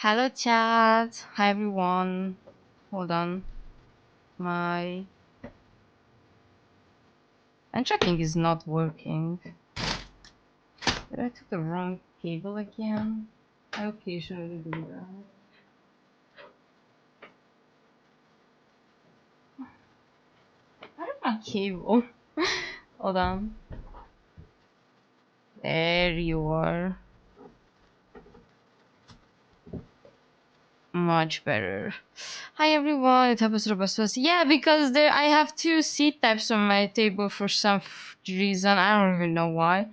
Hello chat. Hi everyone. Hold on. My tracking is not working. Did I took the wrong cable again? I occasionally do that. Where is my cable? Hold on. There you are. Much better. Hi everyone, it happens robust. Yeah, because there I have two seat types on my table for some reason. I don't even know why.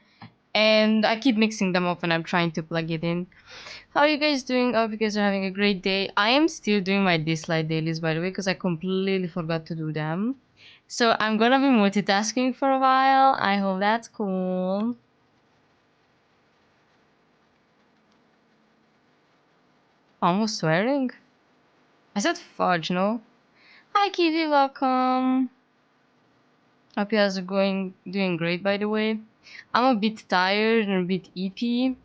And I keep mixing them up when I'm trying to plug it in. How are you guys doing? I hope you guys are having a great day. I am still doing my Dislyte dailies, by the way, because I completely forgot to do them. So I'm gonna be multitasking for a while. I hope that's cool. Almost swearing? I said fudge, no? Hi Kitty, welcome. Hope you guys are doing great, by the way. I'm a bit tired and a bit eepy,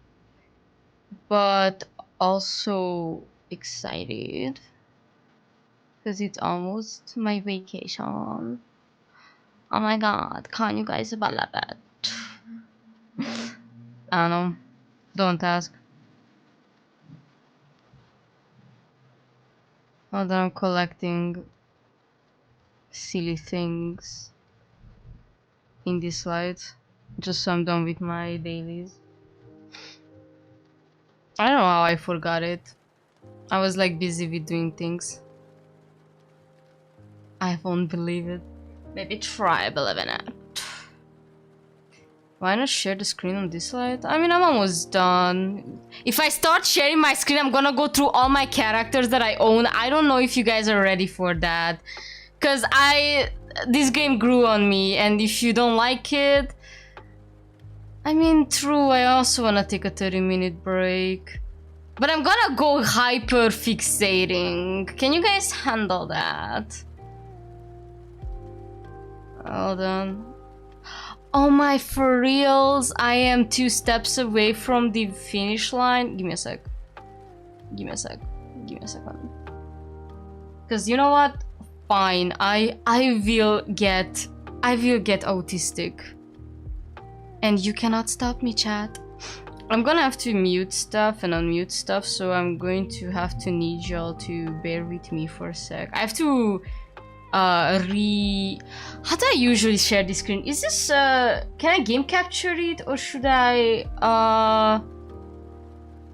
but also excited because it's almost my vacation. Oh my god, can't you guys believe it? I don't know. Don't ask. Hold on, I'm collecting silly things in this slide. Just so I'm done with my dailies. I don't know how I forgot it. I was like busy with doing things. I won't believe it. Maybe try believing it. Why not share the screen on this slide? I mean, I'm almost done. If I start sharing my screen, I'm gonna go through all my characters that I own. I don't know if you guys are ready for that. Cause this game grew on me, and if you don't like it... I mean, true, I also wanna take a 30-minute break. But I'm gonna go hyper fixating. Can you guys handle that? Hold on. Oh my, for reals, I am 2 steps away from the finish line. Give me a sec. Give me a sec. Give me a second. Because you know what? Fine. I will get autistic. And you cannot stop me, chat. I'm gonna have to mute stuff and unmute stuff, so I'm going to have to need y'all to bear with me for a sec. I have to how do I usually share this screen? Is this can I game capture it, or should I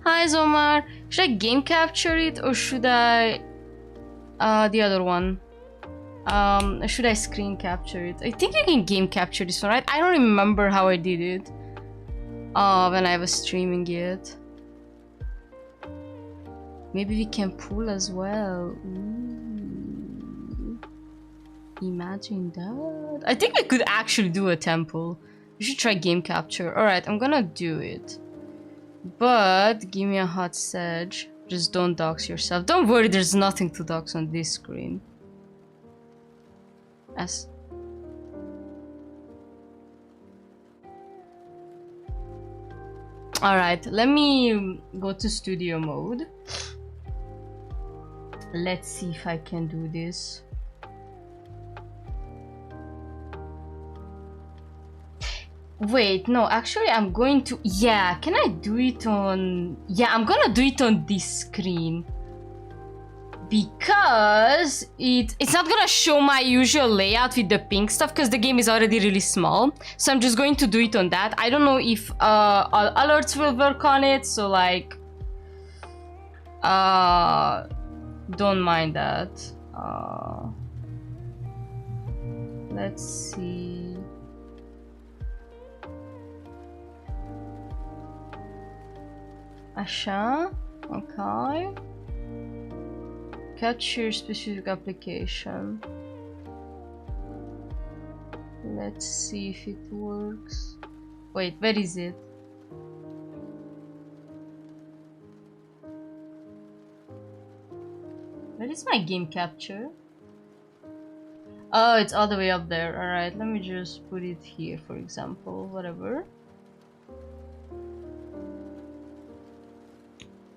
hi Zomar, should I game capture it, or should I the other one, should I screen capture it? I think you can game capture this one, right? I don't remember how I did it when I was streaming it. Maybe we can pull as well. Ooh. Imagine that. I think I could actually do a temple. We should try game capture. Alright, I'm gonna do it. But give me a hot sedge. Just don't dox yourself. Don't worry, there's nothing to dox on this screen. As alright, let me go to studio mode. Let's see if I can do this. Wait, no, actually I'm going to... Yeah, can I do it on... Yeah, I'm gonna do it on this screen. Because it's not gonna show my usual layout with the pink stuff, because the game is already really small. So I'm just going to do it on that. I don't know if all alerts will work on it, so like... don't mind that. Let's see... Asha, okay. Catch your specific application. Let's see if it works. Wait, where is it? Where is my game capture? Oh, it's all the way up there. Alright, let me just put it here, for example, whatever.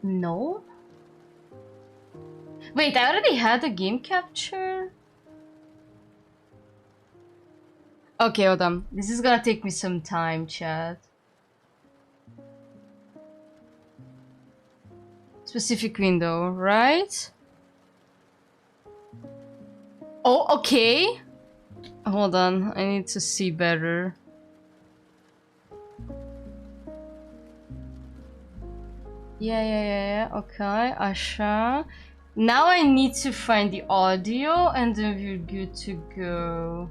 No? Wait, I already had a game capture? Okay, hold on. This is gonna take me some time, chat. Specific window, right? Oh, okay. Hold on, I need to see better. Yeah, okay, Asha. Now I need to find the audio and then we're good to go.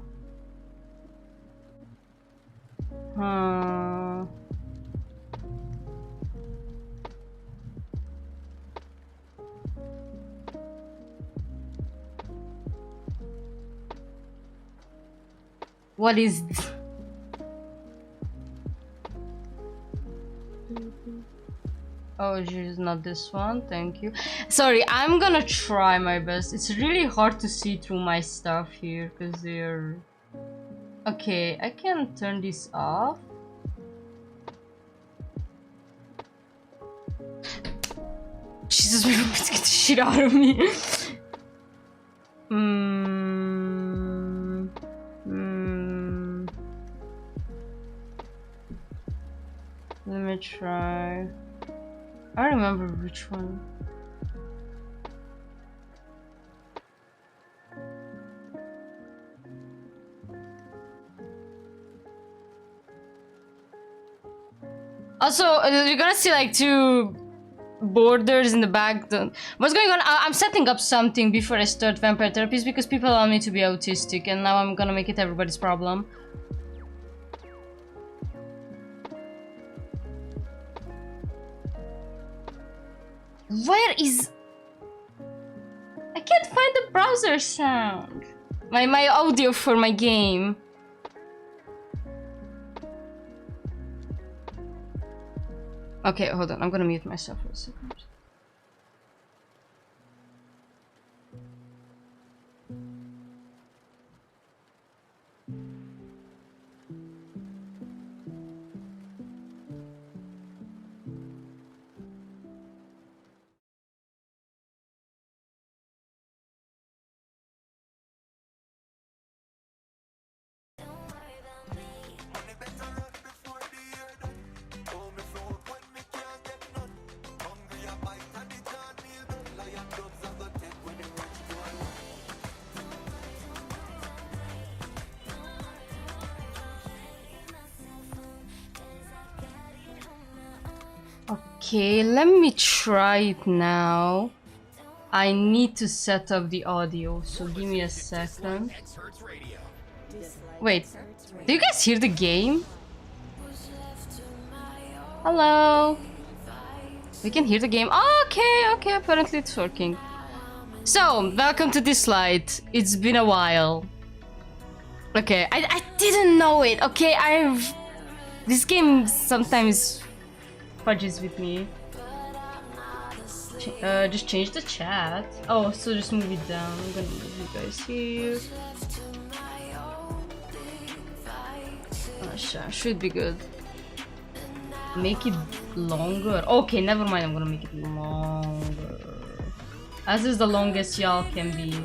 What is this? Oh, geez, not this one. Thank you. Sorry, I'm gonna try my best. It's really hard to see through my stuff here because they're... Okay, I can turn this off. Jesus, we're going to get the shit out of me. Let me try. I don't remember which one. Also, you're gonna see like two borders in the back. What's going on? I'm setting up something before I start vampire therapies because people want me to be autistic, and now I'm gonna make it everybody's problem. Where is... I can't find the browser sound. My audio for my game. Okay, hold on. I'm gonna mute myself for a second. Okay, let me try it now. I need to set up the audio, so give me a second. Wait, do you guys hear the game? Hello? We can hear the game. Oh, okay, apparently it's working. So, welcome to Dislyte. It's been a while. Okay, I didn't know it, okay? This game sometimes fudges with me. Just change the chat. Oh, so just move it down. I'm gonna move you guys here. Oh, should be good. Make it longer. Okay, never mind. I'm gonna make it longer. As is the longest y'all can be.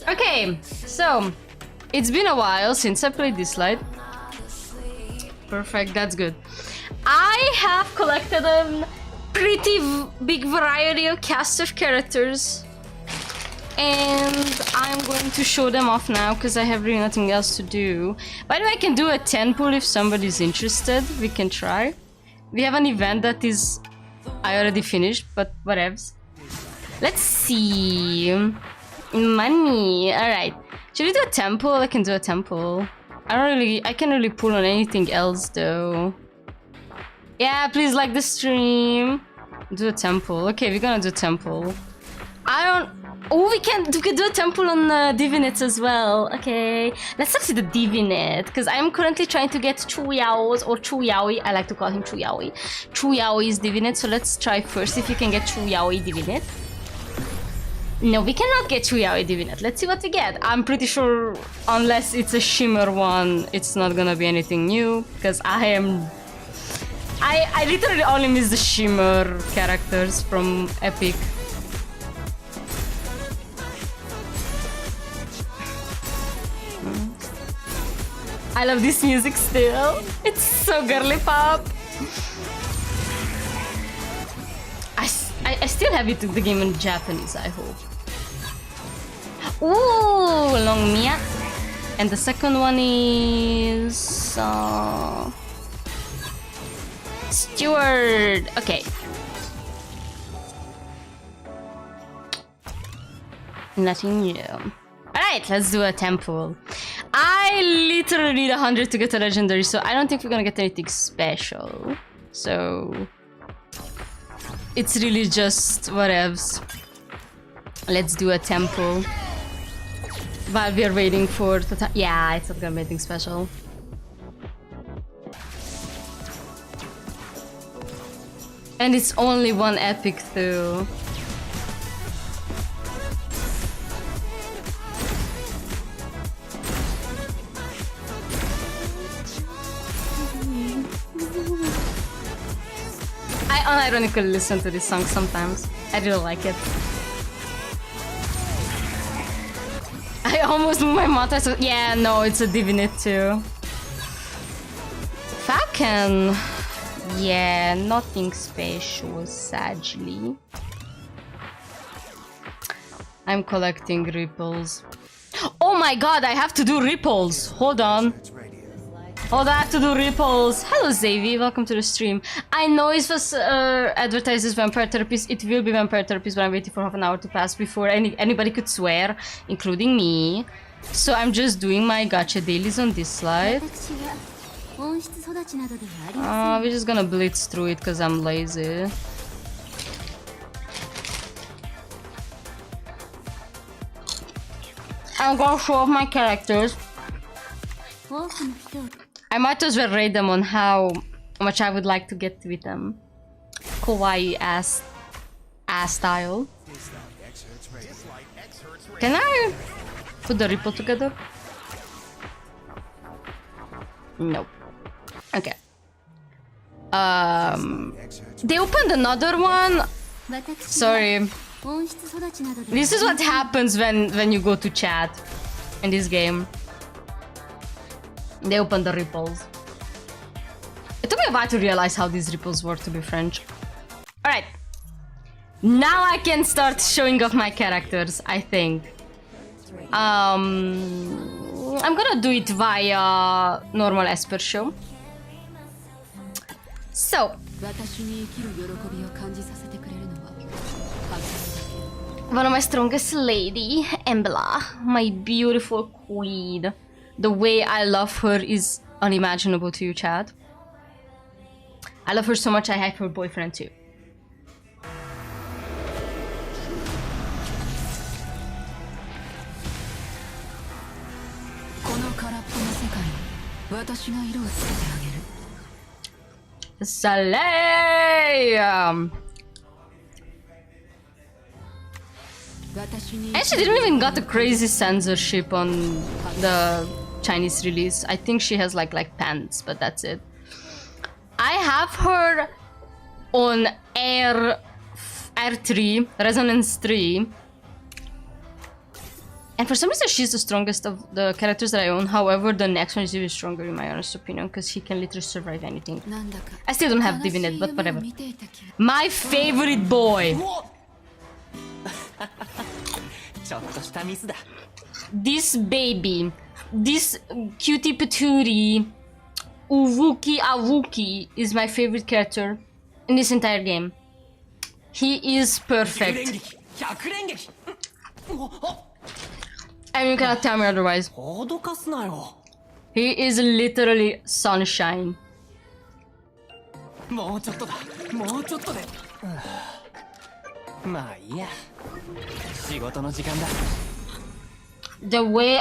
Okay, so it's been a while since I played Dislyte. Perfect, that's good. I have collected a pretty big variety of cast of characters, and I'm going to show them off now because I have really nothing else to do. By the way, I can do a 10 pull if somebody's interested. We can try. We have an event that is I already finished, but whatevs. Let's see. Money. Alright. Should we do a temple? I can do a temple. I can't really pull on anything else though. Yeah, please like the stream. Do a temple. Okay, we're gonna do a temple. Oh, we can do a temple on Divinets as well. Okay, let's start with the Divinet because I'm currently trying to get Chuyao's or Chuyaoi. I like to call him Chuyaoi. Chuyaoi's Divinet. So let's try first if you can get Chuyaoi Divinet. No, we cannot get Chuyaoi Divinet. Let's see what we get. I'm pretty sure unless it's a shimmer one, it's not gonna be anything new because I literally only miss the shimmer characters from Epic. I love this music still. It's so girly pop. I still have it to the game in Japanese, I hope. Ooh, long mia. And the second one is Steward. Okay. Nothing new. Alright, let's do a temple. I literally need 100 to get a legendary, so I don't think we're gonna get anything special. So it's really just whatevs. Let's do a temple. While we're waiting for the yeah, it's not gonna be anything special. And it's only one epic too. I unironically listen to this song sometimes. I really like it. I almost moved my mouth. So yeah, no, it's a divinate too. Falcon. Yeah, nothing special, sadly. I'm collecting ripples. Oh my god, I have to do ripples. Hold on. Hold on, I have to do ripples. Hello, Xavi. Welcome to the stream. I know it was advertised as vampire therapist. It will be vampire therapist, but I'm waiting for half an hour to pass before anybody could swear, including me. So I'm just doing my gacha dailies on Dislyte. We're just gonna blitz through it because I'm lazy. I'm gonna show off my characters. I might as well rate them on how much I would like to get with them. Kawaii ass style. Can I put the ripple together? Nope. Okay. They opened another one. Sorry. This is what happens when you go to chat in this game. They open the ripples. It took me a while to realize how these ripples work, to be French. Alright. Now I can start showing off my characters, I think. I'm gonna do it via normal Esper show. So. One of my strongest lady, Embla, my beautiful queen. The way I love her is unimaginable to you, Chad. I love her so much I have her boyfriend too. Saleh! And she didn't even got a crazy censorship on the Chinese release. I think she has like pants, but that's it. I have her on R3, Resonance 3. And for some reason she's the strongest of the characters that I own. However, the next one is even stronger in my honest opinion, because he can literally survive anything. I still don't have Divinate, but whatever. My favorite boy! This baby, this cutie patootie, Awuki is my favorite character in this entire game. He is perfect. And you cannot tell me otherwise. He is literally sunshine. The way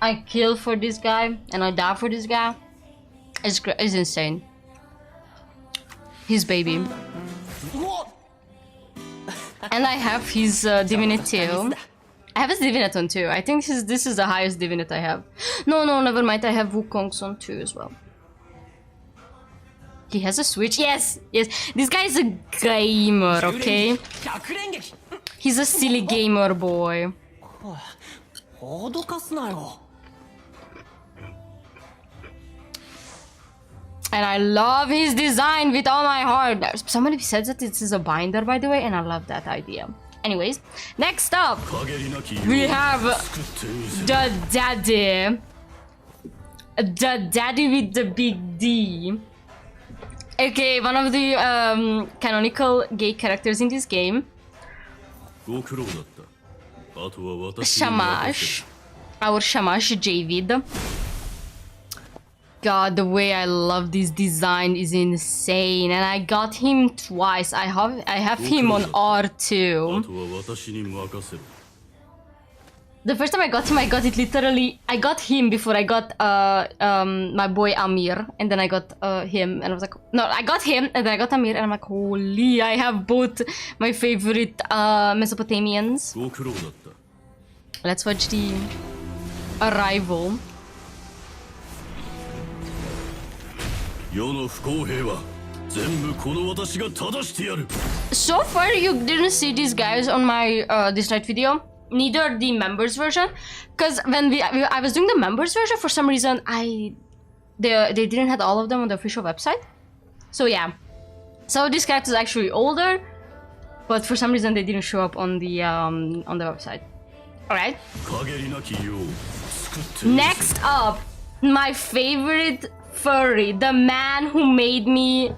I kill for this guy and I die for this guy is insane. His baby. And I have his Divinate too. I have his Divinate on too. I think this is the highest Divinate I have. No, never mind. I have Wukong's on too as well. He has a switch. Yes. This guy is a gamer, okay? He's a silly gamer boy. And I love his design with all my heart. Somebody said that this is a binder, by the way, and I love that idea. Anyways, next up, we have the daddy. The daddy with the big D. Okay, one of the canonical gay characters in this game. Shamash. Our Shamash Javid. God, the way I love this design is insane, and I got him twice. I have him on R2. The first time I got it literally. I got him before I got my boy Amir, and then I got him, and I was like, no, I got him, and then I got Amir, and I'm like, holy, I have both my favorite Mesopotamians. Let's watch the arrival. So far, you didn't see these guys on my Dislyte video. Neither the members version, because when I was doing the members version, for some reason they didn't have all of them on the official website. So yeah, so this character is actually older, but for some reason they didn't show up on the website. All right. Next up, my favorite furry, the man who made me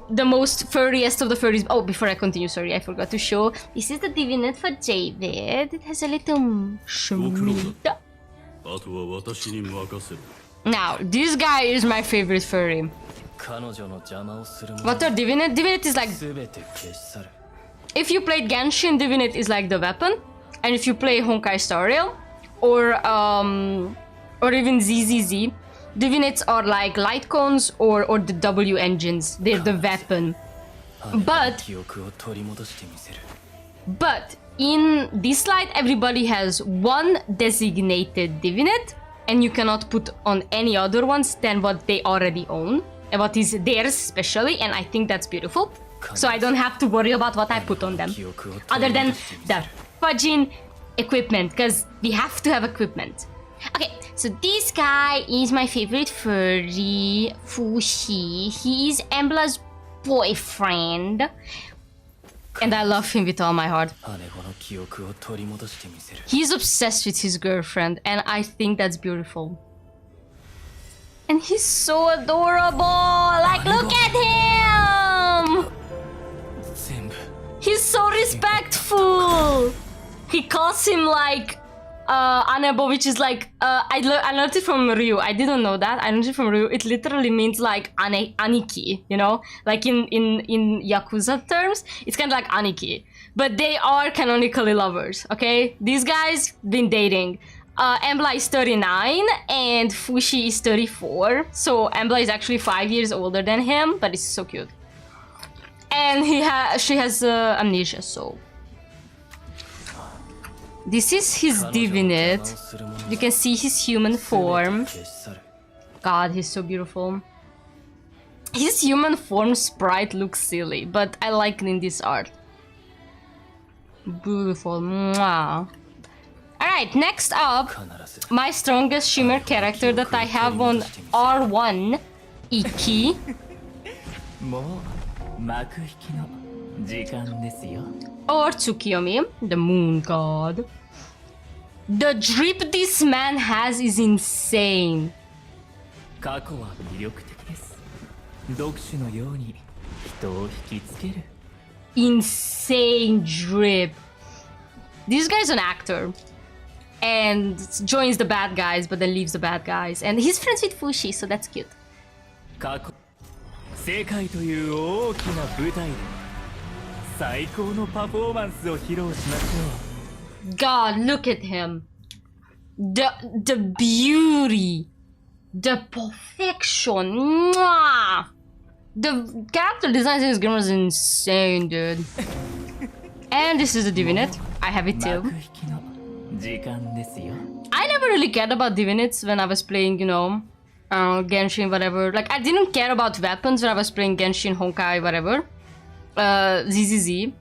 the most furriest of the furries. Oh, before I continue, sorry, I forgot to show. This is the divinate for David. It has a little schmied. Now, this guy is my favorite furry. What are divinate? Divinate is like... If you played Genshin, divinate is like the weapon. And if you play Honkai Star Rail, or even ZZZ, divinates are like light cones or the W engines. They're the weapon. But in Dislyte, everybody has one designated divinate, and you cannot put on any other ones than what they already own and what is theirs especially, and I think that's beautiful. So I don't have to worry about what I put on them, other than the fudging equipment, because we have to have equipment. Okay, so this guy is my favorite furry, Fushi. He is Embla's boyfriend, and I love him with all my heart. He's obsessed with his girlfriend, and I think that's beautiful. And he's so adorable! Like, look at him! He's so respectful! He calls him like Anebo, which is like I learned it from Ryu. I didn't know that. I learned it from Ryu. It literally means like aniki, you know, like in Yakuza terms, it's kind of like aniki. But they are canonically lovers. Okay, these guys been dating. Embla is 39 and Fushi is 34. So Embla is actually 5 years older than him, but it's so cute. And she has amnesia, so. This is his divinate. You can see his human form. God, he's so beautiful. His human form sprite looks silly, but I like it in this art. Beautiful. Mwah. Alright, next up, my strongest shimmer character that I have on R1, Iki. Or Tsukiyomi, the moon god. The drip this man has is insane. Insane drip. This guy's an actor and joins the bad guys, but then leaves the bad guys. And he's friends with Fushi, so that's cute. God, look at him. The beauty. The perfection. Mwah! The character design in this game was insane, dude. And this is the divinate. I have it too. I never really cared about divinates when I was playing, you know, Genshin, whatever. Like, I didn't care about weapons when I was playing Genshin, Honkai, whatever. ZZZ.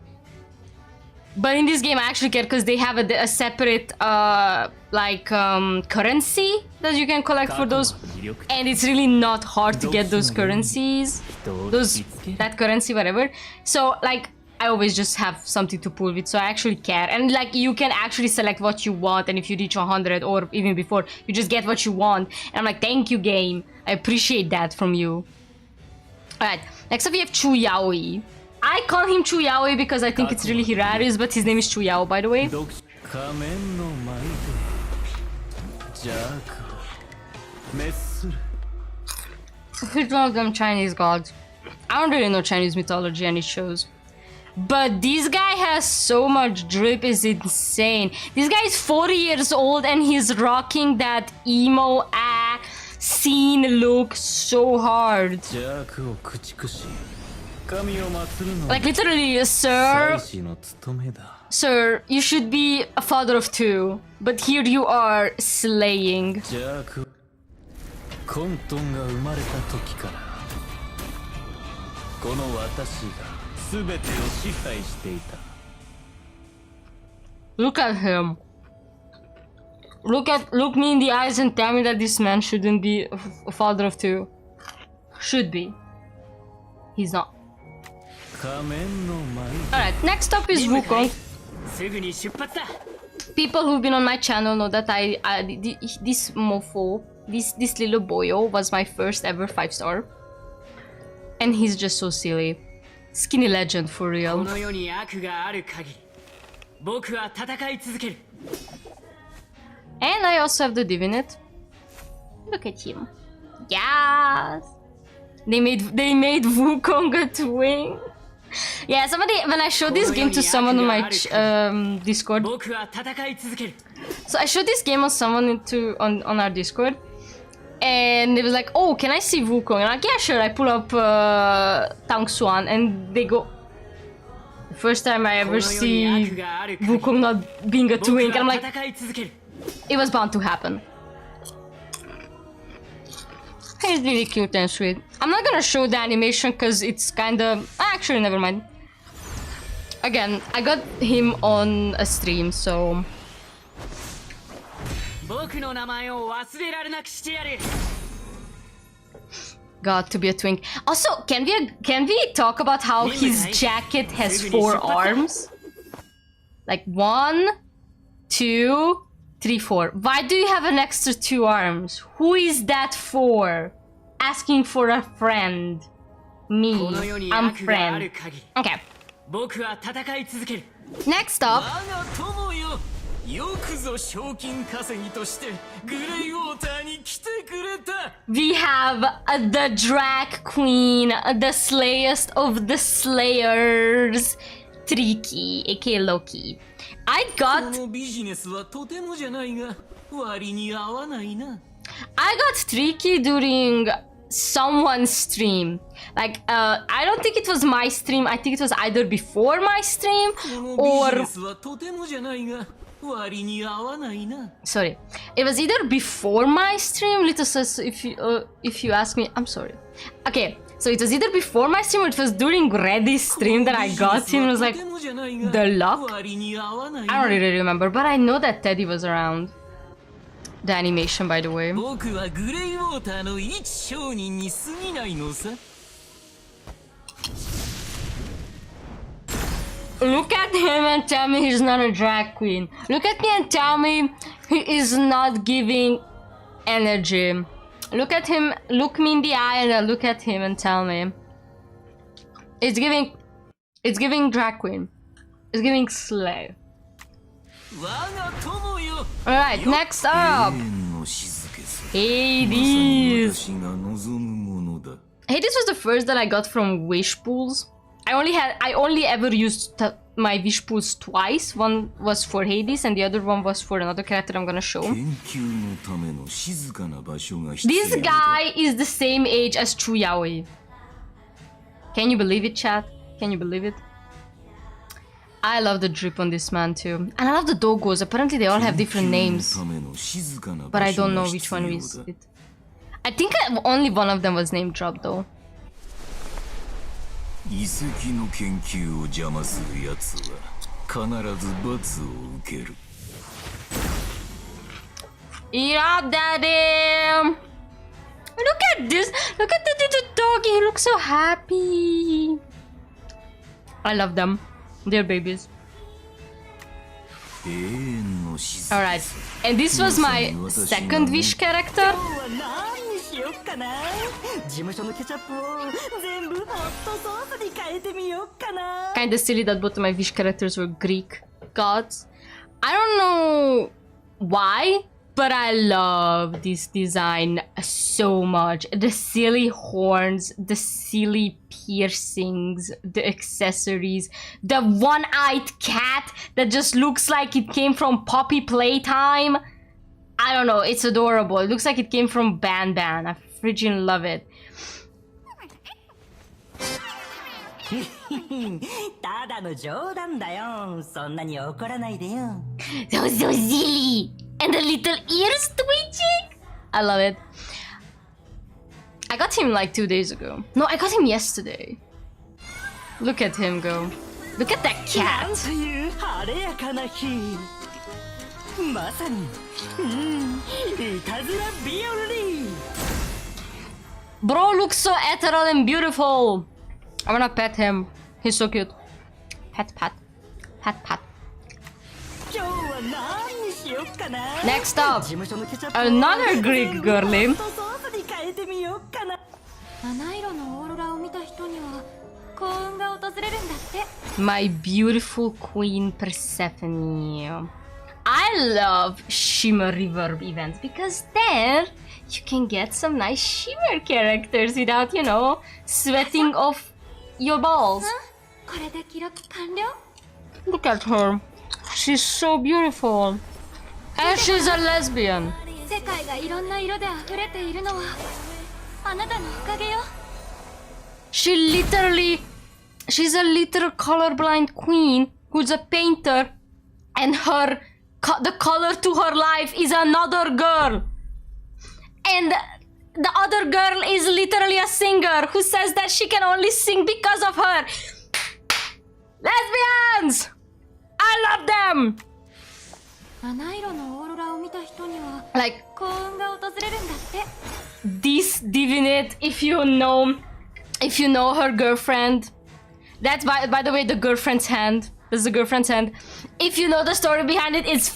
But in this game, I actually care because they have a separate currency that you can collect for those, and it's really not hard to get those currencies, that currency, whatever. So like, I always just have something to pull with, so I actually care. And like, you can actually select what you want, and if you reach 100 or even before, you just get what you want. And I'm like, thank you, game. I appreciate that from you. Alright, next up we have Chuyaoi. I call him Chuyaoi because I think it's really hilarious, but his name is Chuyao, by the way. He's one of them Chinese gods. I don't really know Chinese mythology and it shows. But this guy has so much drip, it's insane. This guy is 40 years old and he's rocking that emo scene look so hard. Like literally, sir, you should be a father of 2, but here you are slaying. Look at him. Look me in the eyes and tell me that this man shouldn't be a father of 2. Should be. He's not. Alright, next up is Wukong. People who've been on my channel know that this mofo, this little boyo was my first ever 5-star. And he's just so silly. Skinny legend for real. And I also have the Divinate. Look at him. Yes! They made Wukong a twin. Yeah, somebody, when I showed this game to someone on my Discord. So I showed this game on someone on our Discord. And they was like, oh, can I see Wukong? And I'm like, yeah, sure. I pull up Tang Xuan and they go, first time I ever see Wukong not being a twink. And I'm like, it was bound to happen. He's really cute and sweet. I'm not gonna show the animation because it's kinda... Actually, never mind. Again, I got him on a stream, so... Got to be a twink. Also, can we talk about how his jacket has 4 arms? Like 1, 2, 3, 4. Why do you have an extra 2 arms? Who is that for? Asking for a friend. Me. I'm friend. Okay. Next up. We have the drag queen, the slayest of the slayers, Tricky, aka Loki. I got Tricky during someone's stream. Like, I don't think it was my stream. I think it was either before my stream or... Sorry. It was either before my stream, little sis, if you ask me. I'm sorry. Okay, so it was either before my stream or it was during Reddy's stream that I got him. It was like, the luck? I don't really remember, but I know that Teddy was around. The animation, by the way. Look at him and tell me he's not a drag queen. Look at me and tell me he is not giving energy. Look at him, look me in the eye and then look at him and tell me. It's giving drag queen. It's giving slay. Alright, next up. Hades. Hades was the first that I got from wish pools. I only ever used my wish pools twice. One was for Hades and the other one was for another character I'm gonna show. This guy is the same age as Chuyaoi. Can you believe it, chat? Can you believe it? I love the drip on this man too. And I love the doggos. Apparently they all have different names. But I don't know which one is it. I think only one of them was name dropped though. Yeah, daddy! Look at this! Look at the little doggy! He looks so happy! I love them. They're babies. Alright, and this was my second wish character. Kinda silly that both of my wish characters were Greek gods. I don't know why, but I love this design so much. The silly horns, the silly piercings, the accessories, the one-eyed cat that just looks like it came from Poppy Playtime. I don't know, it's adorable. It looks like it came from Ban Ban. I freaking love it. That was so silly! And the little ears twitching! I love it. I got him like 2 days ago. No, I got him yesterday. Look at him go. Look at that cat. Bro looks so ethereal and beautiful. I wanna pet him. He's so cute. Pat, pat. Pat, pat. Next up, another Greek girlie. My beautiful queen Persephone. I love shimmer reverb events because then you can get some nice shimmer characters without, you know, sweating off your balls. Look at her. She's so beautiful. And she's a lesbian. She's a little colorblind queen who's a painter, and the color to her life is another girl. And the other girl is literally a singer who says that she can only sing because of her. Lesbians! I love them! Like, this divinate, if you know her girlfriend, that's by the way the girlfriend's hand. This is the girlfriend's hand. If you know the story behind it, it's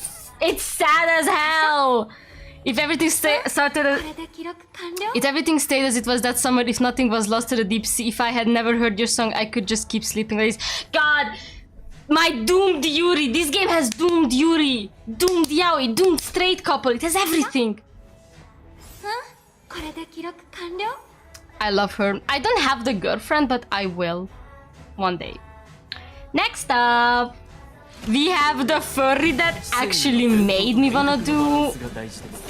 sad as hell. If everything stayed as it was that summer, if nothing was lost to the deep sea, if I had never heard your song, I could just keep sleeping like this. God, my doomed Yuri. This game has doomed Yuri, doomed yaoi, doomed straight couple. It has everything. I love her. I don't have the girlfriend, but I will one day. Next up, we have the furry that actually made me wanna do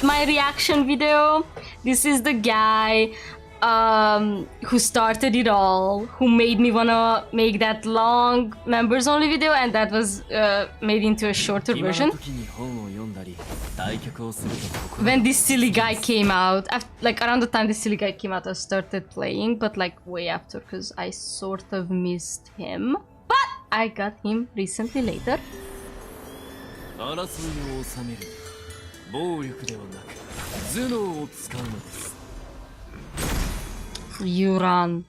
my reaction video. This is the guy who started it all, who made me wanna make that long members only video, and that was made into a shorter version. When this silly guy came out, like around the time this silly guy came out, I started playing, but like way after, because I sort of missed him. But I got him recently later. Yuran.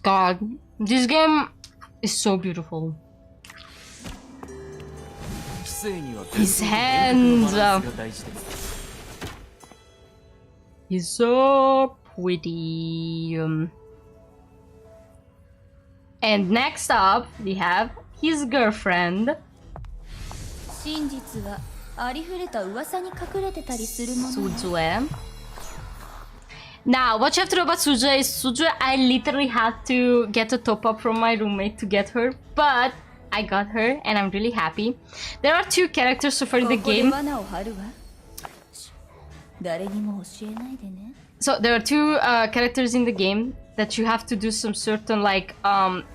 God, this game is so beautiful. His hands. He's so pretty. And next up, we have his girlfriend. Suzue. Now, what you have to know about Suzue is I literally had to get a top up from my roommate to get her, but I got her and I'm really happy. There are 2 characters so far in the game. So there are 2 characters in the game. that you have to do some certain like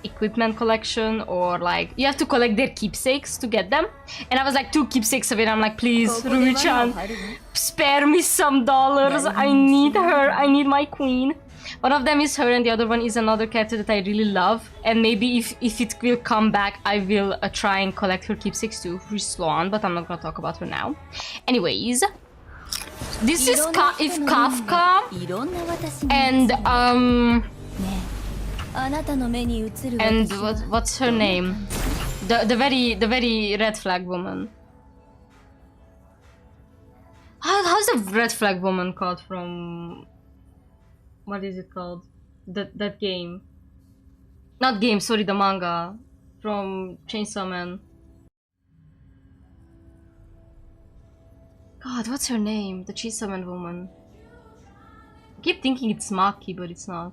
equipment collection, or like you have to collect their keepsakes to get them. And I was like 2 keepsakes of it. I'm like, please, Rumi-chan, spare me some dollars. I need her. I need my queen. One of them is her, and the other one is another character that I really love. And maybe if it will come back, I will try and collect her keepsakes too. She's Sloan, but I'm not gonna talk about her now. Anyways, this is Kafka, and what's her name? The very red flag woman. How's the red flag woman called from? What is it called? That game? Not game, sorry, the manga from Chainsaw Man. God, what's her name? The Chainsaw Man woman. I keep thinking it's Maki, but it's not.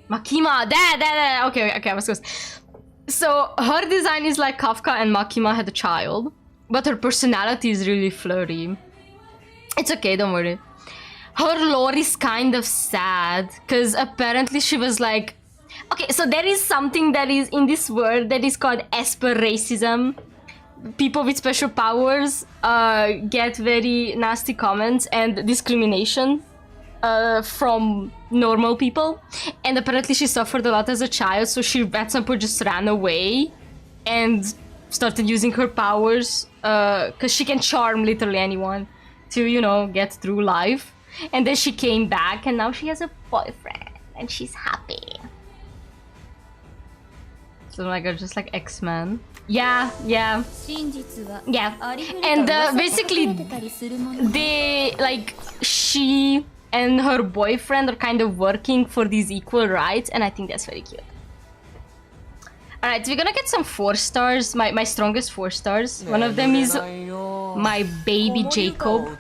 Makima! There! Okay, I was close. So, her design is like Kafka and Makima had a child, but her personality is really flirty. It's okay, don't worry. Her lore is kind of sad, because apparently she was like... Okay, so there is something that is in this world that is called Esper racism. People with special powers get very nasty comments and discrimination from normal people. And apparently she suffered a lot as a child, so she at some point just ran away and started using her powers, because she can charm literally anyone to, you know, get through life. And then she came back, and now she has a boyfriend, and she's happy. So like, just like X-Men. Yeah. And basically, they, like, she and her boyfriend are kind of working for these equal rights, and I think that's very cute. Alright, so we're gonna get some 4 stars, my strongest 4 stars. One of them is my baby Jacob.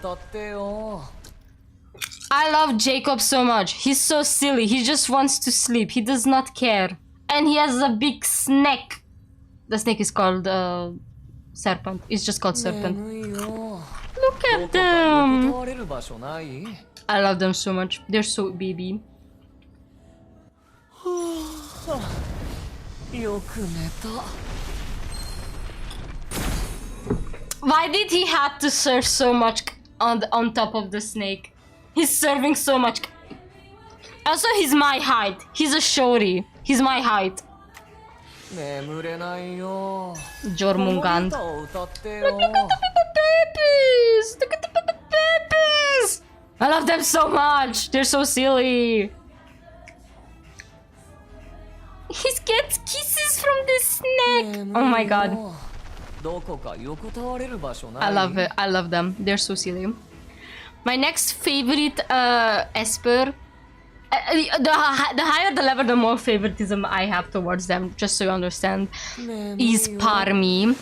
I love Jacob so much. He's so silly. He just wants to sleep. He does not care. And he has a big snake. The snake is called Serpent. It's just called Serpent. Look at them. I love them so much. They're so baby. Why did he have to serve so much on top of the snake? He's serving so much. Also, he's my height. He's a shorty. He's my height. Jormungand. Look at the babies! Look at the babies! I love them so much. They're so silly. He gets kisses from the snake. Oh my god. I love it. I love them. They're so silly. My next favorite Esper. The higher the level, the more favoritism I have towards them, just so you understand, is Parmi.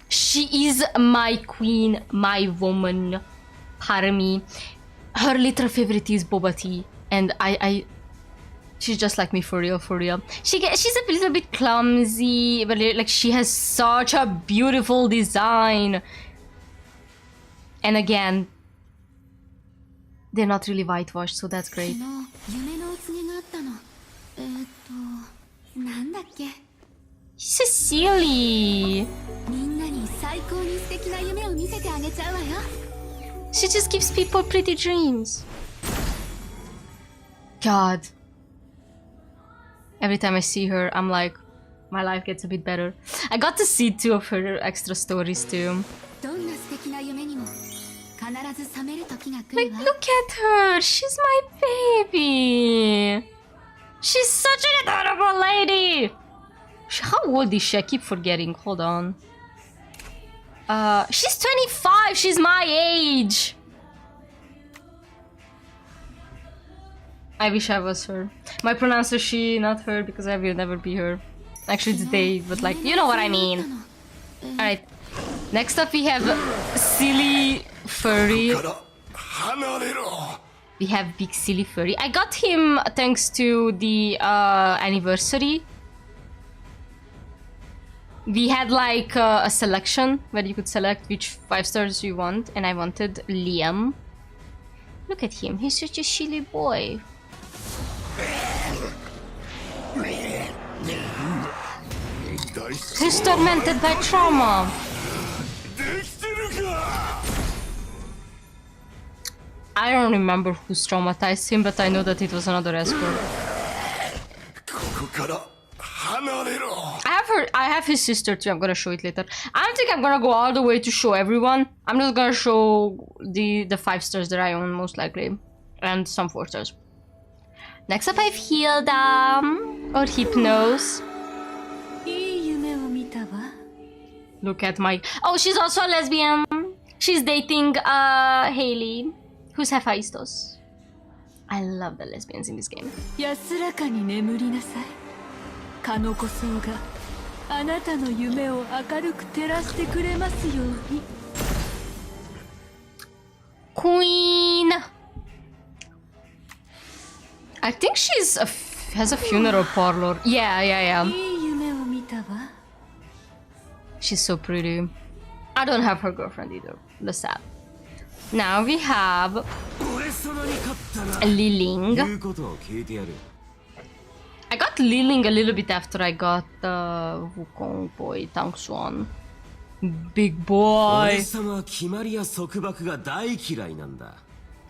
She is my queen, my woman, Parmi. Her literal favorite is Boba Tea, and she's just like me, for real, for real. She's a little bit clumsy, but like she has such a beautiful design. And again, they're not really whitewashed, so that's great. She's so silly. She just gives people pretty dreams. God. Every time I see her, I'm like, my life gets a bit better. I got to see 2 of her extra stories too. Like, look at her! She's my baby! She's such an adorable lady! How old is she? I keep forgetting. Hold on. She's 25! She's my age! I wish I was her. My pronouncer she, not her, because I will never be her. Actually it's they, but like, you know what I mean. Alright. Next up we have Silly Furry. We have Big Silly Furry. I got him thanks to the anniversary we had like a selection where you could select which 5 stars you want, and I wanted Liam. Look at him, he's such a silly boy. He's tormented by trauma. I don't remember who's traumatized him, but I know that it was another escort. I have his sister too, I'm gonna show it later. I don't think I'm gonna go all the way to show everyone. I'm just gonna show the 5 stars that I own most likely. And some 4 stars. Next up I have Hilda, or Hypnose. Look at my... Oh, she's also a lesbian. She's dating Hailey, who's Hephaistos. I love the lesbians in this game. Queen. I think she's has a funeral parlor. Yeah. She's so pretty. I don't have her girlfriend either. That's sad. Now we have Liling. I got Liling a little bit after I got Wukong boy Tang Xuan. Big boy.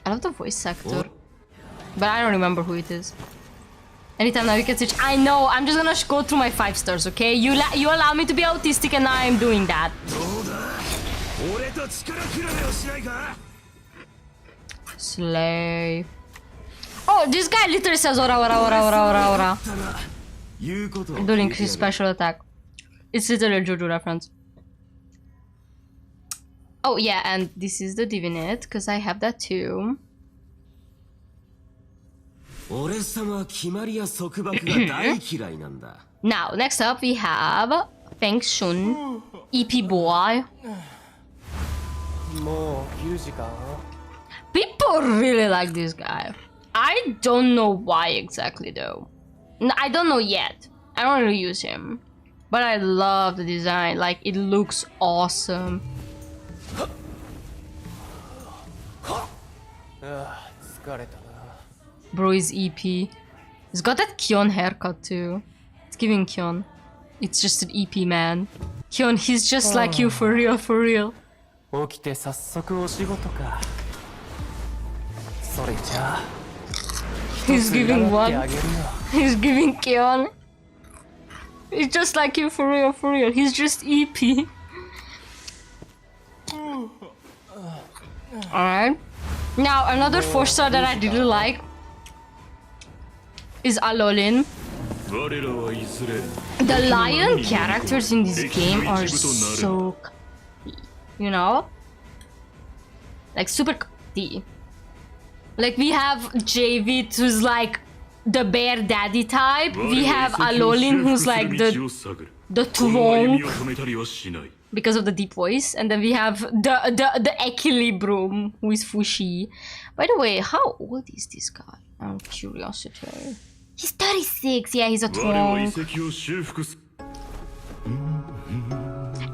I love the voice actor, but I don't remember who it is. Anytime now you can switch. I know. I'm just gonna go through my 5 stars, okay? You allow me to be autistic, and I am doing that. Slay. Oh, this guy literally says ora ora ora ora ora ora during his special attack. It's literally a JoJo reference. Oh yeah, and this is the Divinate, because I have that too. Now, next up we have Feng Shun, EP boy. People really like this guy. I don't know why exactly though. I don't know yet. I don't really use him. But I love the design. Like, it looks awesome. Bro is EP. He's got that Kyon haircut too. It's giving Kyon. It's just an EP man. Kyon, he's just like you for real, for real. He's giving one. He's giving Kyon. He's just like you for real, for real. He's just EP. Alright. Now, another 4-star that I really like is Alolin. The lion characters in this game are so cool, you know? Like, super cool. Like, we have Javit, who's like the bear daddy type. We have Alolin, who's like the twonk because of the deep voice. And then we have the equilibrium, who is Fushi. By the way, how old is this guy? I'm curious. He's 36. Yeah, he's a twonk.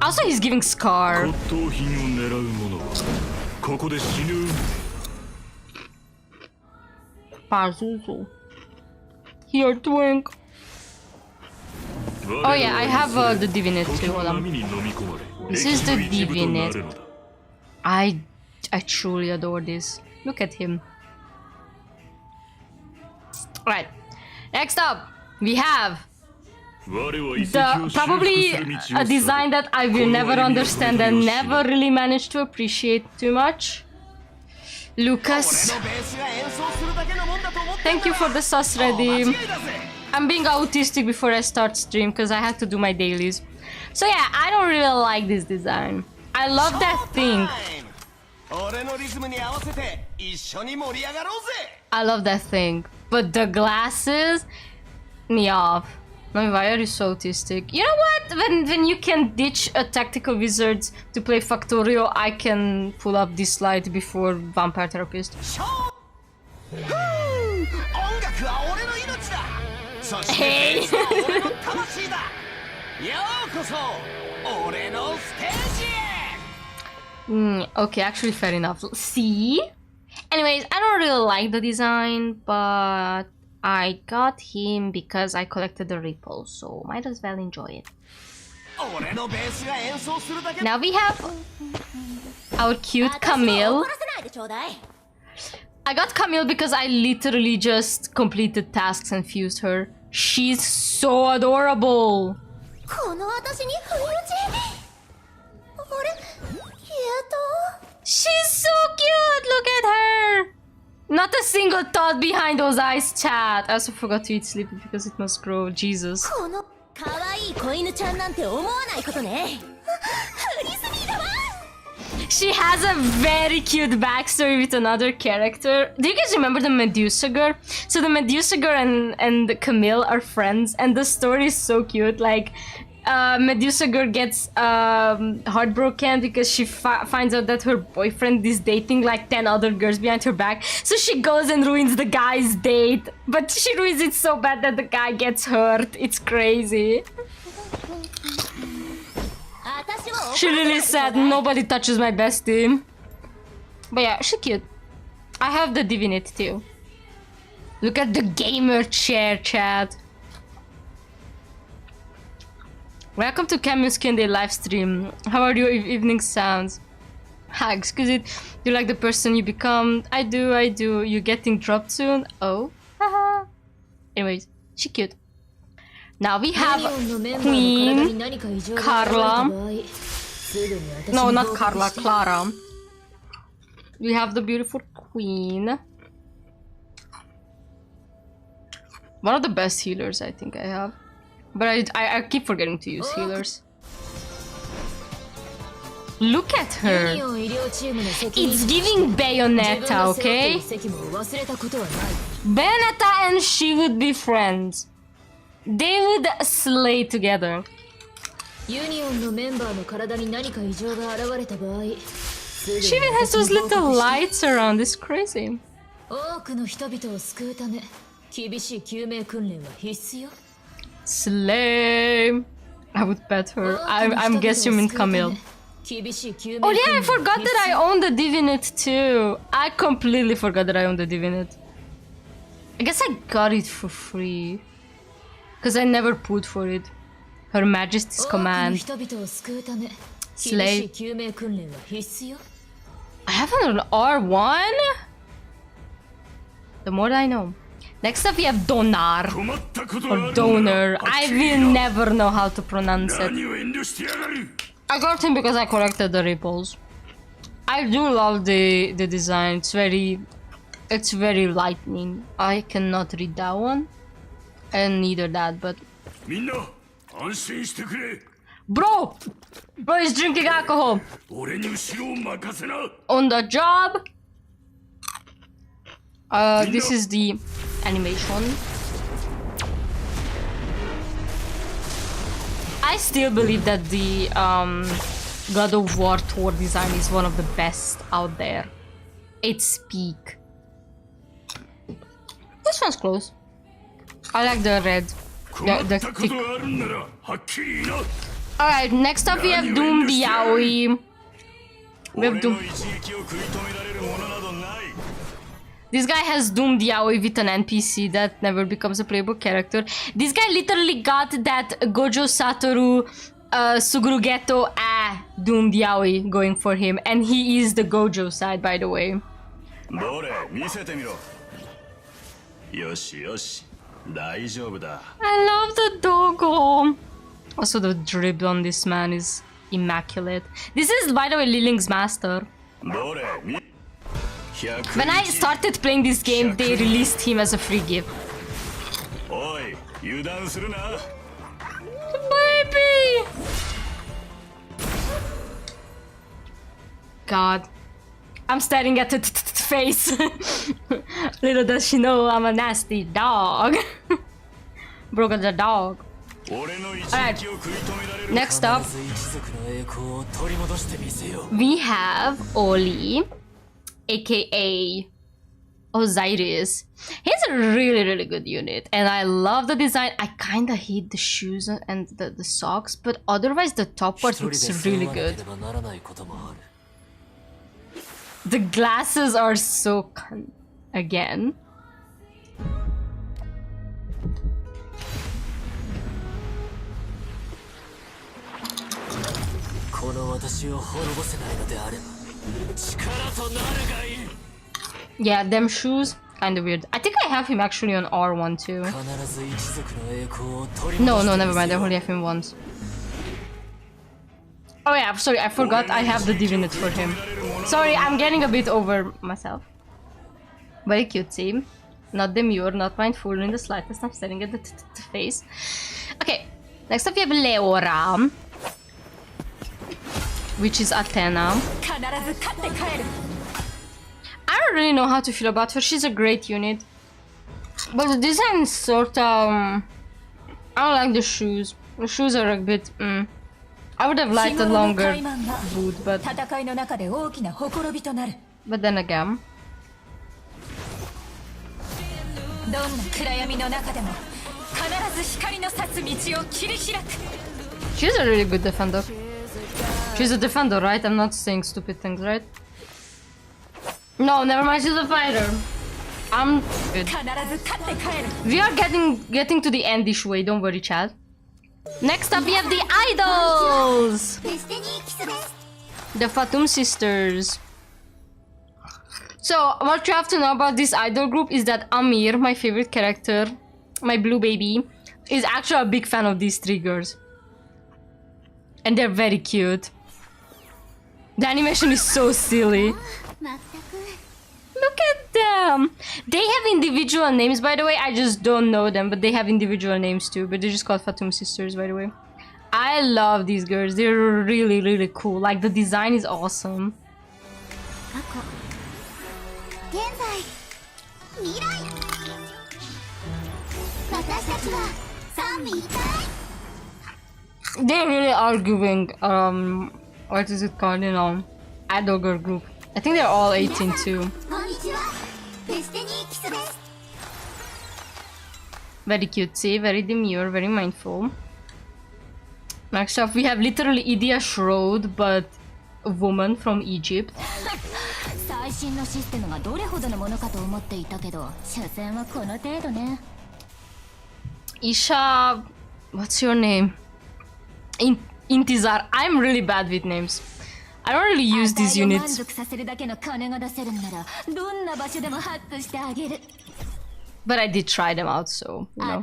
Also, he's giving Scar. Pazuzu. Here, twink. Oh yeah, I have the Divinate too. Hold on. This is the Divinate. I truly adore this. Look at him. Right. Next up, we have probably a design that I will never understand and never really manage to appreciate too much. Lucas. Thank you for the sauce ready. I'm being autistic before I start stream because I had to do my dailies. So yeah, I don't really like this design. I love that thing. I love that thing. But the glasses, me off. I mean, why are you so autistic? You know what? When you can ditch a tactical wizard to play Factorio, I can pull up Dislyte before Vampire Therapist. Hey! Okay, actually fair enough. See? Anyways, I don't really like the design, but I got him because I collected the ripples, so might as well enjoy it. Now we have our cute Camille. I got Camille because I literally just completed tasks and fused her. She's so adorable. She's so cute, look at her. Not a single thought behind those eyes, chat. I also forgot to eat sleepy because it must grow. Jesus. She has a very cute backstory with another character. Do you guys remember the Medusa girl? So the Medusa girl and Camille are friends, and the story is so cute. Like, Medusa girl gets heartbroken because she finds out that her boyfriend is dating like 10 other girls behind her back. So she goes and ruins the guy's date, but she ruins it so bad that the guy gets hurt. It's crazy. She really said, nobody touches my bestie. But yeah, she's cute. I have the Divinity too. Look at the gamer chair, chat. Welcome to Camille's Candy livestream. How are your evening sounds? Ha, excuse it. You like the person you become? I do. You getting dropped soon? Oh. Haha. Anyways, she cute. Now we have Queen Carla. No, not Carla, Clara. We have the beautiful Queen. One of the best healers I think I have. But I keep forgetting to use healers. Look at her. It's giving Bayonetta, okay? Bayonetta and she would be friends. They would slay together. She even has those little lights around. It's crazy. Slay. I would pet her. I'm guessing you mean Camille. Oh yeah, I forgot that I own the Divinity too. I completely forgot that I own the Divinity. I guess I got it for free. Because I never put for it. Her Majesty's command. Slay. I have an R1? The more I know. Next up we have Donar. Or Donor. I will never know how to pronounce it. I got him because I collected the ripples. I do love the design. It's very lightning. I cannot read that one. And neither that, but... Bro! Bro is drinking alcohol! On the job! This is the animation. I still believe that the God of War Thor design is one of the best out there. It's peak. This one's close. I like the red. The thick. Alright, next up we have Doom Diaoyi. We have Doom. This guy has Doom Diaoyi with an NPC that never becomes a playable character. This guy literally got that Gojo Satoru Suguru Geto Doom Diaoyi going for him. And he is the Gojo side, by the way. I love the doggo. Also, the drip on this man is immaculate. This is, by the way, Liling's master. When I started playing this game, they released him as a free gift. Baby! God. I'm staring at the face. Little does she know I'm a nasty dog. Bro got the dog. Alright. Next up, we have Oli, aka Osiris. He's a really good unit, and I love the design. I kind of hate the shoes and the socks, but otherwise the top part looks really good. The glasses are so again. Yeah, them shoes, kind of weird. I think I have him actually on R1 too. No, never mind. I only have him once. Oh yeah, sorry, I forgot I have the divinate for him. Sorry, I'm getting a bit over myself. Very cute team. Not demure, not mindful in the slightest. I'm staring at the face. Okay, next up we have Leora, which is Athena. I don't really know how to feel about her. She's a great unit, but the design is sort of... I don't like the shoes. The shoes are a bit... I would have liked a longer boot, but then again... She's a really good defender. She's a defender, right? I'm not saying stupid things, right? No, never mind, she's a fighter. I'm good. We are getting to the endish way, don't worry, Chad. Next up, we have the idols! The Fatum sisters. So, what you have to know about this idol group is that Amir, my favorite character, my blue baby, is actually a big fan of these three girls. And they're very cute. The animation is so silly. Look at them! They have individual names, by the way. I just don't know them, but they have individual names too. But they're just called Fatum sisters, by the way. I love these girls. They're really cool. Like, the design is awesome. They really are giving, what is it called, you know, idol girl group. I think they're all 18 too. Very cutesy, very demure, very mindful. Next up, we have literally Idia Shroud, but a woman from Egypt. Isha... what's your name? Intizar. I'm really bad with names. I don't really use these units. But I did try them out, so, you know.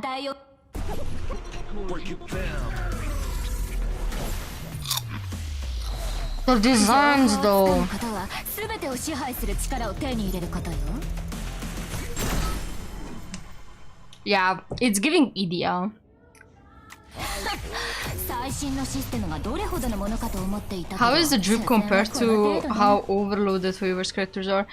The designs, though. Yeah, it's giving Idia. How is the drip compared to how overloaded Weaver's characters are?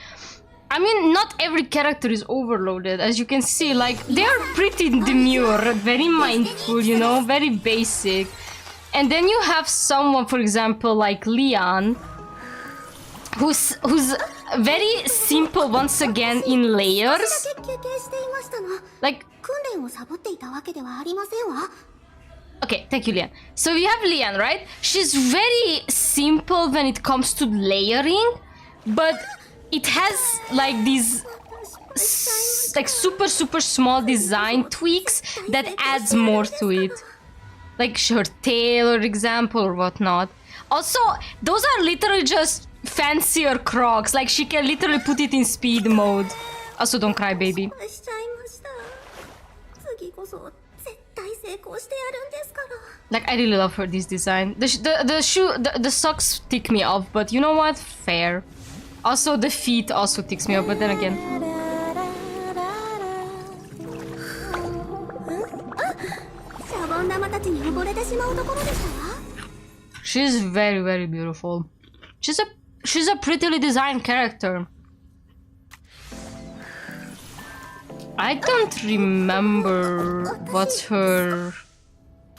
I mean, not every character is overloaded. As you can see, like, they are pretty demure, very mindful, you know, very basic. And then you have someone, for example, like Leon, who's very simple once again in layers. Like... Okay, thank you, Leon. So we have Leon, right? She's very simple when it comes to layering, but it has like these like super small design tweaks that adds more to it. Like her tail, for example, or whatnot. Also, those are literally just fancier Crocs. Like, she can literally put it in speed mode. Also, don't cry, baby. Like, I really love her, this design. The socks tick me off, but you know what? Fair. Also, the feet also ticks me off, but then again. She's very beautiful. She's a prettily designed character. I don't remember what's her...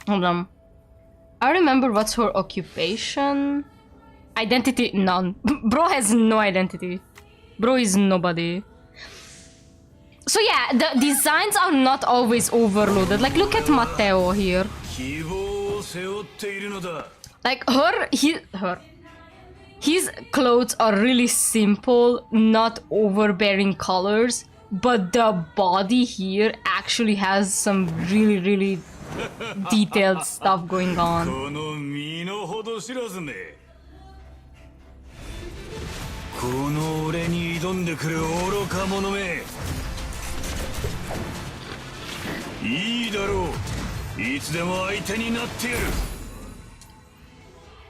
Hold on. I remember what's her occupation. Identity, none. Bro has no identity. Bro is nobody. So yeah, the designs are not always overloaded. Like, look at Matteo here. Like, his clothes are really simple, not overbearing colors, but the body here actually has some really, really detailed stuff going on.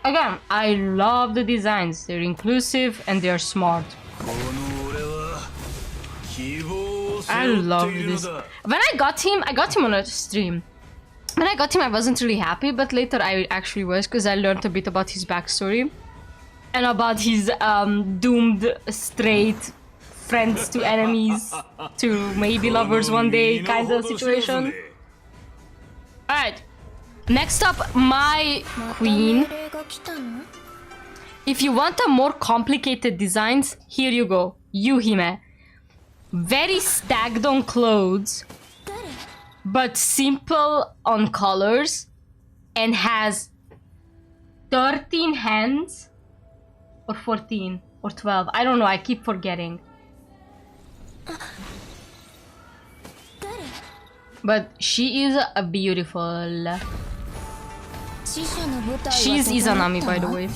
Again, I love the designs. They're inclusive and they're smart. I love this. When I got him on a stream. When I got him, I wasn't really happy, but later I actually was, because I learned a bit about his backstory and about his doomed straight friends to enemies to maybe lovers one day kind of situation. Alright, next up, my queen. If you want a more complicated designs, here you go. Yuhime. Very stacked on clothes, but simple on colors, and has 13 hands, or 14, or 12. I don't know, I keep forgetting. But she is a beautiful. She's Izanami, by the way.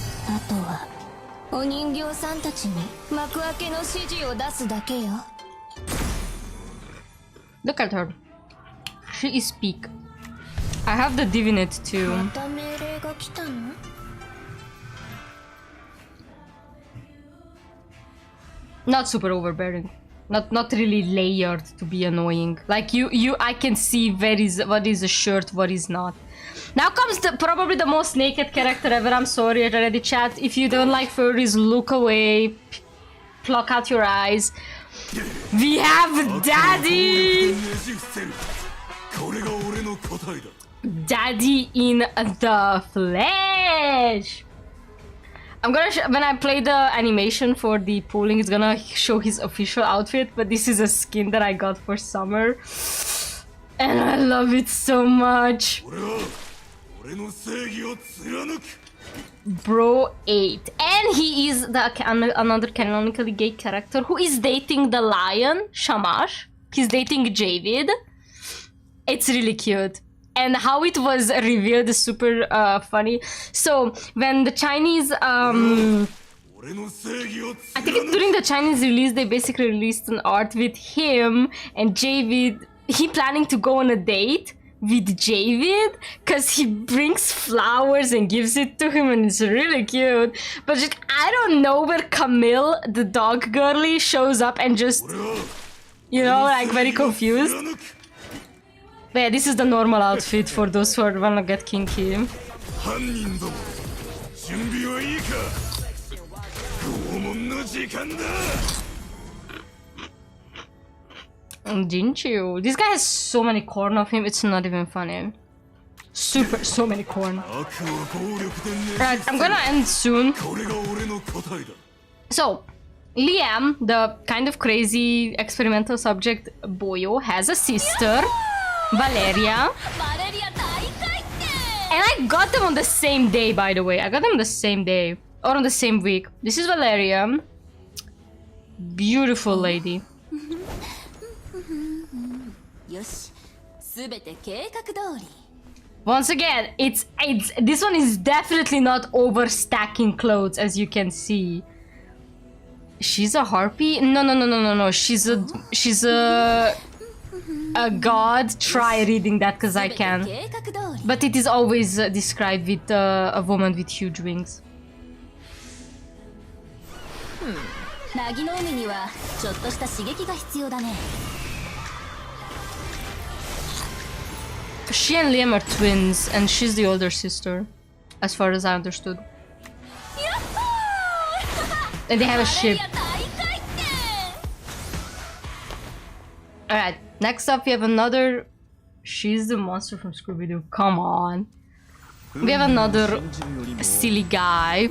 Look at her. She is peak. I have the divinate too. Not super overbearing. Not really layered to be annoying. Like I can see what is a shirt, what is not. Now comes probably the most naked character ever. I'm sorry already, chat. If you don't like furries, look away. Pluck out your eyes. We have Daddy! Daddy in the flesh! I'm gonna when I play the animation for the polling, it's gonna show his official outfit, but this is a skin that I got for summer. And I love it so much. Bro 8. And he is another canonically gay character who is dating the lion, Shamash. He's dating Javid. It's really cute. And how it was revealed is super funny. So, when the Chinese... I think during the Chinese release, they basically released an art with him and Javid. He planning to go on a date with Javid, because he brings flowers and gives it to him, and it's really cute. But just, I don't know where Camille, the dog girly, shows up and just, you know, like very confused. But yeah, this is the normal outfit for those who wanna get kinky. Didn't you? This guy has so many corn of him, it's not even funny. So many corn. Right, I'm gonna end soon. So, Liam, the kind of crazy experimental subject Boyo, has a sister, Valeria. And I got them on the same day, by the way. I got them on the same day. Or on the same week. This is Valeria. Beautiful lady. Once again, it's this one is definitely not overstacking clothes, as you can see. She's a harpy? No. She's a god. Try reading that, because I can. But it is always described with a woman with huge wings. She and Liam are twins, and she's the older sister, as far as I understood. And they have a ship. Alright, next up we have another... She's the monster from Scooby-Doo, come on. We have another silly guy.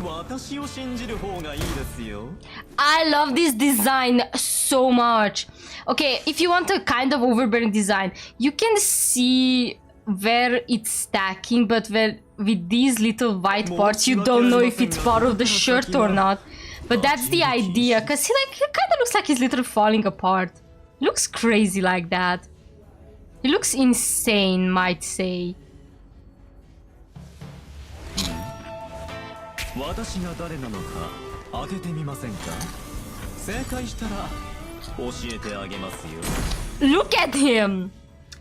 I love this design so much. Okay, if you want a kind of overbearing design, you can see where it's stacking, but with these little white parts, you don't know if it's part of the shirt or not. But that's the idea, because he kind of looks like he's literally falling apart. He looks crazy like that. He looks insane, might say. Look at him!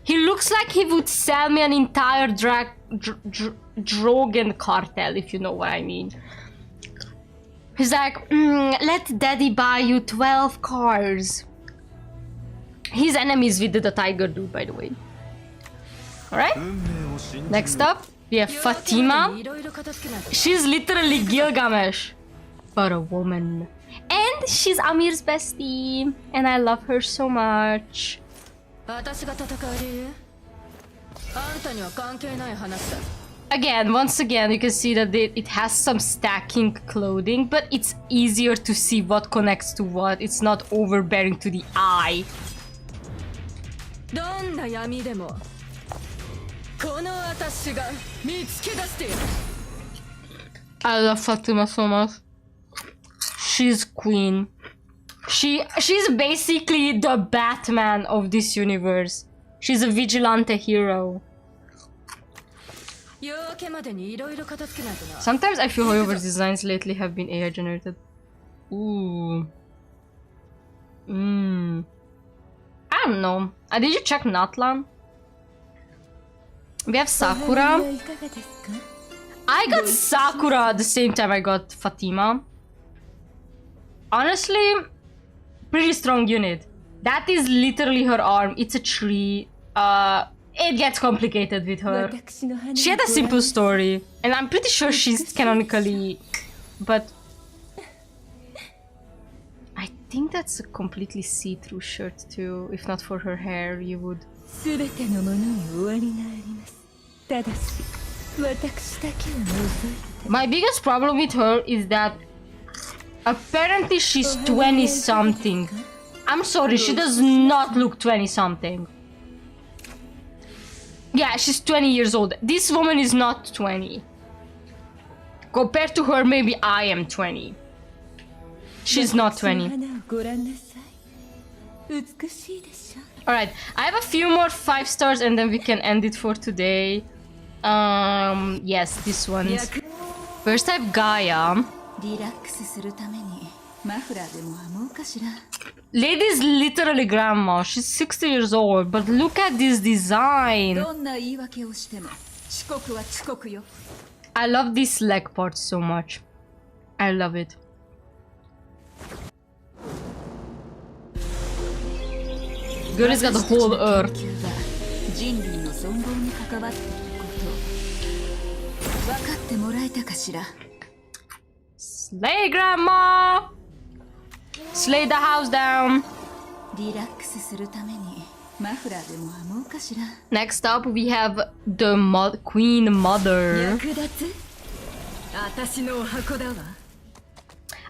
He looks like he would sell me an entire Drogen cartel, if you know what I mean. He's like, let daddy buy you 12 cars. His enemies with the tiger dude, by the way. Alright? Next up, we have Fatima. She's literally Gilgamesh, but a woman. And she's Amir's bestie, and I love her so much. Again, once again, you can see that it has some stacking clothing, but it's easier to see what connects to what. It's not overbearing to the eye. I love Fatima so much. She's queen. She's basically the Batman of this universe. She's a vigilante hero. Sometimes I feel however designs lately have been AI generated. Ooh. I don't know. Did you check Natlan? We have Sakura. I got Sakura at the same time I got Fatima. Honestly, pretty strong unit. That is literally her arm. It's a tree. It gets complicated with her. She had a simple story, and I'm pretty sure she's canonically, but I think that's a completely see-through shirt too. If not for her hair, you would. My biggest problem with her is that apparently she's 20-something. I'm sorry, she does not look 20-something. Yeah, she's 20 years old. This woman is not 20. Compared to her, maybe I am 20. She's not 20. Alright, I have a few more 5 stars and then we can end it for today. Yes, this one. First I have Gaia. Lady's literally grandma. She's 60 years old, but look at this design. I love this leg part so much. I love it. Girl has got the whole earth. Slay, grandma! Slay the house down. Next up, we have the Queen Mother.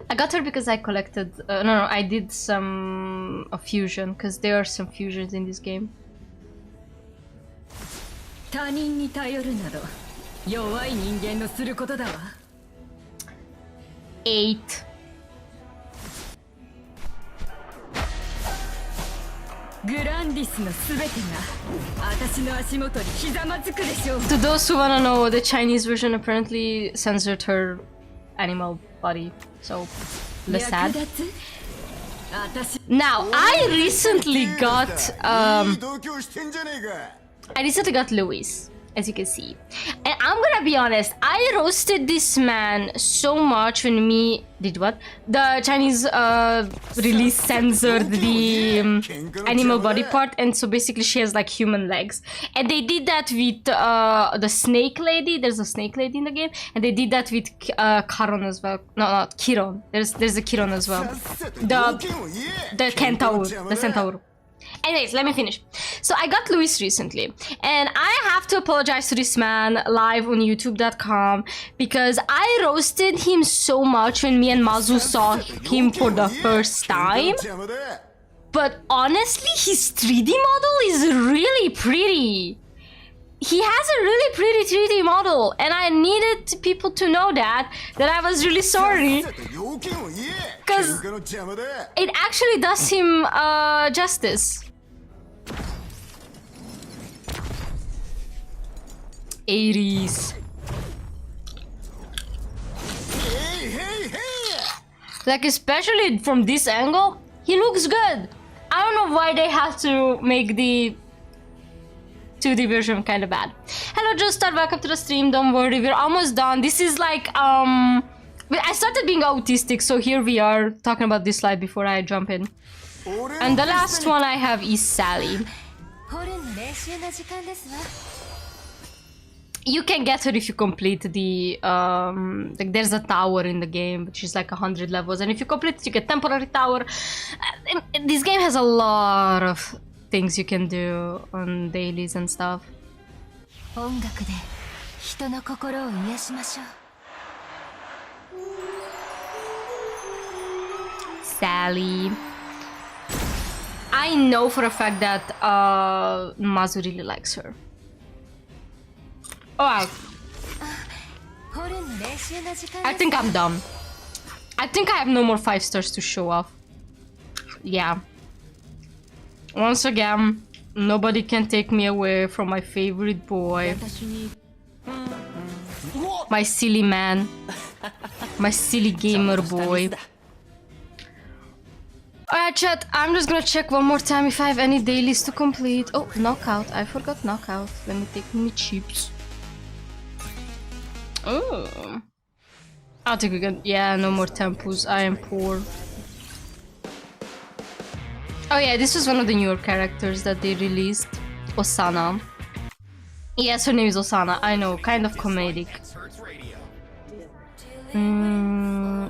I got her because I collected. No, I did some a fusion because there are some fusions in this game. 8. To those who wanna know, the Chinese version apparently censored her animal body, so less sad. Now, I recently got Louis, as you can see. And I'm gonna be honest, I roasted this man so much when the Chinese release censored the animal body part, and so basically she has like human legs. And they did that with the snake lady. There's a snake lady in the game, and they did that with Charon as well. No, not Chiron. There's a Chiron as well. The centaur. Anyways, let me finish. So I got Luis recently, and I have to apologize to this man live on youtube.com because I roasted him so much when me and Mazu saw him for the first time. but honestly, his 3D model is really pretty. He has a really pretty 3D model, and I needed people to know that I was really sorry, because it actually does him justice. 80s. Like, especially from this angle, he looks good. I don't know why they had to make the 2D version kind of bad. Hello, just start, welcome to the stream. Don't worry, we're almost done. This is like, I started being autistic, so here we are talking about this slide before I jump in. And the last one I have is Sally. You can get her if you complete the, like there's a tower in the game, which is like 100 levels, and if you complete it, you get temporary tower. This game has a lot of things you can do on dailies and stuff. Sally. I know for a fact that Mazu really likes her. Oh, wow. I think I'm done. I think I have no more 5 stars to show off. Yeah. Once again, nobody can take me away from my favorite boy. My silly man. My silly gamer boy. Alright, chat, I'm just gonna check one more time if I have any dailies to complete. Oh, knockout. I forgot knockout. Let me take me chips. Oh. I think we can. Yeah, no more tempos. I am poor. Oh yeah, this was one of the newer characters that they released. Osana. Yes, her name is Osana. I know, kind of comedic.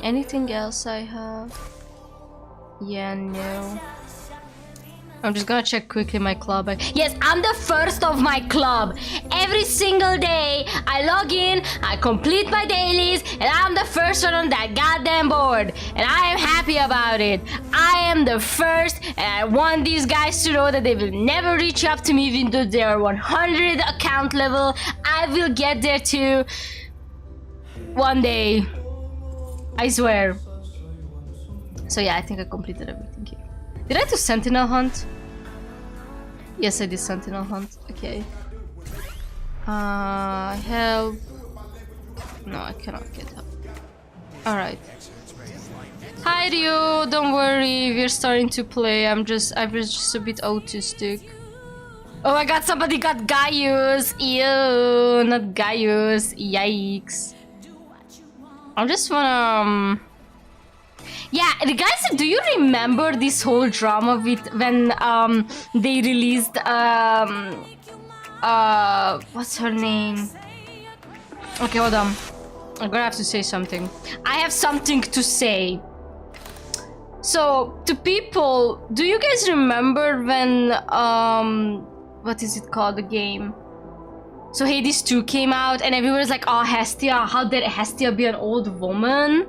Anything else I have? Yeah, no. I'm just gonna check quickly my club. Yes, I'm the first of my club. Every single day, I log in, I complete my dailies, and I'm the first one on that goddamn board. And I am happy about it. I am the first, and I want these guys to know that they will never reach up to me even though they are 100 account level. I will get there too. One day. I swear. So yeah, I think I completed everything here. Did I do Sentinel Hunt? Yes, I did Sentinel Hunt. Okay. Help. No, I cannot get help. Alright. Hi Ryo, don't worry, we're starting to play. I was just a bit autistic. Oh my god, somebody got Gaius! Ew, not Gaius. Yikes. I just wanna... Yeah, the guys, do you remember this whole drama with when they released what's her name? Okay, hold on. I'm gonna have to say something. I have something to say. So, to people, do you guys remember when what is it called, the game? So Hades 2 came out and everyone was like, oh, Hestia, how dare Hestia be an old woman?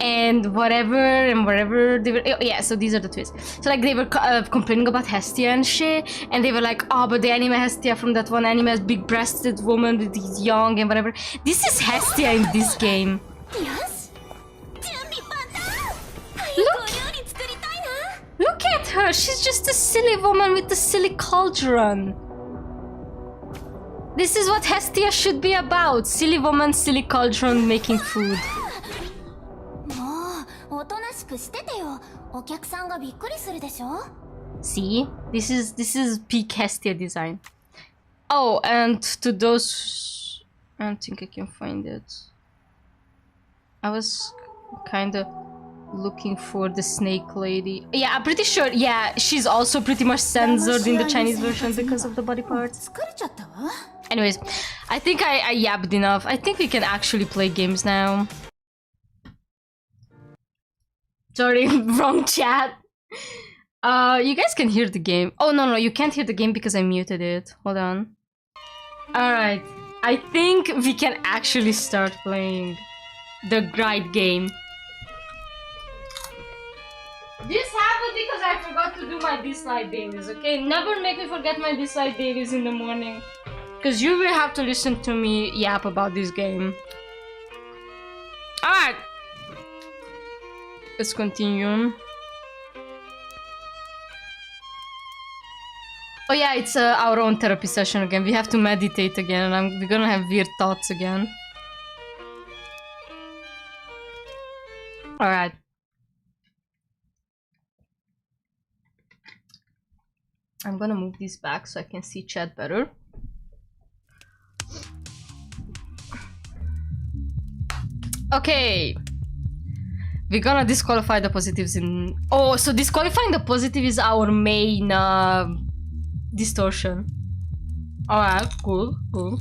And whatever they were, yeah, so these are the twists. So like they were complaining about Hestia and shit, and they were like, oh, but the anime Hestia from that one anime is big-breasted woman with these young and whatever. This is Hestia in this game. Look at her, she's just a silly woman with a silly cauldron. This is what Hestia should be about. Silly woman, silly cauldron making food. See? This is peak Hestia design. Oh, and to those... I don't think I can find it. I was kinda looking for the snake lady. Yeah, I'm pretty sure, yeah, she's also pretty much censored in the Chinese version because of the body parts. Anyways, I think I yapped enough. I think we can actually play games now. Sorry, wrong chat. You guys can hear the game. Oh, no, you can't hear the game because I muted it. Hold on. Alright, I think we can actually start playing the right game. Just have a just because I forgot to do my Dislyte dailies, okay? Never make me forget my Dislyte dailies in the morning. Because you will have to listen to me yap about this game. Alright. Let's continue. Oh yeah, it's our own therapy session again. We have to meditate again and we're gonna have weird thoughts again. Alright. I'm gonna move this back so I can see chat better. Okay. We're gonna disqualify the positives in... Oh, so disqualifying the positive is our main distortion. Alright, cool, cool.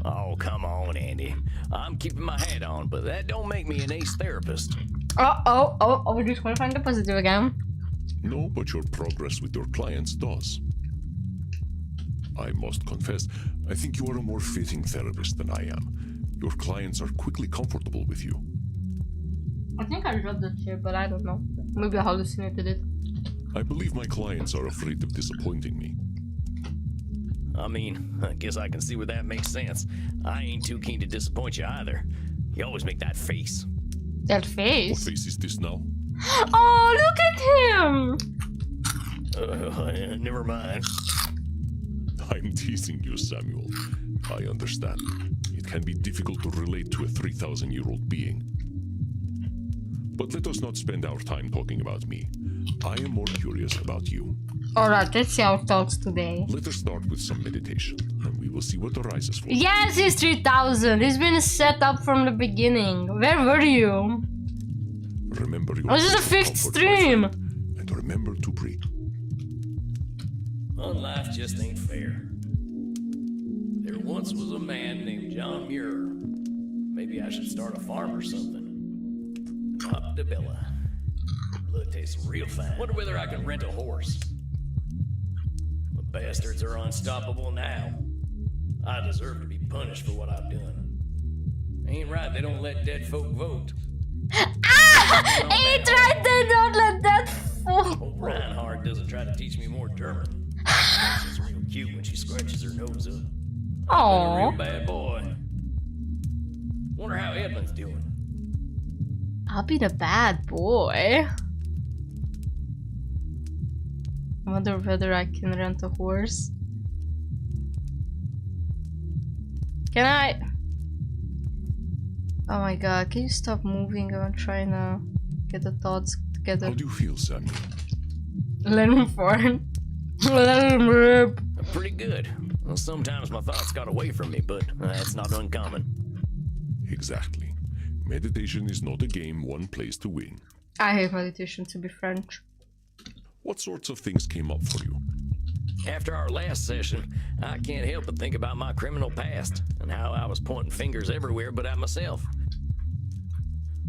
Oh, come on, Andy. I'm keeping my hat on, but that don't make me an ace therapist. Oh, we're disqualifying the positive again. No, but your progress with your clients does. I must confess, I think you are a more fitting therapist than I am. Your clients are quickly comfortable with you. I think I dropped that here, but I don't know. Maybe I hallucinated it. I believe my clients are afraid of disappointing me. I mean, I guess I can see where that makes sense. I ain't too keen to disappoint you either. You always make that face. That What face? face is this now? Oh, look at him! Never mind. I'm teasing you, Samuel. I understand. It can be difficult to relate to a 3,000-year-old being. But let us not spend our time talking about me. I am more curious about you. Alright, let's see our thoughts today. Let us start with some meditation, and we will see what arises for you. Yes, it's 3000. It's been set up from the beginning. Where were you? Remember your This is the 5th stream. And remember to breathe. Well, life just ain't fair. There once was a man named John Muir. Maybe I should start a farm or something. Up to Bella. Blood tastes real fine. Wonder whether I can rent a horse. The bastards are unstoppable now. I deserve to be punished for what I've done. Ain't right, they don't let dead folk vote. Ain't right, they don't let that fall. Old Reinhard doesn't try to teach me more German. She's real cute when she scrunches her nose up. A real Aww. bad boy. Wonder how Edmund's doing. I'll be the bad boy. I wonder whether I can rent a horse. Can I? Oh my god, can you stop moving? I'm trying to get the thoughts together. How do you feel, Samuel? Let him fart. Let him rip. Pretty good. Well, sometimes my thoughts got away from me, but that's not uncommon. Exactly. Meditation is not a game one plays to win. I hate meditation, to be French. What sorts of things came up for you? After our last session, I can't help but think about my criminal past and how I was pointing fingers everywhere but at myself.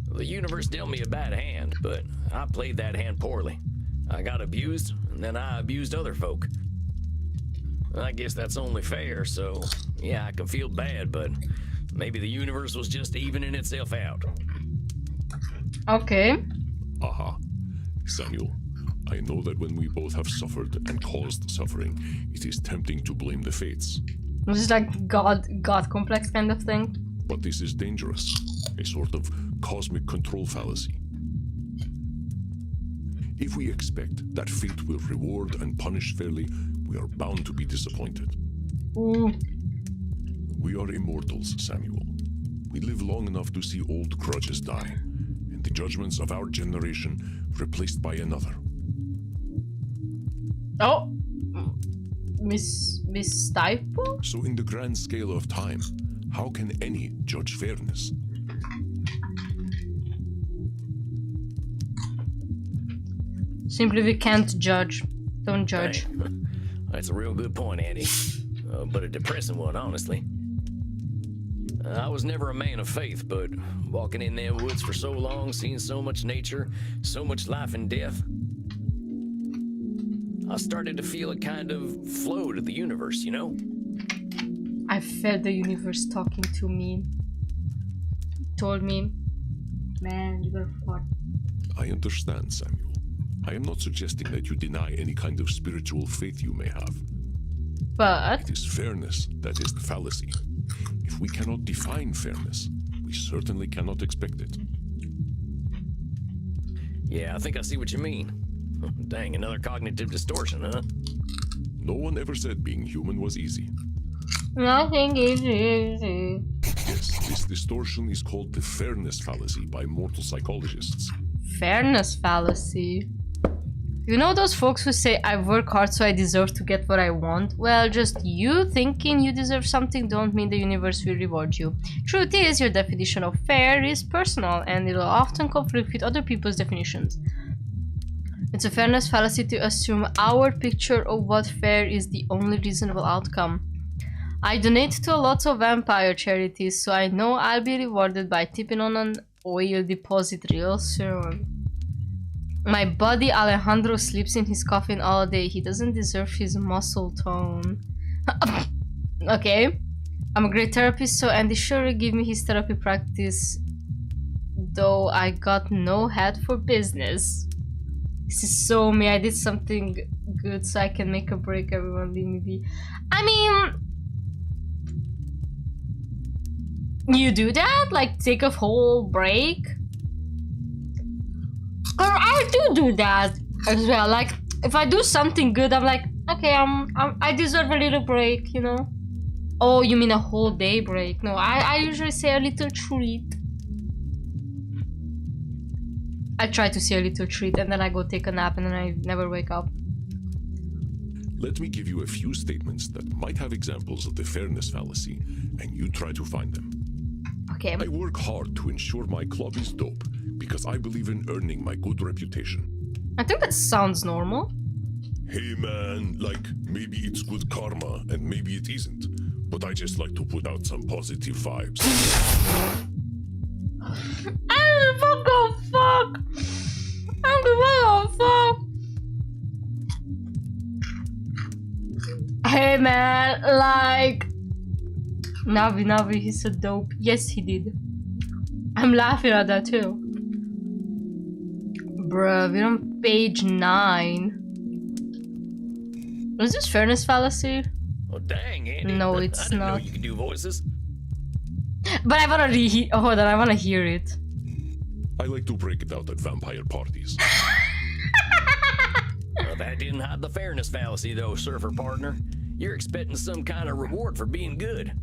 The universe dealt me a bad hand, but I played that hand poorly. I got abused, and then I abused other folk. I guess that's only fair, so yeah, I can feel bad, but maybe the universe was just evening itself out. Okay. Aha. Samuel, I know that when we both have suffered and caused suffering, it is tempting to blame the fates. This is like God complex kind of thing. But this is dangerous. A sort of cosmic control fallacy. If we expect that fate will reward and punish fairly, we are bound to be disappointed. Ooh. We are immortals, Samuel. We live long enough to see old grudges die, and the judgments of our generation replaced by another. Oh. Miss Typo? So in the grand scale of time, how can any judge fairness? Simply we can't judge. Don't judge. Hey, that's a real good point, Andy. But a depressing one, honestly. I was never a man of faith, but walking in them woods for so long, seeing so much nature, so much life and death, I started to feel a kind of flow to the universe, you know? I felt the universe talking to me. It told me, man, you gotta fart. I understand, Samuel. I am not suggesting that you deny any kind of spiritual faith you may have. But It is fairness that is the fallacy. If we cannot define fairness, we certainly cannot expect it. Yeah, I think I see what you mean. Dang, another cognitive distortion, huh? No one ever said being human was easy. nothing is easy. Yes, this distortion is called the fairness fallacy by mortal psychologists. Fairness fallacy. You know those folks who say, I work hard so I deserve to get what I want? Well, just you thinking you deserve something don't mean the universe will reward you. Truth is, your definition of fair is personal and it'll often conflict with other people's definitions. It's a fairness fallacy to assume our picture of what fair is the only reasonable outcome. I donate to lots of vampire charities, so I know I'll be rewarded by tipping on an oil deposit real soon. My buddy Alejandro sleeps in his coffin all day. He doesn't deserve his muscle tone. Okay. I'm a great therapist, so Andy sure give me his therapy practice. Though I got no head for business. This is so me. I did something good so I can make a break. Everyone leave me be. I mean... You do that? Like take a whole break? I do that as well. Like if I do something good, I'm like, okay, I deserve a little break, you know. Oh, you mean a whole day break? No, I usually say a little treat. I try to say a little treat and then I go take a nap and then I never wake up. Let me give you a few statements that might have examples of the fairness fallacy, and you try to find them. Okay. I work hard to ensure my club is dope because I believe in earning my good reputation. I think that sounds normal. Hey man, like maybe it's good karma and maybe it isn't, but I just like to put out some positive vibes. I don't give a fuck. I don't give a fuck. Hey man, like Navi, he's so dope. Yes, he did. I'm laughing at that too. Bruh, we're on page 9. Was this fairness fallacy? Oh dang, Andy. No, I it's didn't know not. you could do voices. But I wanna hold on, I wanna hear it. I like to break it out at vampire parties. Well, that didn't hide the fairness fallacy though, surfer partner. You're expecting some kind of reward for being good.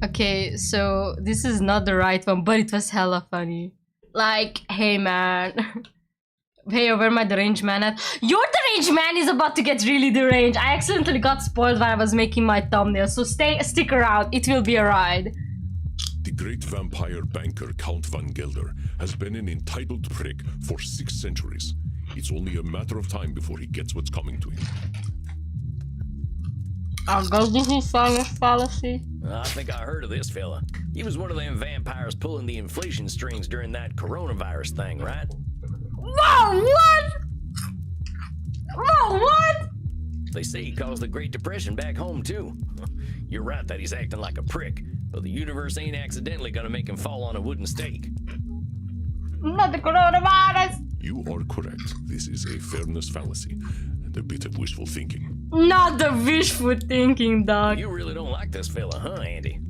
Okay, so this is not the right one, but it was hella funny. Like, hey man. Hey, where my deranged man at? Your deranged man is about to get really deranged. I accidentally got spoiled while I was making my thumbnail, so stick around. It will be a ride. The great vampire banker Count Van Gelder has been an entitled prick for 6 centuries. It's only a matter of time before he gets what's coming to him. I'll go this is fairness fallacy. I think I heard of this fella. He was one of them vampires pulling the inflation strings during that coronavirus thing, right? Whoa, what? Whoa, what? They say he caused the Great Depression back home too. You're right that he's acting like a prick, but the universe ain't accidentally gonna make him fall on a wooden stake. Not the coronavirus. You are correct. This is a fairness fallacy and a bit of wishful thinking. Not the wishful thinking, dog. You really don't like this fella, huh, Andy?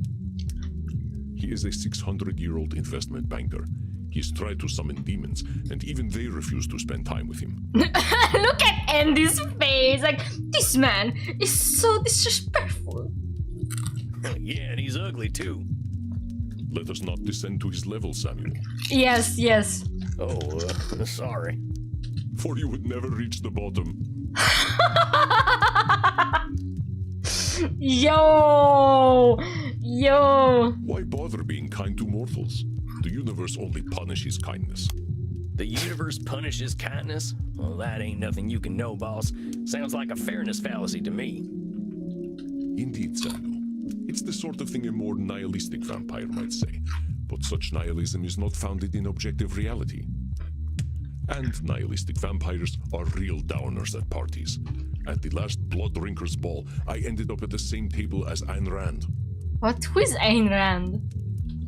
He is a 600-year-old investment banker. He's tried to summon demons, and even they refuse to spend time with him. Look at Andy's face. Like, this man is so disrespectful. Yeah, and he's ugly too. Let us not descend to his level, Samuel. Yes, yes. Oh, sorry. For you would never reach the bottom. Yo! Why bother being kind to mortals? The universe only punishes kindness. The universe punishes kindness? Well, that ain't nothing you can know, boss. Sounds like a fairness fallacy to me. Indeed, Samuel. It's the sort of thing a more nihilistic vampire might say, but such nihilism is not founded in objective reality. And nihilistic vampires are real downers at parties. At the last Blood Drinkers Ball, I ended up at the same table as Ayn Rand. What? Who is Ayn Rand?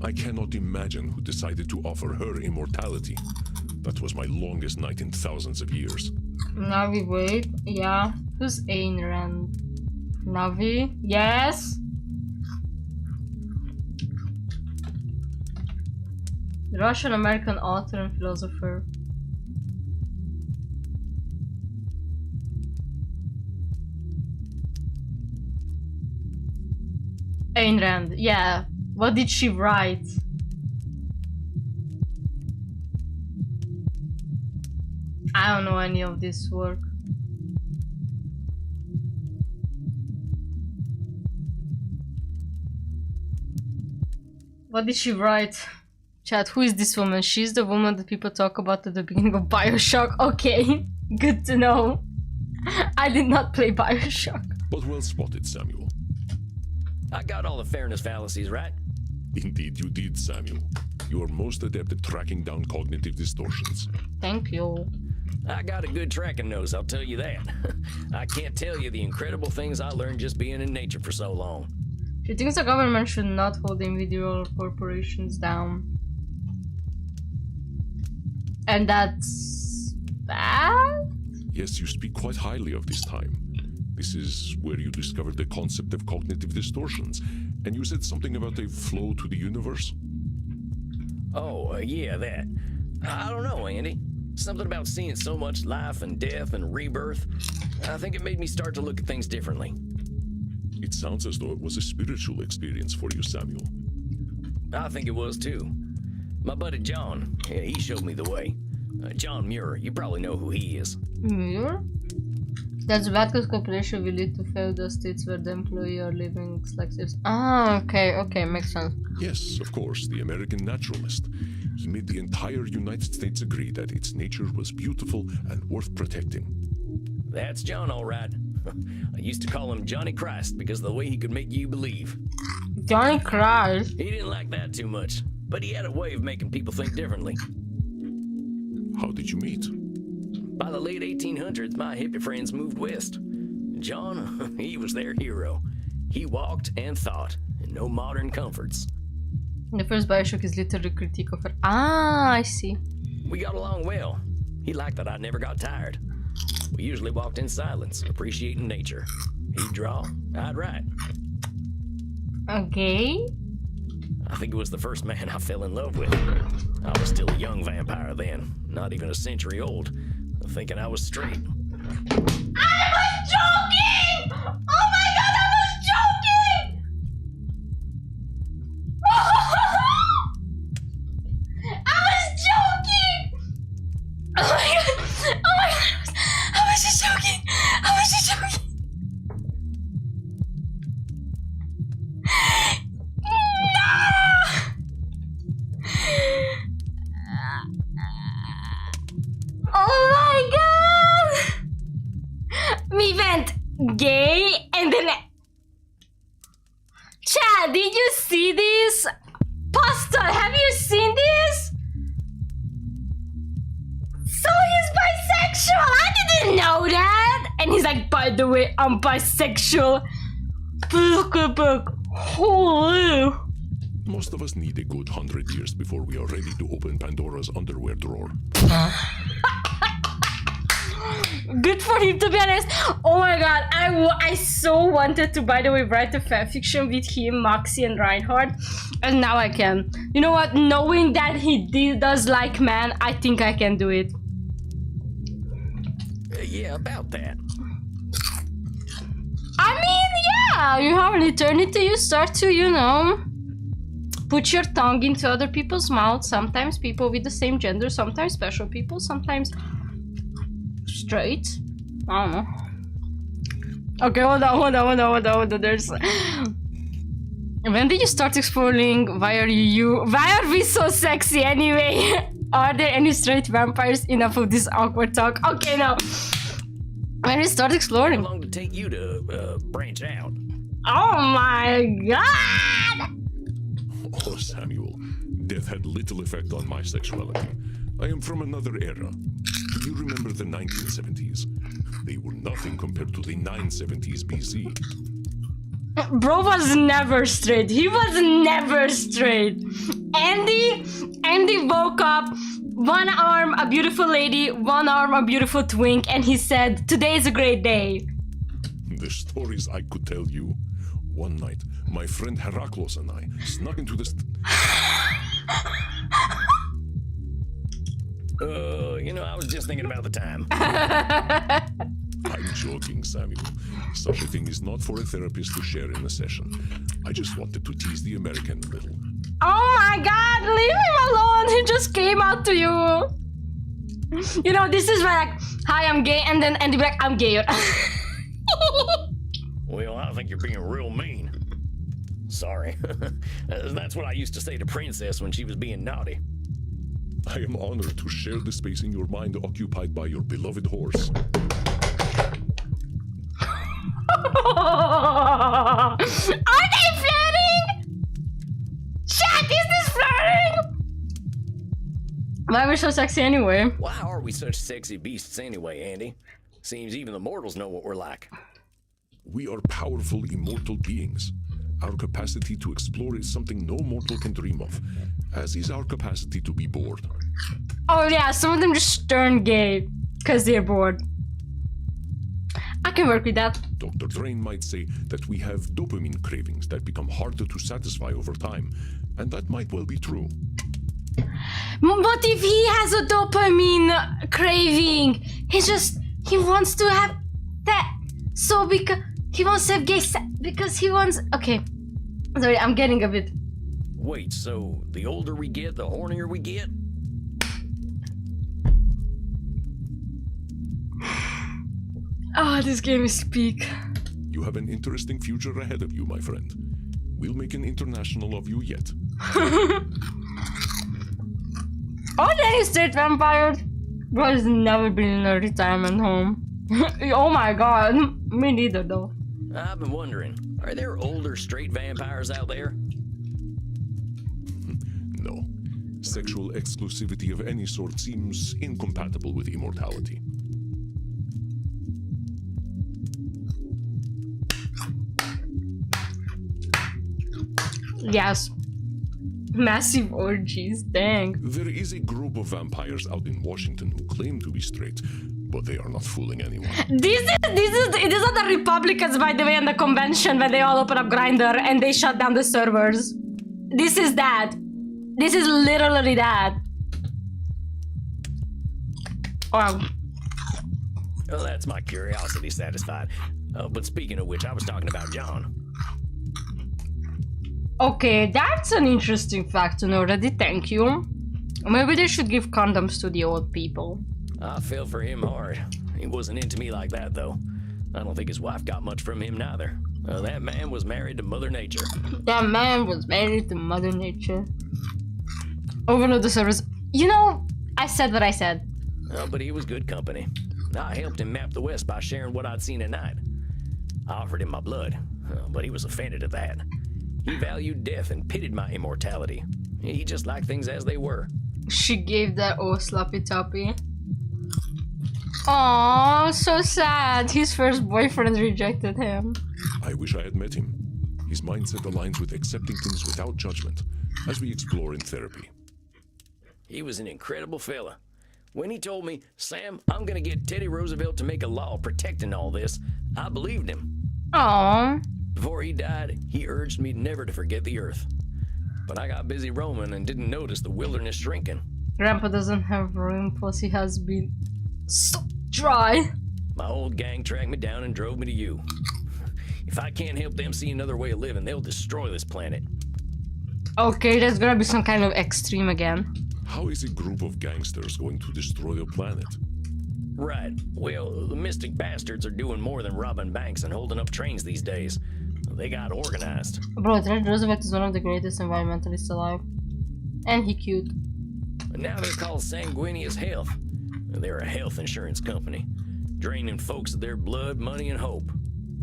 I cannot imagine who decided to offer her immortality. That was my longest night in thousands of years. Navi, wait. Yeah. Who's Ayn Rand? Navi? Yes? Russian-American author and philosopher. Ayn Rand, yeah. What did she write? I don't know any of this work. What did she write? Chat, who is this woman? She's the woman that people talk about at the beginning of BioShock. Okay, good to know. I did not play BioShock. But well spotted, Samuel. I got all the fairness fallacies right. Indeed you did, Samuel. You are most adept at tracking down cognitive distortions. Thank you. I got a good tracking nose, I'll tell you that. I can't tell you the incredible things I learned just being in nature for so long. She thinks the government should not hold individual corporations down. And that's bad? Yes, you speak quite highly of this time. This is where you discovered the concept of cognitive distortions. And you said something about a flow to the universe? Oh, yeah, that. I don't know, Andy. Something about seeing so much life and death and rebirth. I think it made me start to look at things differently. It sounds as though it was a spiritual experience for you, Samuel. I think it was too. My buddy John, he showed me the way. John Muir, you probably know who he is. Muir? That's bad because cooperation will lead to feudal states where the employee are living like this. Ah, okay, makes sense. Yes, of course, the American naturalist. He made the entire United States agree that its nature was beautiful and worth protecting. That's John, all right. I used to call him Johnny Christ because of the way he could make you believe. Johnny Christ? He didn't like that too much, but he had a way of making people think differently. How did you meet? By the late 1800s, my hippie friends moved west. John, he was their hero. He walked and thought, and no modern comforts. The first BioShock is literally a critique of her. Ah, I see. We got along well. He liked that I never got tired. We usually walked in silence, appreciating nature. He'd draw, I'd write. Okay. I think it was the first man I fell in love with. I was still a young vampire then, not even a century old, thinking I was straight. I was joking! Oh my god, I was joking! I was joking! Oh my god! Oh my god! I was just joking! I was just joking! Oh my god! We went gay and then... Chad, did you see this? Pastor, have you seen this? So he's bisexual! I didn't know that! And he's like, by the way, I'm bisexual. Holy. Most of us need a good 100 years before we are ready to open Pandora's underwear drawer. Good for him, to be honest. Oh my god, I so wanted to, by the way, write a fanfiction with him, Moxie, and Reinhardt, and now I can. You know what? Knowing that he does like man, I think I can do it. Yeah, about that. I mean, yeah, you have an eternity, you start to, you know, put your tongue into other people's mouths. Sometimes people with the same gender, sometimes special people, sometimes straight. I don't know. Okay, hold on. There's... When did you start exploring? Why are we so sexy anyway? Are there any straight vampires? Enough of this awkward talk. Okay, now. When did you start exploring? How long did it take you to branch out? Oh my god! Oh, Samuel, death had little effect on my sexuality. I am from another era. Do you remember the 1970s? They were nothing compared to the 970s BC. Bro was never straight. He was never straight. Andy woke up one arm a beautiful lady, one arm a beautiful twink, and he said, "Today is a great day." The stories I could tell you. One night, my friend Heraclos and I snuck into this. You know, I was just thinking about the time. I'm joking, Samuel. Such a thing is not for a therapist to share in a session. I just wanted to tease the American a little. Oh my god, leave him alone. He just came out to you. You know, this is like, hi, I'm gay, and then be like, I'm gay. Well, I think you're being real mean. Sorry. That's what I used to say to Princess when she was being naughty. I am honored to share the space in your mind occupied by your beloved horse. Are they flirting? Chat, is this flirting? Why are we so sexy anyway? Why are we such sexy beasts anyway, Andy? Seems even the mortals know what we're like. We are powerful, immortal beings. Our capacity to explore is something no mortal can dream of, as is our capacity to be bored. Oh yeah, some of them just turn gay because they're bored. I can work with that. Dr. Drain might say that we have dopamine cravings that become harder to satisfy over time, and that might well be true. But if he has a dopamine craving, he wants to have that. So because he wants to have gay sex, because he wants. Okay, sorry, I'm getting a bit. Wait, so the older we get, the hornier we get? Oh, this game is peak. You have an interesting future ahead of you, my friend. We'll make an international of you yet. Oh, then he's straight vampire. Bro has never been in a retirement home. Oh my god, me neither though. I've been wondering, are there older straight vampires out there? No. Sexual exclusivity of any sort seems incompatible with immortality. Yes. Massive orgies, dang. There is a group of vampires out in Washington who claim to be straight, but they are not fooling anyone. These are the Republicans, by the way, in the convention when they all open up Grindr and they shut down the servers. This is that. This is literally that. Wow. Well, that's my curiosity satisfied. But speaking of which, I was talking about John. Okay, that's an interesting fact to know already, thank you. Maybe they should give condoms to the old people. I fell for him hard. He wasn't into me like that, though. I don't think his wife got much from him, neither. That man was married to Mother Nature. That man was married to Mother Nature. Overload the servers. You know, I said what I said. But he was good company. I helped him map the West by sharing what I'd seen at night. I offered him my blood, but he was offended at that. He valued death and pitied my immortality. He just liked things as they were. She gave that old sloppy toppy. Aww, so sad. His first boyfriend rejected him. I wish I had met him. His mindset aligns with accepting things without judgment, as we explore in therapy. He was an incredible fella. When he told me, Sam, I'm gonna get Teddy Roosevelt to make a law protecting all this, I believed him. Aww. Before he died, he urged me never to forget the earth. But I got busy roaming and didn't notice the wilderness shrinking. Grandpa doesn't have room, plus he has been so dry. My old gang tracked me down and drove me to you. If I can't help them see another way of living, they'll destroy this planet. Okay, there's gonna be some kind of extreme again. How is a group of gangsters going to destroy the planet? Right. Well, the mystic bastards are doing more than robbing banks and holding up trains these days. They got organized. Bro, Teddy Roosevelt is one of the greatest environmentalists alive. And he cute. And now they're called Sanguinius Health. They're a health insurance company, draining folks of their blood, money, and hope.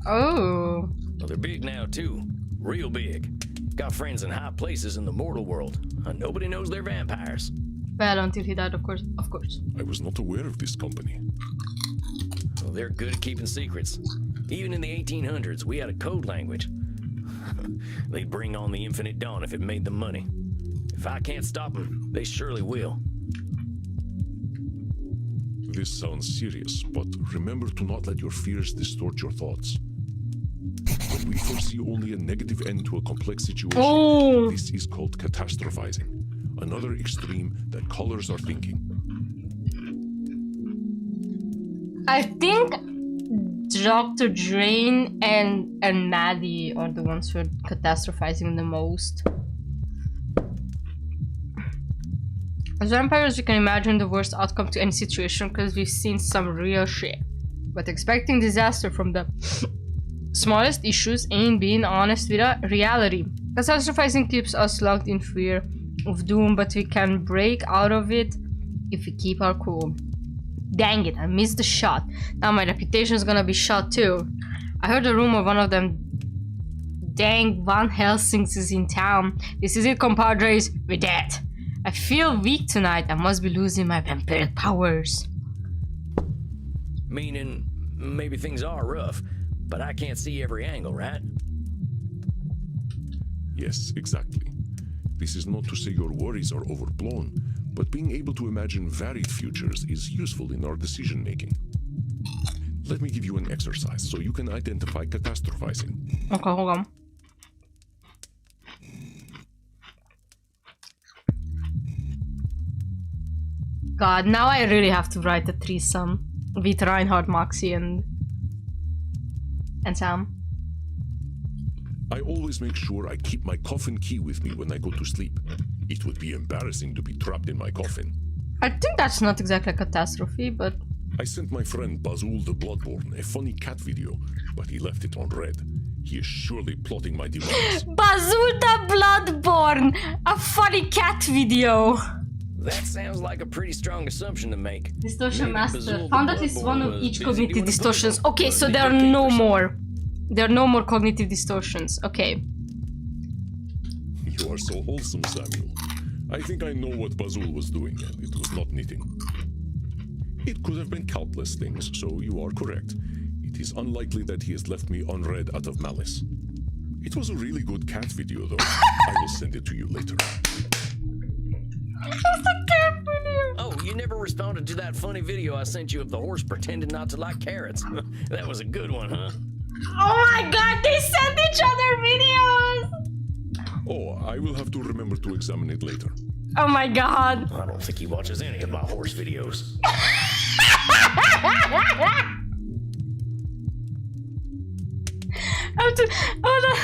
Oh. Well, they're big now, too. Real big. Got friends in high places in the mortal world. Nobody knows they're vampires. Well, until he died, of course. Of course. I was not aware of this company. Well, they're good at keeping secrets. Even in the 1800s, we had a code language. They'd bring on the infinite dawn if it made them money. If I can't stop them, they surely will. This sounds serious, but remember to not let your fears distort your thoughts. When we foresee only a negative end to a complex situation, this is called catastrophizing, another extreme that colors our thinking. I think Dr. Drain and Maddie are the ones who are catastrophizing the most. As vampires, we can imagine the worst outcome to any situation because we've seen some real shit. But expecting disaster from the smallest issues ain't being honest with reality. Catastrophizing keeps us locked in fear of doom, but we can break out of it if we keep our cool. Dang it, I missed the shot. Now my reputation is gonna be shot too. I heard a rumor one of them dang Van Helsings is in town. This is it, compadres. We're dead. I feel weak tonight. I must be losing my vampiric powers. Meaning, maybe things are rough, but I can't see every angle, right? Yes, exactly. This is not to say your worries are overblown, but being able to imagine varied futures is useful in our decision making. Let me give you an exercise so you can identify catastrophizing. Okay, hold on. God, now I really have to write a threesome with Reinhard, Moxie, and Sam. I always make sure I keep my coffin key with me when I go to sleep. It would be embarrassing to be trapped in my coffin. I think that's not exactly a catastrophe, but... I sent my friend Bazul the Bloodborne a funny cat video, but he left it on red. He is surely plotting my demise. Bazul the Bloodborne! A funny cat video! That sounds like a pretty strong assumption to make. Distortion Master. Found at least one of each cognitive distortions. Okay, so there are no more. There are no more cognitive distortions. Okay. You are so wholesome, Samuel. I think I know what Bazul was doing, and it was not knitting. It could have been countless things, so you are correct. It is unlikely that he has left me unread out of malice. It was a really good cat video, though. I will send it to you later. Oh, you never responded to that funny video I sent you of the horse pretending not to like carrots. That was a good one, huh? Oh my god, they sent each other videos! Oh, I will have to remember to examine it later. Oh my god. I don't think he watches any of my horse videos. Hold on.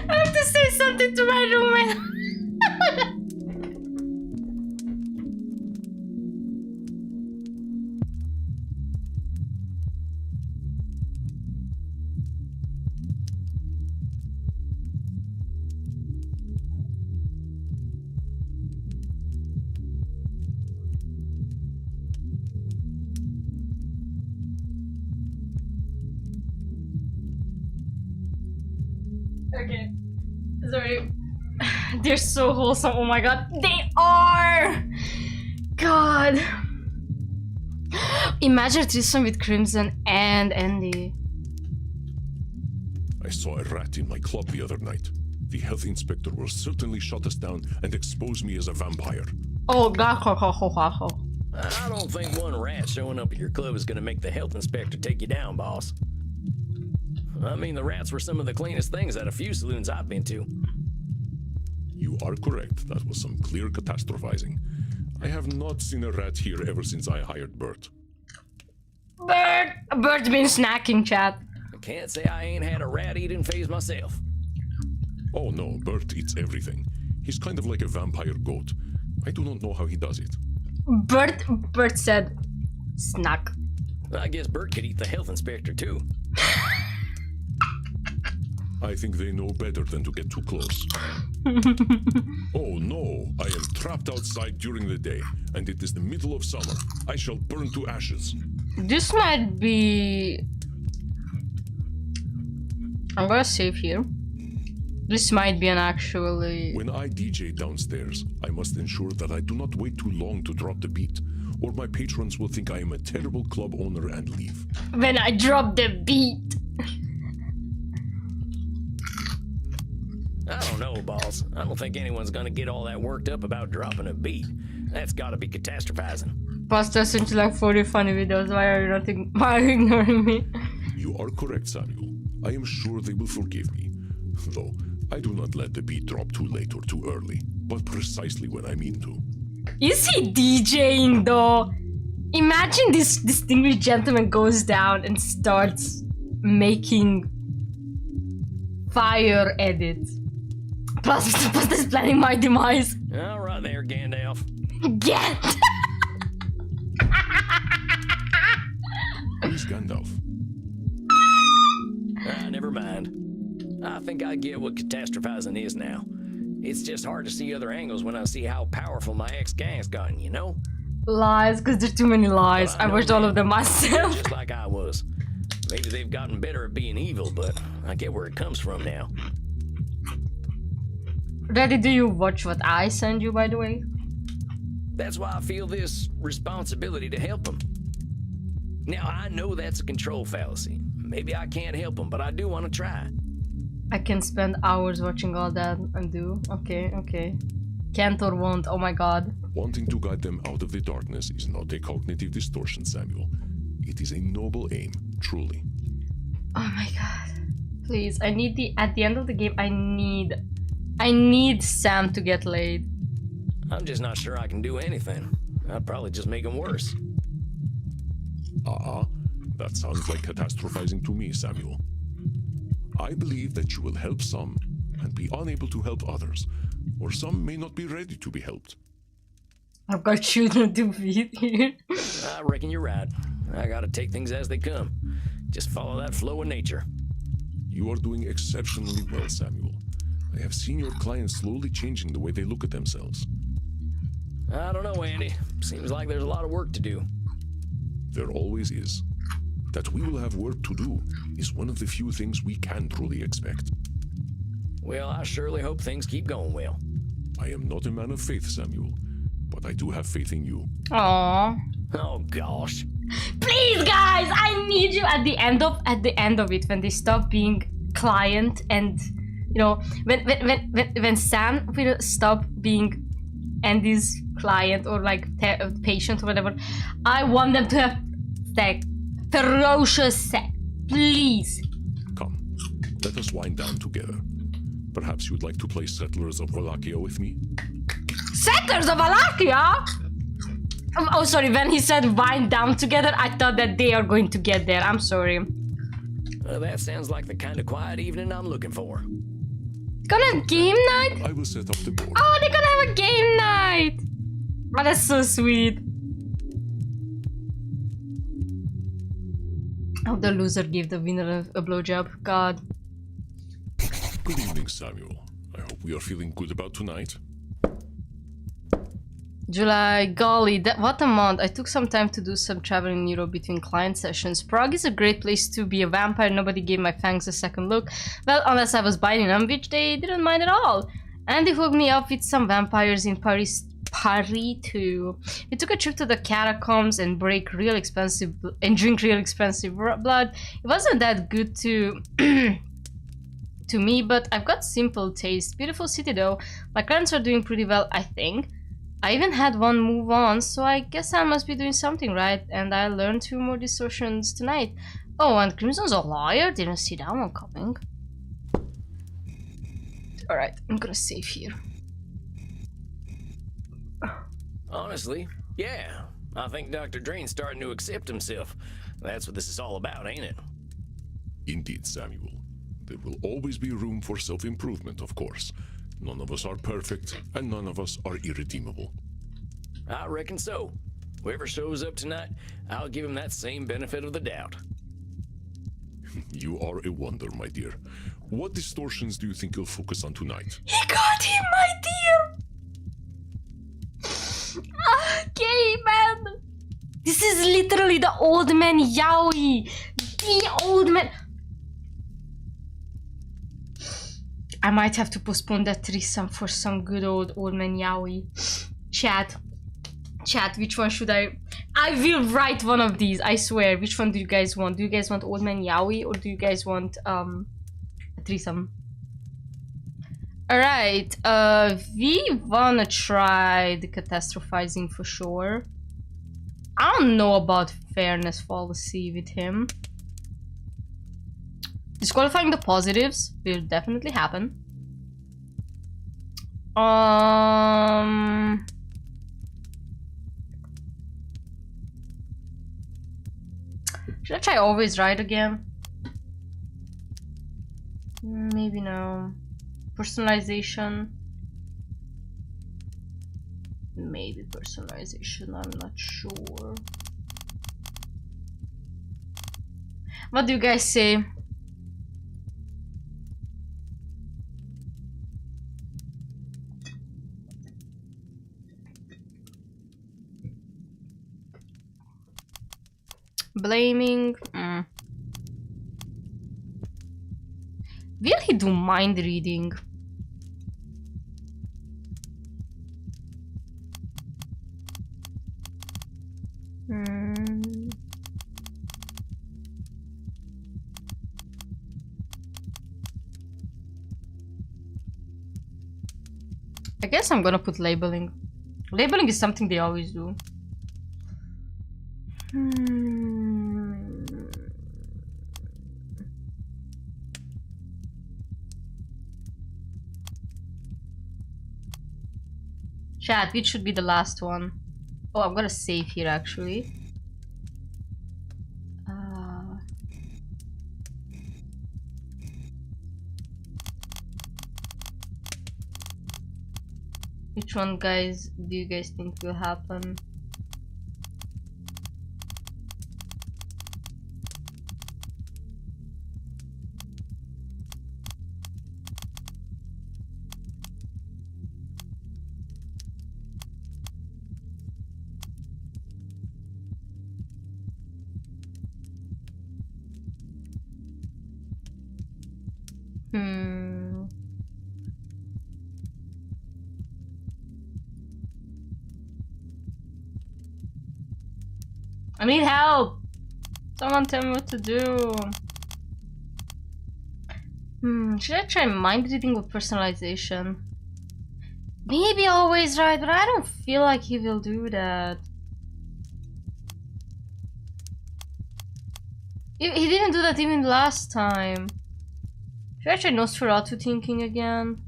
I have to say something to my roommate. Okay, sorry. They're so wholesome. Oh my god, they are. God. Imagine a threesome with Crimson and Andy. I saw a rat in my club the other night. The health inspector will certainly shut us down and expose me as a vampire. Oh god. I don't think one rat showing up at your club is gonna make the health inspector take you down, boss. I mean, the rats were some of the cleanest things at a few saloons I've been to. You are correct. That was some clear catastrophizing. I have not seen a rat here ever since I hired Bert. Bert's been snacking, chat. I can't say I ain't had a rat-eating phase myself. Oh no, Bert eats everything. He's kind of like a vampire goat. I do not know how he does it. Bert said, snack. I guess Bert could eat the health inspector too. I think they know better than to get too close. Oh no, I am trapped outside during the day, and it is the middle of summer. I shall burn to ashes. This might be... I'm gonna save here. This might be an actually... When I DJ downstairs, I must ensure that I do not wait too long to drop the beat, or my patrons will think I am a terrible club owner and leave. When I drop the beat. I don't know, boss. I don't think anyone's gonna get all that worked up about dropping a beat. That's gotta be catastrophizing. Pastor sent you like 40 funny videos. Why are you ignoring me? You are correct, Samuel. I am sure they will forgive me. Though, I do not let the beat drop too late or too early, but precisely when I mean to. Is he DJing though? Imagine this distinguished gentleman goes down and starts making fire edits. Plus, Pastor is planning my demise. All right there, Gandalf. Get! Who's Gandalf? Never mind. I think I get what catastrophizing is now. It's just hard to see other angles when I see how powerful my ex-gang's gotten, you know? Lies, because there's too many lies. I watched all of them myself. Just like I was. Maybe they've gotten better at being evil, but I get where it comes from now. Daddy, do you watch what I send you, by the way? That's why I feel this responsibility to help them. Now, I know that's a control fallacy. Maybe I can't help them, but I do want to try. I can spend hours watching all that and do. Okay. Can't or won't, oh my god. Wanting to guide them out of the darkness is not a cognitive distortion, Samuel. It is a noble aim, truly. Oh my god. Please, I need at the end of the game, I need Sam to get laid. I'm just not sure I can do anything. I'd probably just make them worse. That sounds like catastrophizing to me, Samuel. I believe that you will help some and be unable to help others, or some may not be ready to be helped. I've got children to feed here. I reckon you're right. I gotta take things as they come. Just follow that flow of nature. You are doing exceptionally well, Samuel. I have seen your clients slowly changing the way they look at themselves. I don't know, Andy. Seems like there's a lot of work to do. There always is. That we will have work to do is one of the few things we can truly expect. Well, I surely hope things keep going well. I am not a man of faith, Samuel, but I do have faith in you. Aww. Oh gosh. Please, guys, I need you at the end of it when they stop being client and you know when Sam will stop being Andy's client or like patient or whatever. I want them to have sex. Ferocious sex. Please. Come, let us wind down together. Perhaps you'd like to play Settlers of Wallachia with me? Settlers of Wallachia? Oh, sorry, when he said wind down together, I thought that they are going to get there. I'm sorry. Well, that sounds like the kind of quiet evening I'm looking for. Gonna game night? I will set up the board. Oh, they're gonna have a game night! Oh, that's so sweet. Oh, the loser gave the winner a blowjob. God. Good evening, Samuel. I hope we are feeling good about tonight. July, golly, what a month. I took some time to do some traveling in Europe between client sessions. Prague is a great place to be a vampire. Nobody gave my fangs a second look. Well, unless I was biting them, which they didn't mind at all. And they hooked me up with some vampires in Paris too. We took a trip to the catacombs and drink real expensive blood. It wasn't that good to to me, but I've got simple taste. Beautiful city though. My clients are doing pretty well, I think. I even had one move on, so I guess I must be doing something right, and I learned 2 more distortions tonight. Oh, and Crimson's a liar? Didn't see that one coming. Alright, I'm gonna save here. Honestly, yeah. I think Dr. Drain's starting to accept himself. That's what this is all about, ain't it? Indeed, Samuel. There will always be room for self-improvement, of course. None of us are perfect, and none of us are irredeemable. I reckon so. Whoever shows up tonight, I'll give him that same benefit of the doubt. You are a wonder, my dear. What distortions do you think you'll focus on tonight? He got him, my dear! Okay, man! This is literally the old man yaoi! The old man... I might have to postpone that threesome for some good old man yaoi. Chat, which one should I will write one of these, I swear. Which one do you guys want? Do you guys want old man yaoi or do you guys want a threesome? Alright, we wanna try the catastrophizing for sure. I don't know about fairness policy with him. Disqualifying the positives will definitely happen. Should I try always right again? Maybe no. Personalization. Maybe personalization, I'm not sure. What do you guys say? Blaming. Will he do mind reading? I guess I'm gonna put labeling. Labeling is something they always do. Chat, which should be the last one? Oh, I'm gonna save here actually. Which one, guys, do you guys think will happen? I need help! Someone tell me what to do. Should I try mind reading or personalization? Maybe always right, but I don't feel like he will do that. He didn't do that even last time. Should I try Nosferatu thinking again?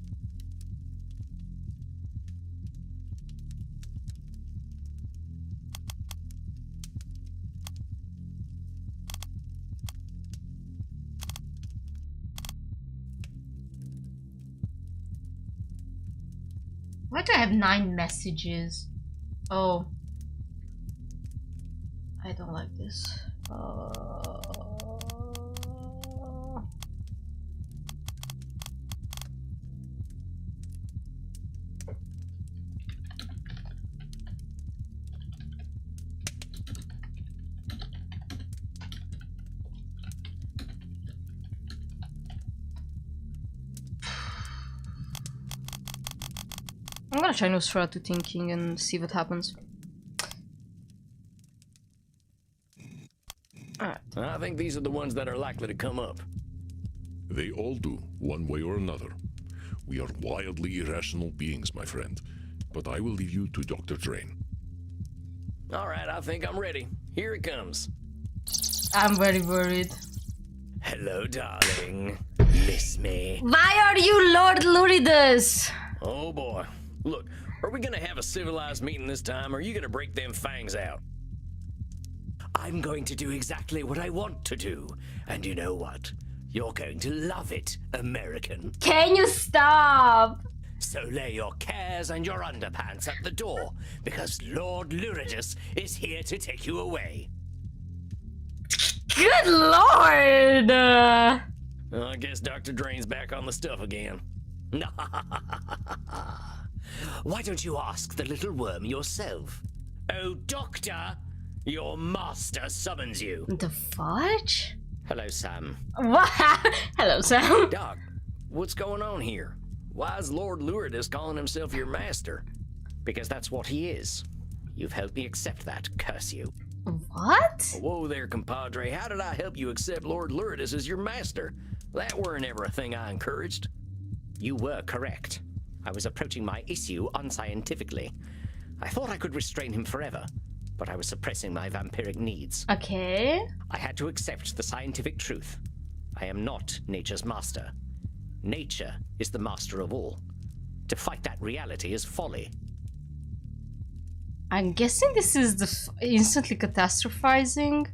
Why do I have 9 messages? Oh. I don't like this. I'm gonna try Nosferatu thinking and see what happens. Alright. I think these are the ones that are likely to come up. They all do, one way or another. We are wildly irrational beings, my friend. But I will leave you to Dr. Drain. Alright, I think I'm ready. Here it comes. I'm very worried. Hello, darling. Miss me? Why are you Lord Luridus? Oh boy. Look, are we gonna have a civilized meeting this time, or are you gonna break them fangs out? I'm going to do exactly what I want to do. And you know what? You're going to love it, American. Can you stop? So lay your cares and your underpants at the door, because Lord Luridus is here to take you away. Good lord! I guess Dr. Drain's back on the stuff again. Why don't you ask the little worm yourself? Oh, Doctor, your master summons you. The fudge? Hello, Sam. What? Hello, Sam. Doc, what's going on here? Why is Lord Luridus calling himself your master? Because that's what he is. You've helped me accept that, curse you. What? Whoa there, compadre. How did I help you accept Lord Luridus as your master? That weren't ever a thing I encouraged. You were correct. I was approaching my issue unscientifically. I thought I could restrain him forever, but I was suppressing my vampiric needs. Okay. I had to accept the scientific truth. I am not nature's master. Nature is the master of all. To fight that reality is folly. I'm guessing this is the instantly catastrophizing,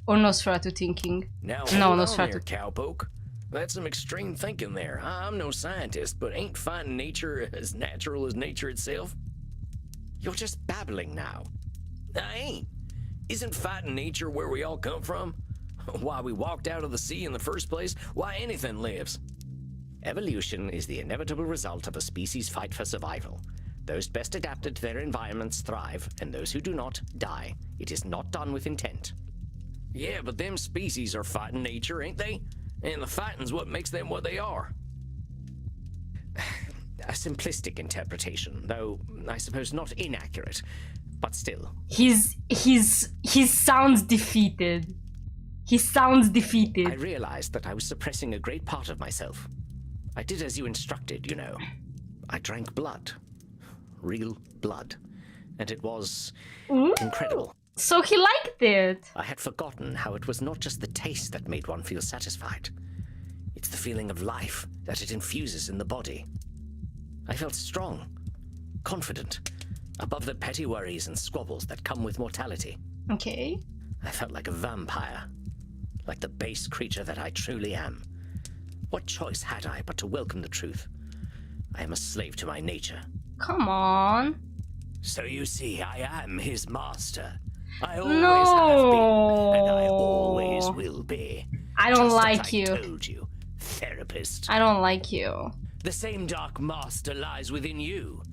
or Nosferatu thinking. Now, No, hold on Nosferatu. there, cowpoke. That's some extreme thinking there. I'm no scientist, but ain't fighting nature as natural as nature itself? You're just babbling now. I ain't. Isn't fighting nature where we all come from? Why we walked out of the sea in the first place? Why anything lives? Evolution is the inevitable result of a species' fight for survival. Those best adapted to their environments thrive, and those who do not, die. It is not done with intent. Yeah, but them species are fighting nature, ain't they? And the fighting's what makes them what they are. A simplistic interpretation, though I suppose not inaccurate, but still. He sounds defeated. He sounds defeated. I realized that I was suppressing a great part of myself. I did as you instructed, you know. I drank blood. Real blood. And it was incredible. So he liked it. I had forgotten how it was not just the taste that made one feel satisfied. It's the feeling of life that it infuses in the body. I felt strong, confident, above the petty worries and squabbles that come with mortality. Okay. I felt like a vampire, like the base creature that I truly am. What choice had I but to welcome the truth? I am a slave to my nature. Come on. So you see, I am his master. I always have been, and I always will be. I don't Just like as I you. Told you, therapist. I don't like you. The same dark master lies within you.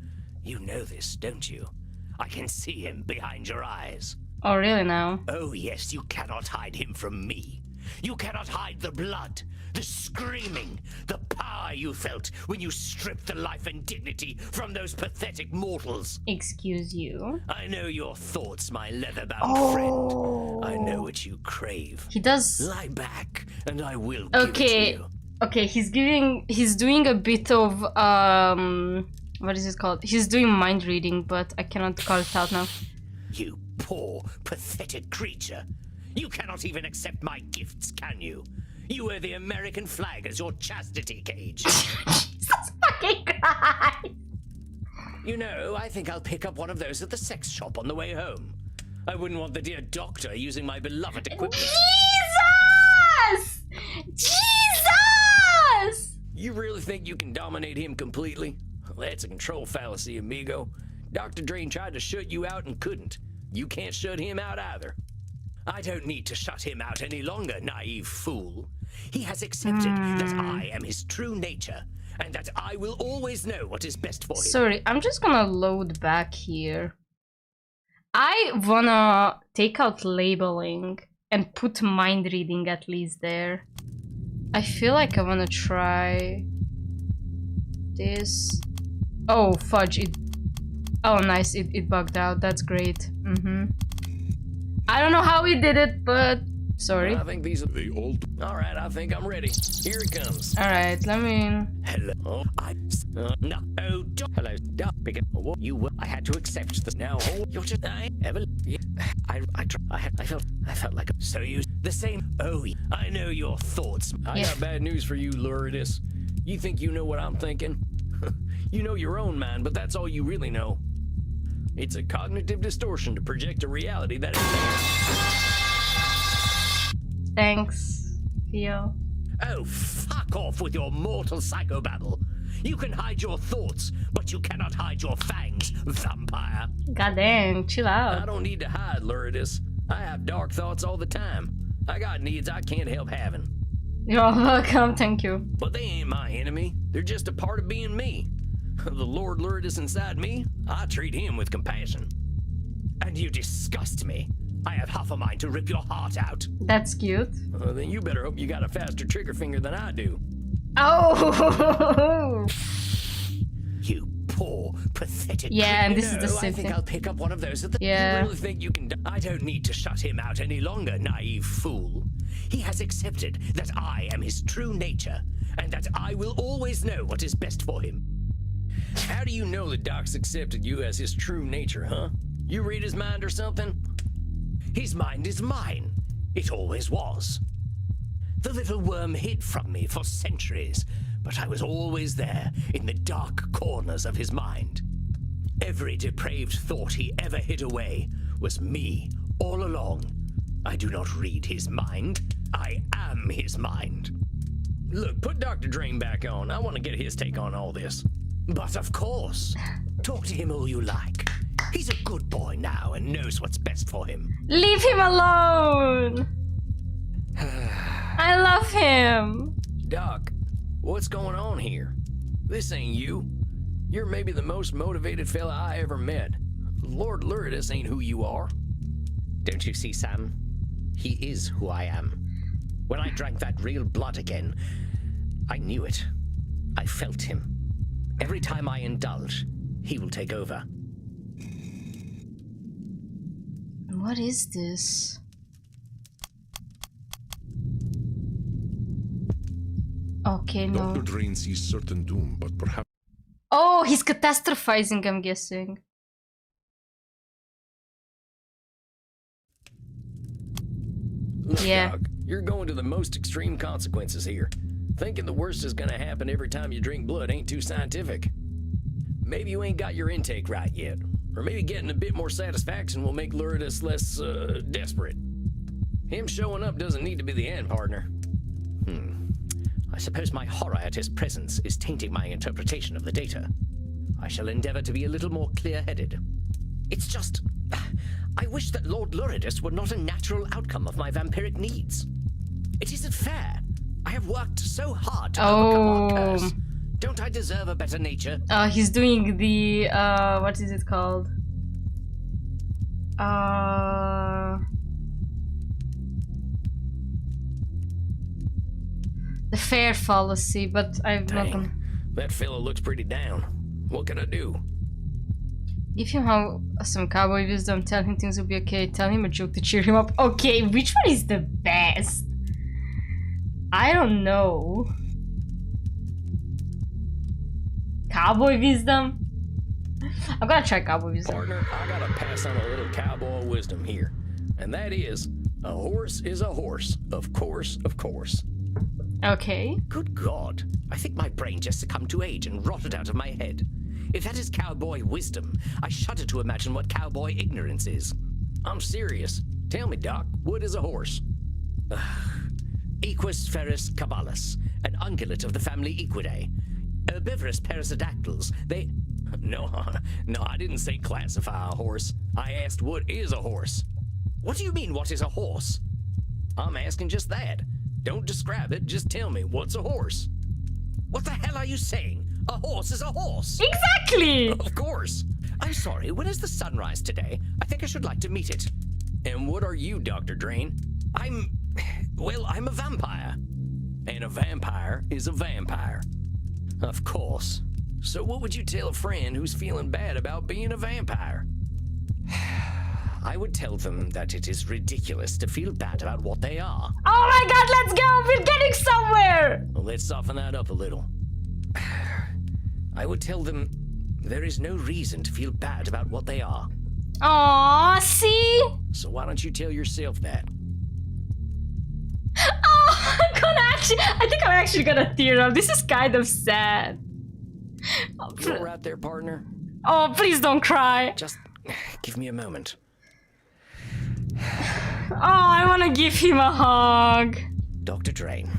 You know this, don't you? I can see him behind your eyes. Oh, really now? Oh yes, you cannot hide him from me. You cannot hide the blood, the screaming, the power you felt when you stripped the life and dignity from those pathetic mortals. Excuse you. I know your thoughts, my leather-bound friend. I know what you crave. He does. Lie back, and I will give it to Okay. you. Okay, he's doing a bit of what is it called? He's doing mind reading, but I cannot call it out now. You poor, pathetic creature. You cannot even accept my gifts, can you? You wear the American flag as your chastity cage. Jesus fucking Christ! You know, I think I'll pick up one of those at the sex shop on the way home. I wouldn't want the dear doctor using my beloved equipment. Jesus! Jesus! You really think you can dominate him completely? That's a control fallacy, amigo. Dr. Drain tried to shut you out and couldn't. You can't shut him out either. I don't need to shut him out any longer, naive fool. He has accepted that I am his true nature, and that I will always know what is best for him. Sorry, I'm just gonna load back here. I wanna take out labeling and put mind reading at least there. I feel like I wanna try this. Oh, fudge, it... Oh, nice, it bugged out. That's great. I don't know how he did it, but... Sorry. I think these are... They all do. Alright, I think I'm ready. Here it comes. Alright, let me... Hello. Oh, no. Oh, hello. Bigger. You were... I had to accept this. Now, you're just... I felt like... So you... The same... Oh, I know your thoughts. I got bad news for you, Luridus. You think you know what I'm thinking? You know your own mind, but that's all you really know. It's a cognitive distortion to project a reality that is there. Thanks, Theo. Oh, fuck off with your mortal psychobabble. You can hide your thoughts, but you cannot hide your fangs, vampire. Goddamn, chill I out. don't need to hide, Luridus. I have dark thoughts all the time. I got needs I can't help having. You're welcome, thank you. But they ain't my enemy. They're just a part of being me. The Lord Luridus inside me, I treat him with compassion. And you disgust me. I have half a mind to rip your heart out. That's cute. Then you better hope you got a faster trigger finger than I do. Oh! You poor, pathetic... Yeah, and this is the I same think thing. I'll pick up one of those at the... Yeah. You really think you can... I don't need to shut him out any longer, naive fool. He has accepted that I am his true nature, and that I will always know what is best for him. How do you know that Doc's accepted you as his true nature, huh? You read his mind or something? His mind is mine. It always was. The little worm hid from me for centuries, but I was always there in the dark corners of his mind. Every depraved thought he ever hid away was me all along. I do not read his mind. I am his mind. Look, put Dr. Drain back on. I want to get his take on all this. But of course, talk to him all you like. He's a good boy now and knows what's best for him. Leave him alone! I love him! Doc, what's going on here? This ain't you. You're maybe the most motivated fella I ever met. Lord Loridus ain't who you are. Don't you see, Sam? He is who I am. When I drank that real blood again, I knew it. I felt him. Every time I indulge, he will take over. What is this? Okay, no. Dr. Drain sees certain doom, but perhaps... Oh, he's catastrophizing, I'm guessing. Look, Yeah. Doc, you're going to the most extreme consequences here. Thinking the worst is gonna happen every time you drink blood ain't too scientific. Maybe you ain't got your intake right yet. Or maybe getting a bit more satisfaction will make Loridus less, desperate. Him showing up doesn't need to be the end, partner. I suppose my hyateus presence is tainting my interpretation of the data. I shall endeavor to be a little more clear-headed. It's just... I wish that Lord Loridus were not a natural outcome of my vampiric needs. It isn't fair. I have worked so hard to overcome our curse. Don't I deserve a better nature? He's doing the, what is it called? The fair fallacy, but I'm not gonna... That fella looks pretty down. What can I do? Give him some cowboy wisdom, tell him things will be okay, tell him a joke to cheer him up. Okay, which one is the best? I don't know. Cowboy wisdom? I'm gonna try cowboy wisdom. Partner, I gotta pass on a little cowboy wisdom here. And that is, a horse is a horse. Of course, of course. Okay. Good God. I think my brain just succumbed to age and rotted out of my head. If that is cowboy wisdom, I shudder to imagine what cowboy ignorance is. I'm serious. Tell me, Doc, what is a horse? Equus ferus caballus, an ungulate of the family Equidae. Herbivorous perissodactyls, they... No, I didn't say classify a horse. I asked what is a horse. What do you mean, what is a horse? I'm asking just that. Don't describe it, just tell me, what's a horse? What the hell are you saying? A horse is a horse. Exactly! Of course. I'm sorry, when is the sunrise today? I think I should like to meet it. And what are you, Dr. Drain? Well, I'm a vampire. And a vampire is a vampire. Of course. So what would you tell a friend who's feeling bad about being a vampire? I would tell them that it is ridiculous to feel bad about what they are. Oh my god, let's go! We're getting somewhere! Well, let's soften that up a little. I would tell them there is no reason to feel bad about what they are. Aww, see? So why don't you tell yourself that? Oh, I think I'm actually gonna tear up. This is kind of sad. You're right there, partner. Oh, please don't cry. Just give me a moment. Oh, I wanna give him a hug. Dr. Drain,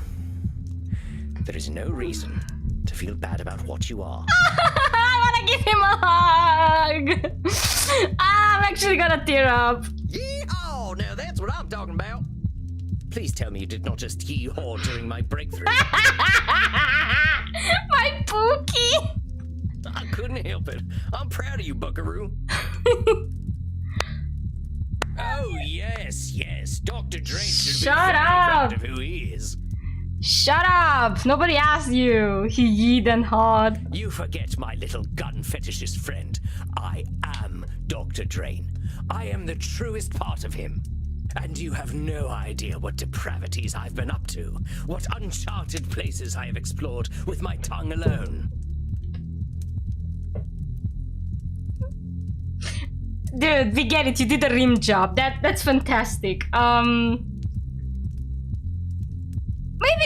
there is no reason to feel bad about what you are. I wanna give him a hug. I'm actually gonna tear up. Yeehaw! Now that's what I'm talking about. Please tell me you did not just yee-haw during my breakthrough. My Pookie. I couldn't help it. I'm proud of you, buckaroo. Oh, yes. Dr. Drain should be very proud of who he is. Shut up! Nobody asked you. He yeed and hawed. You forget, my little gun fetishist friend. I am Dr. Drain. I am the truest part of him. And you have no idea what depravities I've been up to, what uncharted places I have explored with my tongue alone. Dude, we get it. You did a rim job. That's fantastic. Maybe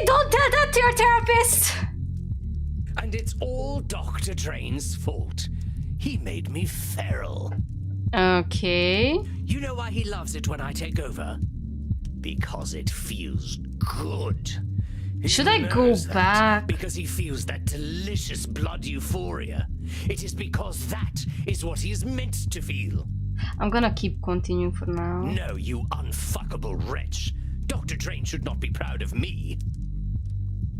don't tell that to your therapist. And it's all Dr. Drain's fault. He made me feral. Okay. You know why he loves it when I take over? Because it feels good. Should I go back? Because he feels that delicious blood euphoria. It is because that is what he is meant to feel. I'm gonna keep continuing for now. No, you unfuckable wretch. Dr. Drain should not be proud of me.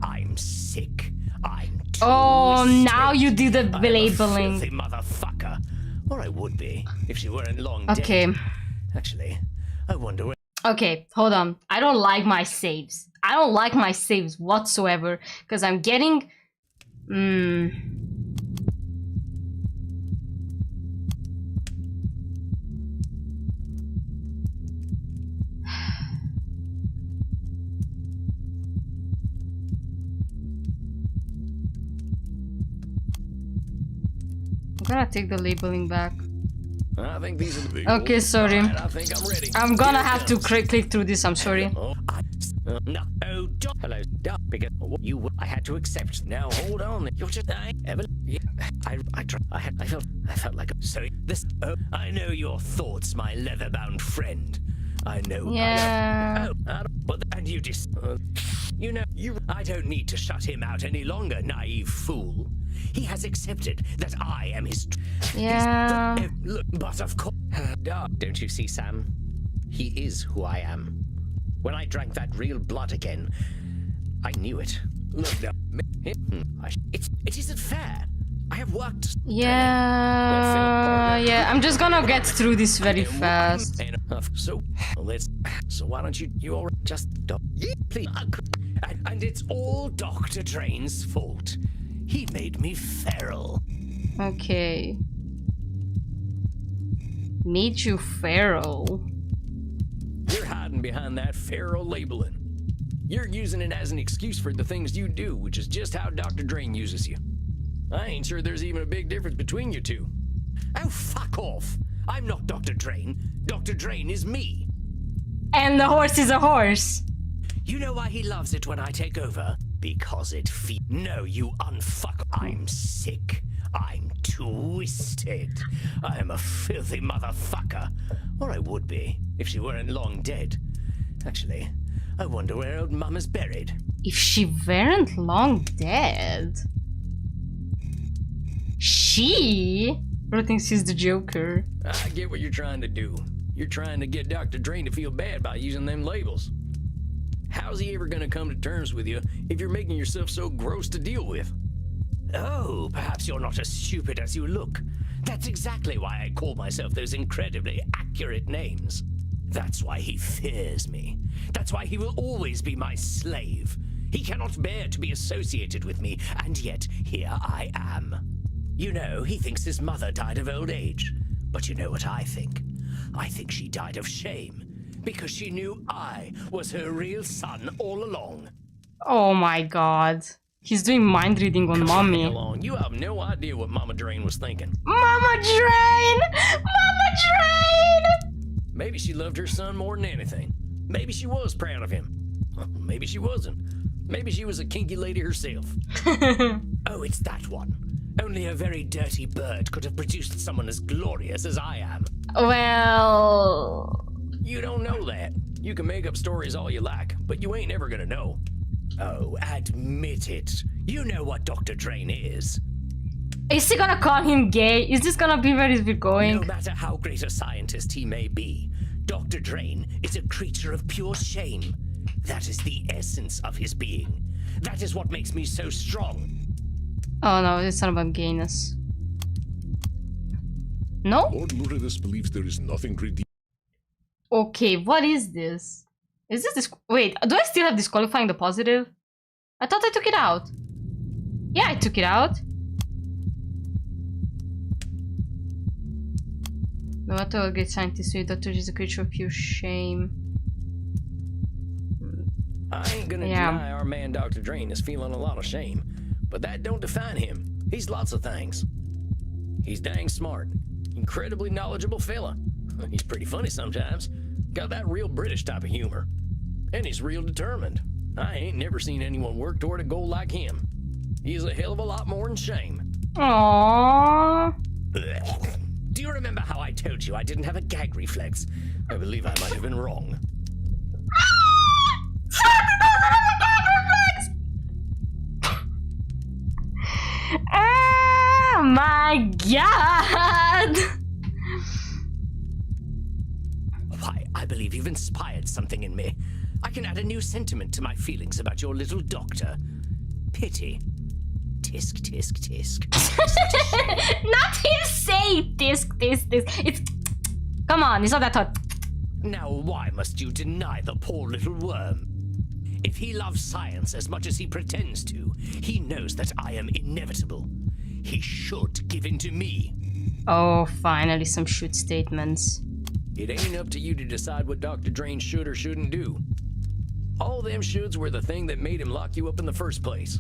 I'm sick. I'm twisted. Oh, now you did the labeling. I'm a filthy motherfucker. Or I would be, if she weren't long Okay. dead. Actually, I wonder where... Okay, hold on. I don't like my saves. I don't like my saves whatsoever. Because I'm getting... I'm gonna take the labeling back. I think these are the Okay, sorry. All right, I think I'm ready. I'm gonna Here it have to comes. click through this, I'm sorry. No, hello, because you, I had to accept. Now hold on. You're just, I felt like, so this, I know your thoughts, my leather-bound friend. I know. Yeah. But, and you just, you know, I don't need to shut him out any longer, naive fool. He has accepted that I am his... Yeah. Look, but of course... Don't you see, Sam? He is who I am. When I drank that real blood again, I knew it. Look, it isn't fair. I have worked... Yeah, I'm just gonna get through this very fast. So why don't you all just... Please. And it's all Dr. Drain's fault. He made me feral. Okay. Made you feral. You're hiding behind that feral labeling. You're using it as an excuse for the things you do, which is just how Dr. Drain uses you. I ain't sure there's even a big difference between you two. Oh, fuck off. I'm not Dr. Drain. Dr. Drain is me. And the horse is a horse. You know why he loves it when I take over? Because it No, you unfuck. I'm sick. I'm twisted. I am a filthy motherfucker. Or I would be, if she weren't long dead. Actually, I wonder where old Mama's buried. If she weren't long dead... She... Bro thinks he's the Joker. I get what you're trying to do. You're trying to get Dr. Drain to feel bad by using them labels. How's he ever gonna come to terms with you if you're making yourself so gross to deal with? Oh, perhaps you're not as stupid as you look. That's exactly why I call myself those incredibly accurate names. That's why he fears me. That's why he will always be my slave. He cannot bear to be associated with me, and yet here I am. You know, he thinks his mother died of old age. But you know what I think? I think she died of shame. Because she knew I was her real son all along. Oh my god. He's doing mind reading on mommy. Along. You have no idea what Mama Drain was thinking. Mama Drain! Mama Drain! Maybe she loved her son more than anything. Maybe she was proud of him. Maybe she wasn't. Maybe she was a kinky lady herself. Oh, it's that one. Only a very dirty bird could have produced someone as glorious as I am. Well... You don't know that. You can make up stories all you like, but you ain't ever gonna know. Oh, admit it. You know what Dr. Drain is. Is he gonna call him gay? Is this gonna be where we're going? No matter how great a scientist he may be, Dr. Drain is a creature of pure shame. That is the essence of his being. That is what makes me so strong. Oh no, it's not about gayness. No? Lord Luridus believes there is nothing redeeming. Okay, what is this? Is this wait, do I still have disqualifying the positive? I thought I took it out. Yeah, I took it out. No matter what great scientist, Dr. is a creature of pure shame. I ain't gonna deny our man Dr. Drain is feeling a lot of shame, but that don't define him. He's lots of things. He's dang smart, incredibly knowledgeable fella. He's pretty funny sometimes. Got that real British type of humor. And he's real determined. I ain't never seen anyone work toward a goal like him. He's a hell of a lot more than shame. Aww. Do you remember how I told you I didn't have a gag reflex? I believe I might have been wrong. Oh my god! Why, I believe you've inspired something in me. I can add a new sentiment to my feelings about your little doctor. Pity. Tisk, tisk, tisk. Not him say tisk, tisk, tisk. It's... Come on, it's not that hot. Now why must you deny the poor little worm? If he loves science as much as he pretends to, he knows that I am inevitable. He should give in to me. Oh, finally some shoot statements. It ain't up to you to decide what Dr. Drain should or shouldn't do. All them shoulds were the thing that made him lock you up in the first place.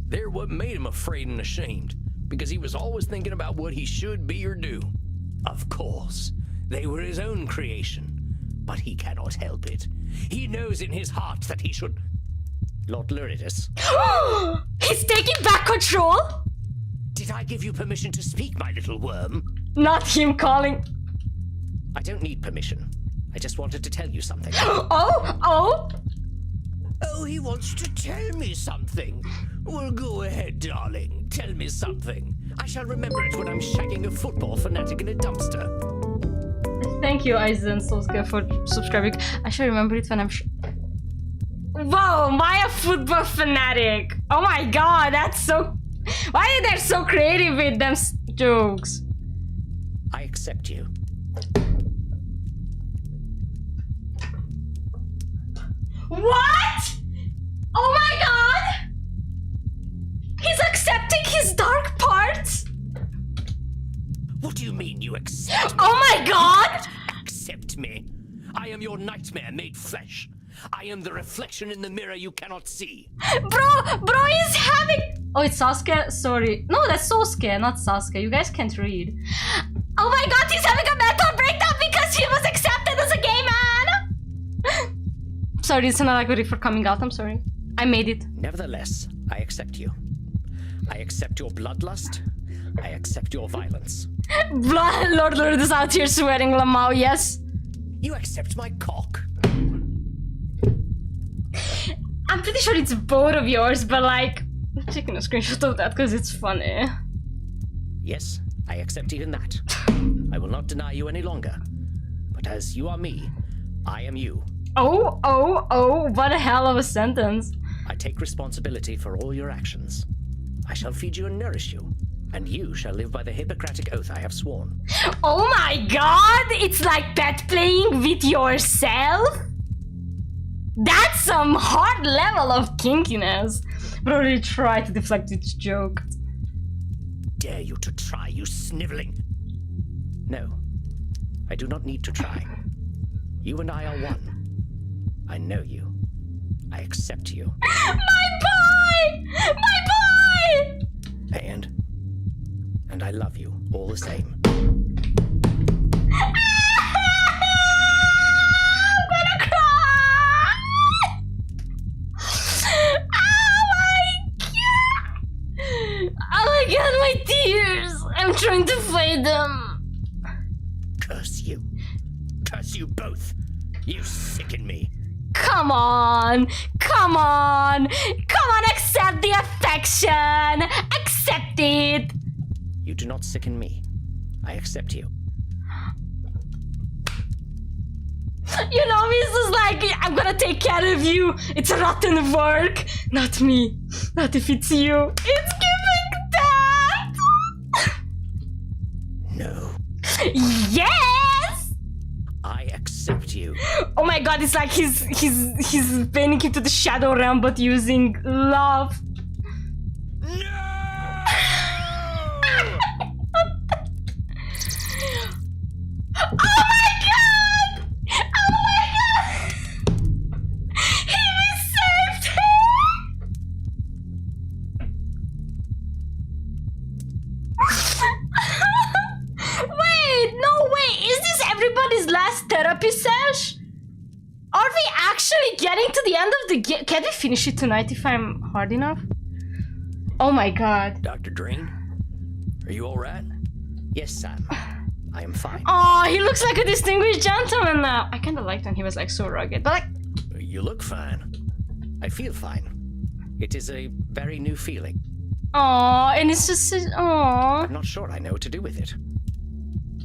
They're what made him afraid and ashamed, because he was always thinking about what he should be or do. Of course, they were his own creation, but he cannot help it. He knows in his heart that he should... Lord Luridus. He's taking back control? Did I give you permission to speak, my little worm? Not him calling. I don't need permission. I just wanted to tell you something. Oh! Oh, he wants to tell me something. Well, go ahead, darling. Tell me something. I shall remember it when I'm shagging a football fanatic in a dumpster. Thank you, Aizen Solskjaer, for subscribing. I shall remember it when I'm Whoa, Maya football fanatic. Oh my god, that's so... Why are they so creative with them jokes? I accept you. What? Oh my god! He's accepting his dark parts? What do you mean you accept me? Oh my god! Accept me. I am your nightmare made flesh. I am the reflection in the mirror you cannot see. Bro is having... Oh, it's Sasuke? Sorry. No, that's Sosuke, not Sasuke. You guys can't read. Oh my god, he's having a mental breakdown because he was accepted as a gay man! Sorry, it's not a good for coming out, I'm sorry. I made it. Nevertheless, I accept you. I accept your bloodlust. I accept your violence. Lord is out here swearing Lamau, yes. You accept my cock. I'm pretty sure it's both of yours, but like... I'm taking a screenshot of that because it's funny. Yes, I accept even that. I will not deny you any longer. But as you are me, I am you. Oh, what a hell of a sentence. I take responsibility for all your actions. I shall feed you and nourish you, and you shall live by the Hippocratic oath I have sworn. Oh my god! It's like pet playing with yourself? That's some hard level of kinkiness. But I really try to deflect each joke. Dare you to try, you sniveling... No, I do not need to try. You and I are one. I know you. I accept you. My boy! My boy! And I love you all the same. I'm gonna cry! Oh my god, my tears! I'm trying to fight them. Curse you. Curse you both. You sicken me. Come on, accept the affection, accept it. You do not sicken me. I accept you. You know, this is like, I'm gonna take care of you. It's rotten work. Not me. Not if it's you. It's giving that. No. Yes. I accept you. Oh my god, it's like he's bending into the shadow realm but using love. No! Oh my god! Oh my god! He is Are we actually getting to the end of the game? Can we finish it tonight if I'm hard enough? Oh my god. Dr. Drain, are you all right? Yes, Sam. I am fine. Oh, he looks like a distinguished gentleman now. I kind of liked when he was like so rugged, but like... You look fine. I feel fine. It is a very new feeling. Oh, and it's just... Oh. I'm not sure I know what to do with it.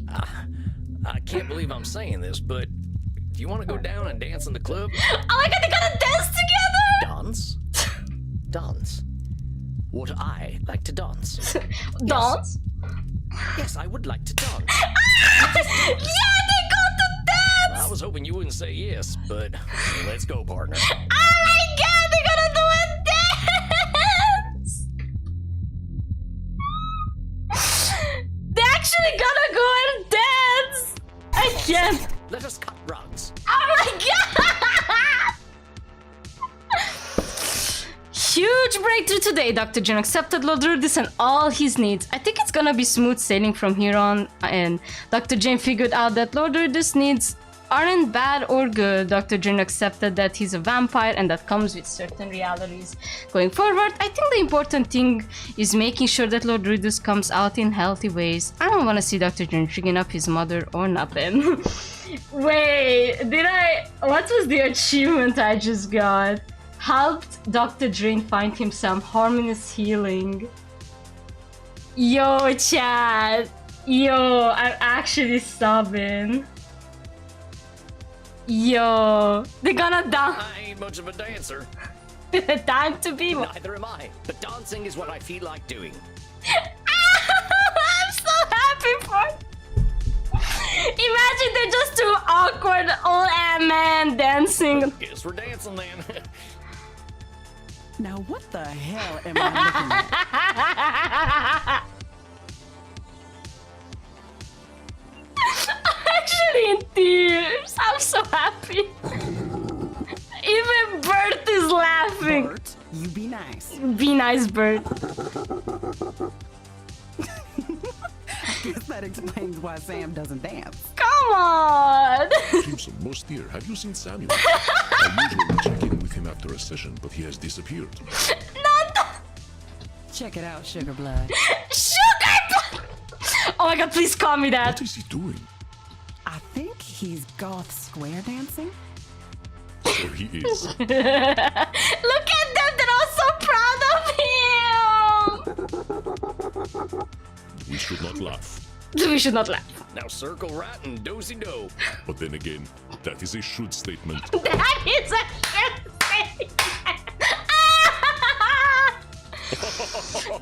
I can't believe I'm saying this, but do you want to go down and dance in the club? I like how they gotta dance together! Dance? Dance? Would I like to dance? Dance? Yes, I would like to dance. Yeah, they got to dance! I was hoping you wouldn't say yes, but let's go, partner. Oh my god, they're gonna do a dance! They actually gonna go and dance! I can't. Let us cut rugs. Oh my god! Huge breakthrough today. Dr. Jin accepted Lord Rudis and all his needs. I think it's gonna be smooth sailing from here on. And Dr. Jin figured out that Lord Rudis' needs aren't bad or good. Dr. Jin accepted that he's a vampire and that comes with certain realities. Going forward, I think the important thing is making sure that Lord Rudis comes out in healthy ways. I don't want to see Dr. Jin triggering up his mother or nothing. Wait, what was the achievement I just got? Helped Dr. Drain find him some harmonious healing. Yo, chat. Yo, I'm actually sobbing. Yo, they're gonna dance. I ain't much of a dancer. Time to be one. Neither am I, but dancing is what I feel like doing. I'm so happy for. Imagine they're just two awkward old men dancing. Guess we're dancing then. Now what the hell am I looking at? I'm actually in tears. I'm so happy. Even Bert is laughing. Bert, you be nice. Be nice, Bert. Guess that explains why Sam doesn't dance. Come on. Crimson, most dear, have you seen Samuel? I usually check in with him after a session, but he has disappeared. No. Check it out, Sugar Blood. Sugar blood. Oh my god, please call me that. What is he doing? I think he's goth square dancing. There he is. Look at them, they're all so proud of him. We should not laugh. We should not laugh. Now circle right and do-si-do. But then again, that is a should statement. That is a shit thing.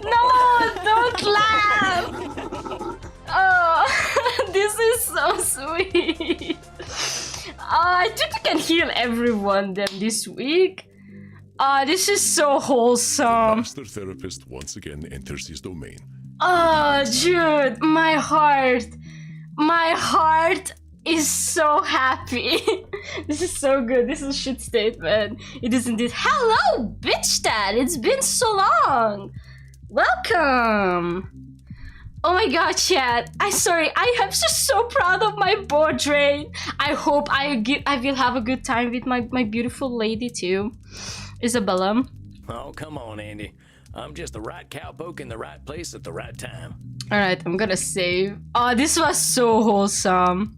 No, don't laugh. Oh, this is so sweet. I think we can heal everyone then this week. This is so wholesome. Master therapist once again enters his domain. Oh, dude, my heart is so happy. This is so good. This is a shit statement. It is indeed. Hello, bitch dad. It's been so long. Welcome. Oh my god, chat. I'm sorry. I am just so proud of my board drain. I hope I will have a good time with my beautiful lady too, Isabella. Oh, come on, Andy. I'm just the right cowpoke in the right place at the right time. Alright, I'm gonna save. Oh, this was so wholesome.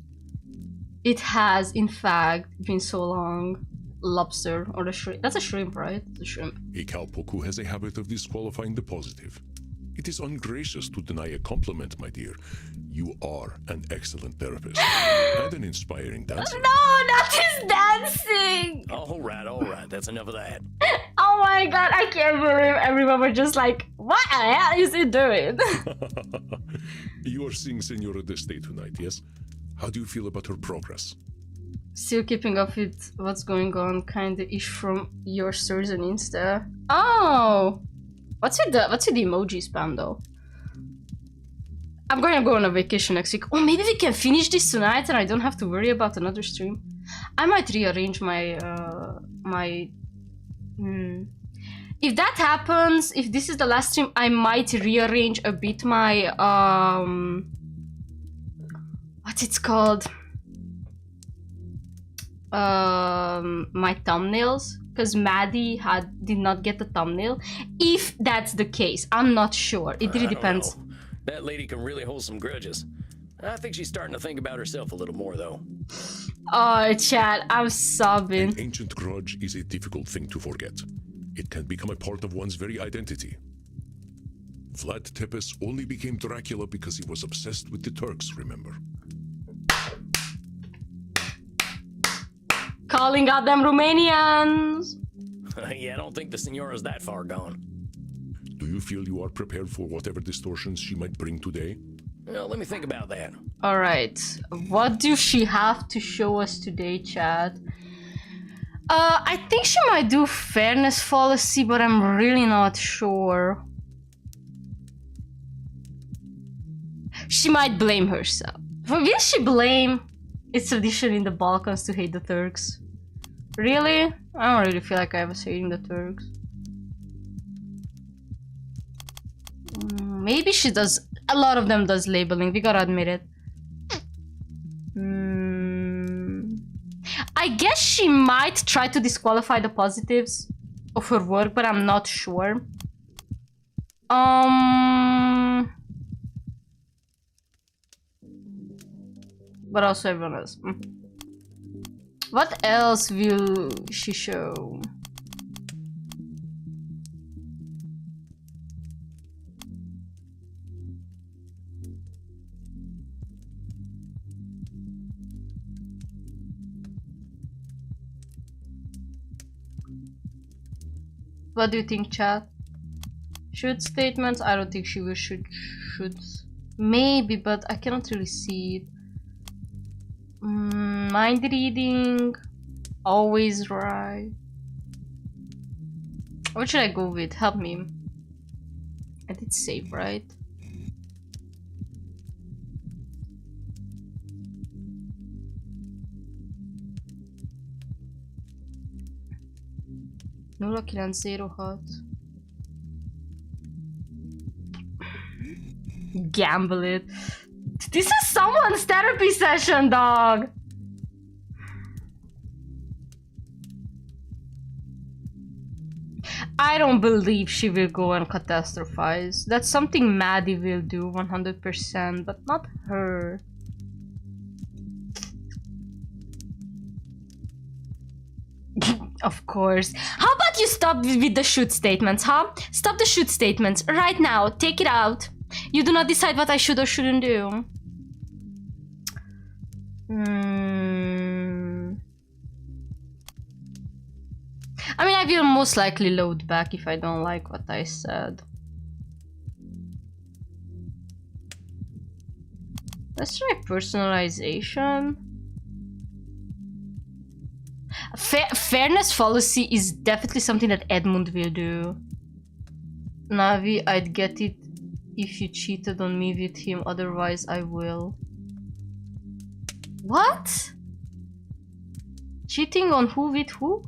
It has, in fact, been so long. Lobster or a shrimp. That's a shrimp, right? It's a shrimp. A cowpoke who has a habit of disqualifying the positive. It is ungracious to deny a compliment, my dear. You are an excellent therapist and an inspiring dancer. No, not his dancing! All right. That's enough of that. Oh my god, I can't believe everyone was just like, what the hell is he doing? You are seeing Senora Deste tonight, yes? How do you feel about her progress? Still keeping up with what's going on, kinda ish from your stories on Insta. Oh! What's with the emoji spam though? I'm going to go on a vacation next week. Oh, maybe we can finish this tonight and I don't have to worry about another stream. I might rearrange my If that happens, if this is the last stream, I might rearrange a bit my what's it called? my thumbnails, because Maddie did not get the thumbnail. If that's the case, I'm not sure. It really depends. Know. That lady can really hold some grudges. I think she's starting to think about herself a little more, though. Oh, chat, I'm sobbing. An ancient grudge is a difficult thing to forget. It can become a part of one's very identity. Vlad Tepes only became Dracula because he was obsessed with the Turks, remember? Calling out them Romanians! Yeah, I don't think the Senora's that far gone. Do you feel you are prepared for whatever distortions she might bring today? Well, let me think about that. Alright, what do she have to show us today, chat? I think she might do fairness fallacy, but I'm really not sure. She might blame herself. Will she blame its tradition in the Balkans to hate the Turks? Really? I don't really feel like I was hating the Turks. Maybe she does. A lot of them does labeling, we gotta admit it. I guess she might try to disqualify the positives of her work, but I'm not sure. But also everyone else. What else will she show? What do you think, chat? Shoot statements? I don't think she will shoot. Maybe, but I cannot really see it. Mind reading. Always right. What should I go with? Help me. I did save, right? Nulla 906. Gamble it. This is someone's therapy session, dog. I don't believe she will go and catastrophize. That's something Maddie will do 100%, but not her. Of course. How about you stop with the shoot statements, huh? Stop the shoot statements right now. Take it out. You do not decide what I should or shouldn't do. I mean, I will most likely load back if I don't like what I said. Let's try personalization. Fairness fallacy is definitely something that Edmund will do. Navi, I'd get it if you cheated on me with him, otherwise I will. What? Cheating on who with who?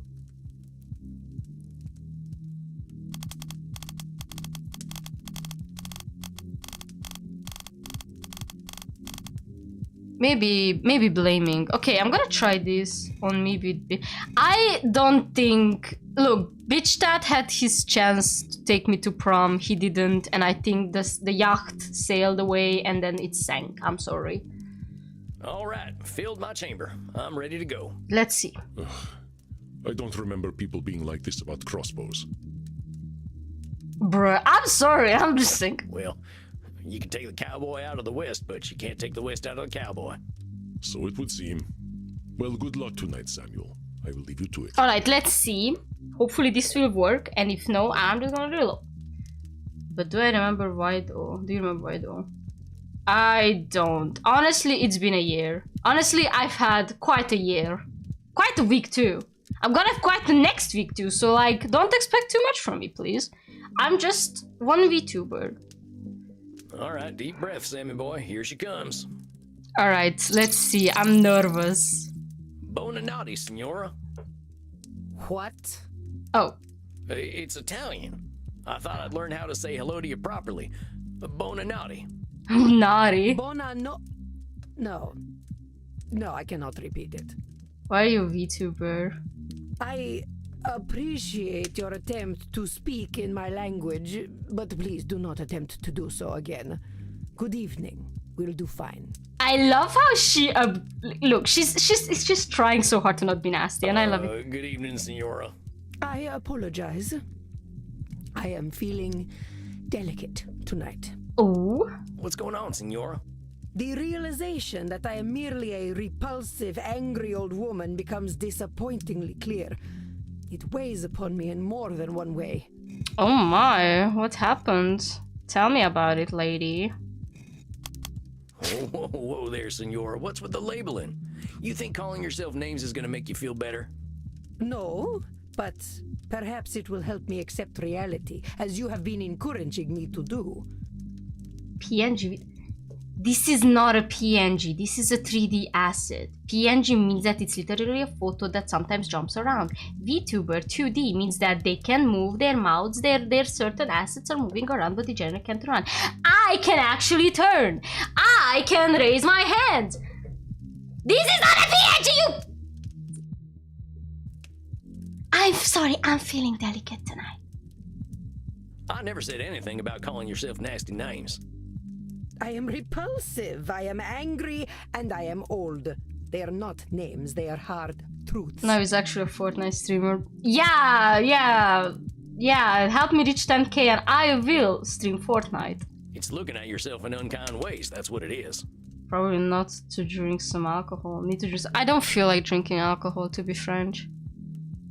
Maybe blaming. Okay, I'm gonna try this on me with. I don't think. Look, Bitch Dad had his chance to take me to prom. He didn't, and I think the yacht sailed away and then it sank. I'm sorry. All right, filled my chamber. I'm ready to go. Let's see. I don't remember people being like this about crossbows. Bruh, I'm sorry. I'm just thinking. Well, you can take the cowboy out of the West, but you can't take the West out of the cowboy. So it would seem. Well, good luck tonight, Samuel. I will leave you to it. Alright, let's see. Hopefully this will work, and if no, I'm just gonna reload. But do I remember why though? Do you remember why though? I don't. Honestly, it's been a year. Honestly, I've had quite a year. Quite a week too. I'm gonna have quite the next week too, so like, don't expect too much from me, please. I'm just one VTuber. Alright, deep breath, Sammy boy. Here she comes. Alright, let's see. I'm nervous. Bonanati, signora. What? Oh. It's Italian. I thought I'd learn how to say hello to you properly. Bonanati. Naughty. No, I cannot repeat it. Why are you a VTuber? I appreciate your attempt to speak in my language, but please do not attempt to do so again. Good evening. We'll do fine. I love how she look. She's trying so hard to not be nasty, and I love it. Good evening, Senora. I apologize. I am feeling delicate tonight. Oh. What's going on, Senora? The realization that I am merely a repulsive, angry old woman becomes disappointingly clear. It weighs upon me in more than one way. Oh my, what happened? Tell me about it, lady. Whoa there, Senora. What's with the labeling? You think calling yourself names is gonna make you feel better? No, but perhaps it will help me accept reality, as you have been encouraging me to do. PNG. This is not a PNG, this is a 3D asset. PNG means that it's literally a photo that sometimes jumps around. VTuber 2D means that they can move their mouths, their certain assets are moving around, but the general can't run. I can actually turn! I can raise my hand! This is not a PNG, you... I'm sorry, I'm feeling delicate tonight. I never said anything about calling yourself nasty names. I am repulsive, I am angry, and I am old. They are not names, they are hard truths. No, he's actually a Fortnite streamer. Yeah, help me reach 10k and I will stream Fortnite. It's looking at yourself in unkind ways, that's what it is. Probably not to drink some alcohol. Need to just... I don't feel like drinking alcohol, to be frank.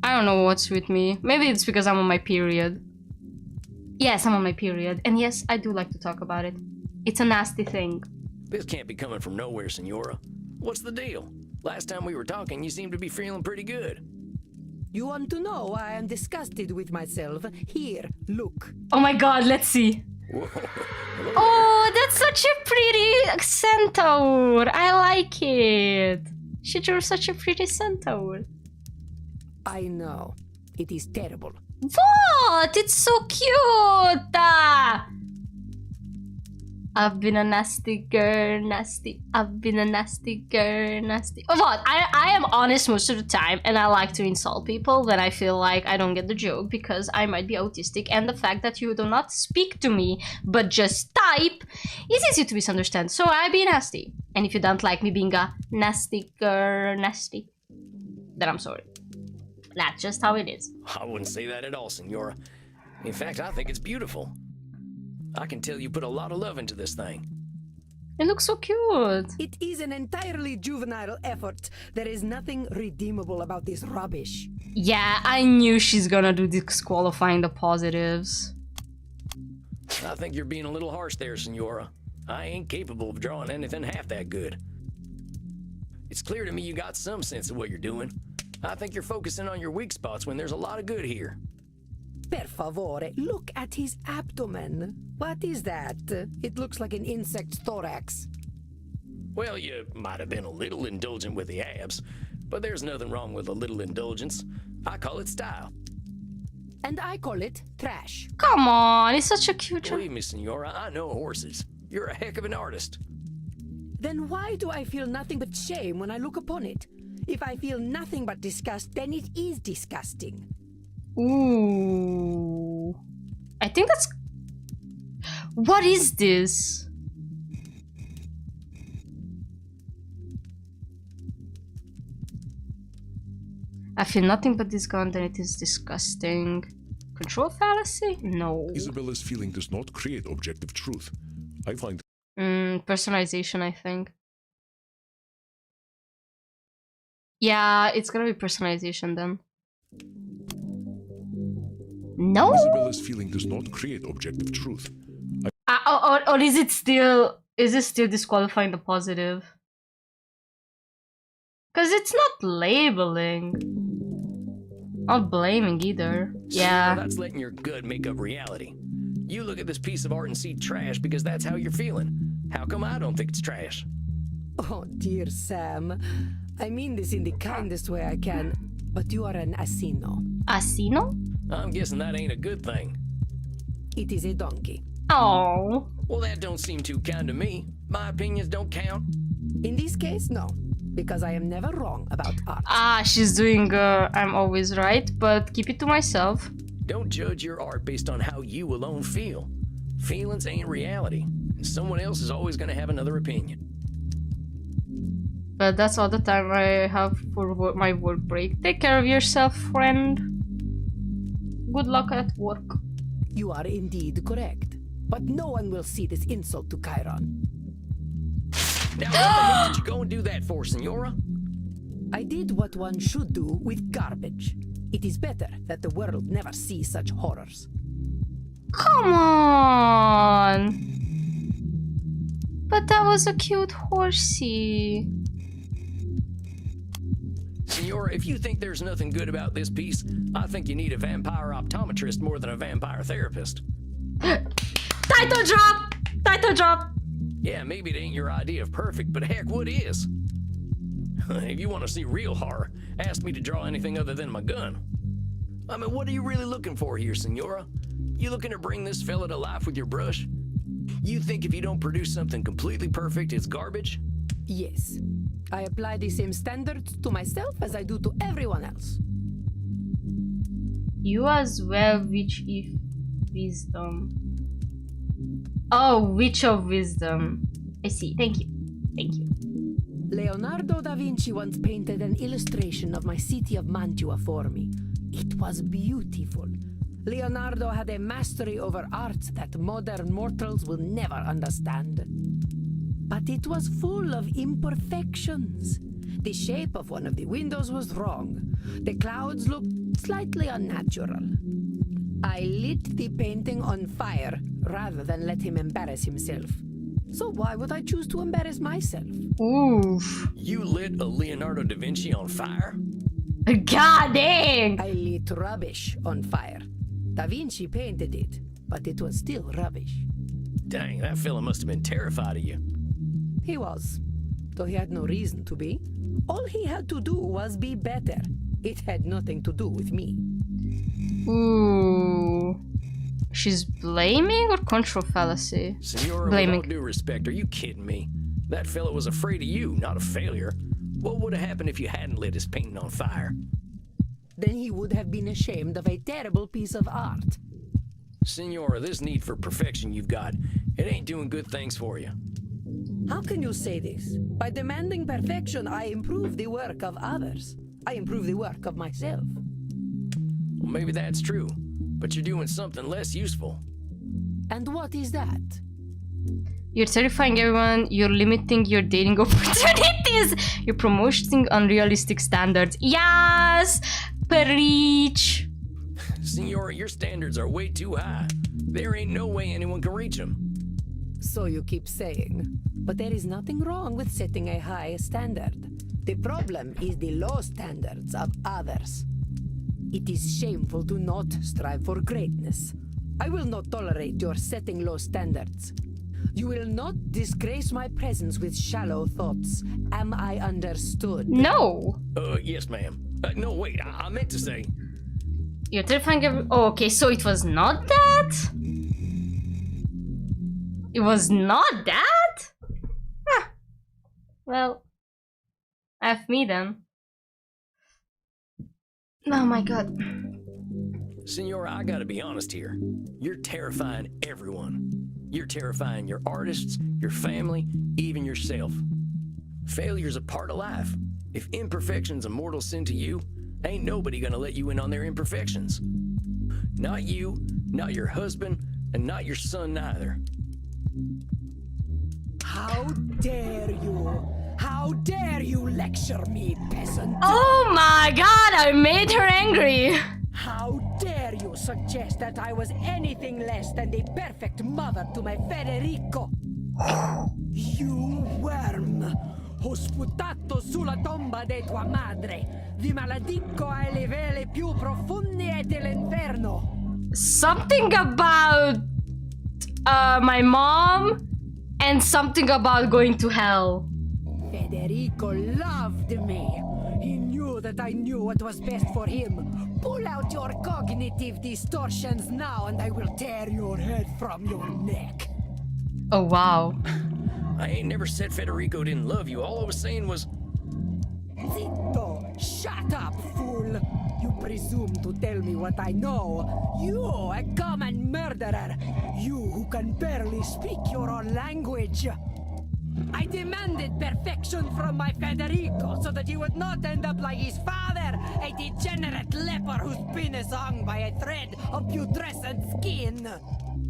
I don't know what's with me. Maybe it's because I'm on my period. Yes, I'm on my period. And yes, I do like to talk about it. It's a nasty thing. This can't be coming from nowhere, Senora. What's the deal? Last time we were talking, you seemed to be feeling pretty good. You want to know why I am disgusted with myself? Here, look. Oh my god, let's see. Whoa. Oh, that's such a pretty centaur. I like it. She drew such a pretty centaur. I know. It is terrible. What? It's so cute. I've been a nasty girl, nasty. I've been a nasty girl, nasty. Oh, what? I am honest most of the time, and I like to insult people when I feel like I don't get the joke because I might be autistic, and the fact that you do not speak to me but just type is easy to misunderstand. So I be nasty. And if you don't like me being a nasty girl, nasty, then I'm sorry. That's just how it is. I wouldn't say that at all, Senora. In fact, I think it's beautiful. I can tell you put a lot of love into this thing. It looks so cute. It is an entirely juvenile effort. There is nothing redeemable about this rubbish. Yeah, I knew she's gonna do disqualifying the positives. I think you're being a little harsh there, Senora. I ain't capable of drawing anything half that good. It's clear to me you got some sense of what you're doing. I think you're focusing on your weak spots when there's a lot of good here. Per favore, look at his abdomen. What is that? It looks like an insect's thorax. Well, you might have been a little indulgent with the abs, but there's nothing wrong with a little indulgence. I call it style. And I call it trash. Come on, it's such a cute... Believe me, Senora, I know horses. You're a heck of an artist. Then why do I feel nothing but shame when I look upon it? If I feel nothing but disgust, then it is disgusting. Ooh. I think that's... What is this? I feel nothing but disgust and it is disgusting. Control fallacy? No. Isabella's feeling does not create objective truth. I find... Personalization, I think. Yeah, it's gonna be personalization then. No? Isabella's feeling does not create objective truth. Or is it still disqualifying the positive? Because it's not labeling. Not blaming either. Yeah. That's letting your gut make up reality. You look at this piece of art and see trash because that's how you're feeling. How come I don't think it's trash? Oh, dear Sam. I mean this in the kindest way I can, but you are an asino. Asino? I'm guessing that ain't a good thing. It is a donkey. Oh. Well, that don't seem too kind to me. My opinions don't count. In this case, no. because I am never wrong about art. Ah, she's doing I'm always right, but keep it to myself. Don't judge your art based on how you alone feel. Feelings ain't reality, and someone else is always gonna have another opinion. But that's all the time I have for my work break. Take care of yourself, friend. Good luck at work. You are indeed correct, but no one will see this insult to Chiron. Now, what the hell did you go and do that for, Senora? I did what one should do with garbage. It is better that the world never see such horrors. Come on! But that was a cute horsey. Senora, if you think there's nothing good about this piece, I think you need a vampire optometrist more than a vampire therapist. Title drop! Title drop! Yeah, maybe it ain't your idea of perfect, but heck, what is? If you want to see real horror, ask me to draw anything other than my gun. I mean, what are you really looking for here, Senora? You looking to bring this fella to life with your brush? You think if you don't produce something completely perfect, it's garbage? Yes. I apply the same standards to myself as I do to everyone else. You as well, which if wisdom. Oh, witch of wisdom. I see. Thank you. Thank you. Leonardo da Vinci once painted an illustration of my city of Mantua for me. It was beautiful. Leonardo had a mastery over art that modern mortals will never understand. But it was full of imperfections. The shape of one of the windows was wrong. The clouds looked slightly unnatural. I lit the painting on fire rather than let him embarrass himself. So why would I choose to embarrass myself? Oof. You lit a Leonardo da Vinci on fire? God dang! I lit rubbish on fire. Da Vinci painted it, but it was still rubbish. Dang, that fella must have been terrified of you. He was, though he had no reason to be. All he had to do was be better. It had nothing to do with me. Ooh. She's blaming or control fallacy? Senora, Blaming. with all due respect, are you kidding me? That fella was afraid of you, not a failure. What would have happened if you hadn't lit his painting on fire? Then he would have been ashamed of a terrible piece of art. Senora, this need for perfection you've got, it ain't doing good things for you. How can you say this? By demanding perfection, I improve the work of others. I improve the work of myself. Well, maybe that's true, but you're doing something less useful. And what is that? You're terrifying everyone, you're limiting your dating opportunities, you're promoting unrealistic standards. Yes! Preach! Senora, your standards are way too high. There ain't no way anyone can reach them. So you keep saying. But there is nothing wrong with setting a high standard. The problem is the low standards of others. It is shameful to not strive for greatness. I will not tolerate your setting low standards. You will not disgrace my presence with shallow thoughts. Am I understood? No! Yes, ma'am. No, wait, I meant to say... You're terrifying everyone. Oh, okay, so it was not that? It was not that? Huh. Well, F me then. Oh my god. Senora, I gotta be honest here. You're terrifying everyone. You're terrifying your artists, your family, even yourself. Failure's a part of life. If imperfection's a mortal sin to you, ain't nobody gonna let you in on their imperfections. Not you, not your husband, and not your son neither. How dare you? How dare you lecture me, peasant? Oh my god, I made her angry. How dare you suggest that I was anything less than the perfect mother to my Federico? You worm! Ho sputato sulla tomba di tua madre. Vi maledico alle vele più profonde dell'inferno. Something about my mom and something about going to hell. Federico loved me. He knew that I knew what was best for him. Pull out your cognitive distortions now and I will tear your head from your neck. Oh wow. I ain't never said Federico didn't love you. All I was saying was... Zitto! Shut up, fool! You presume to tell me what I know. You, a common murderer. You who can barely speak your own language. I demanded perfection from my Federico so that he would not end up like his father, a degenerate leper whose penis hung by a thread of putrescent skin.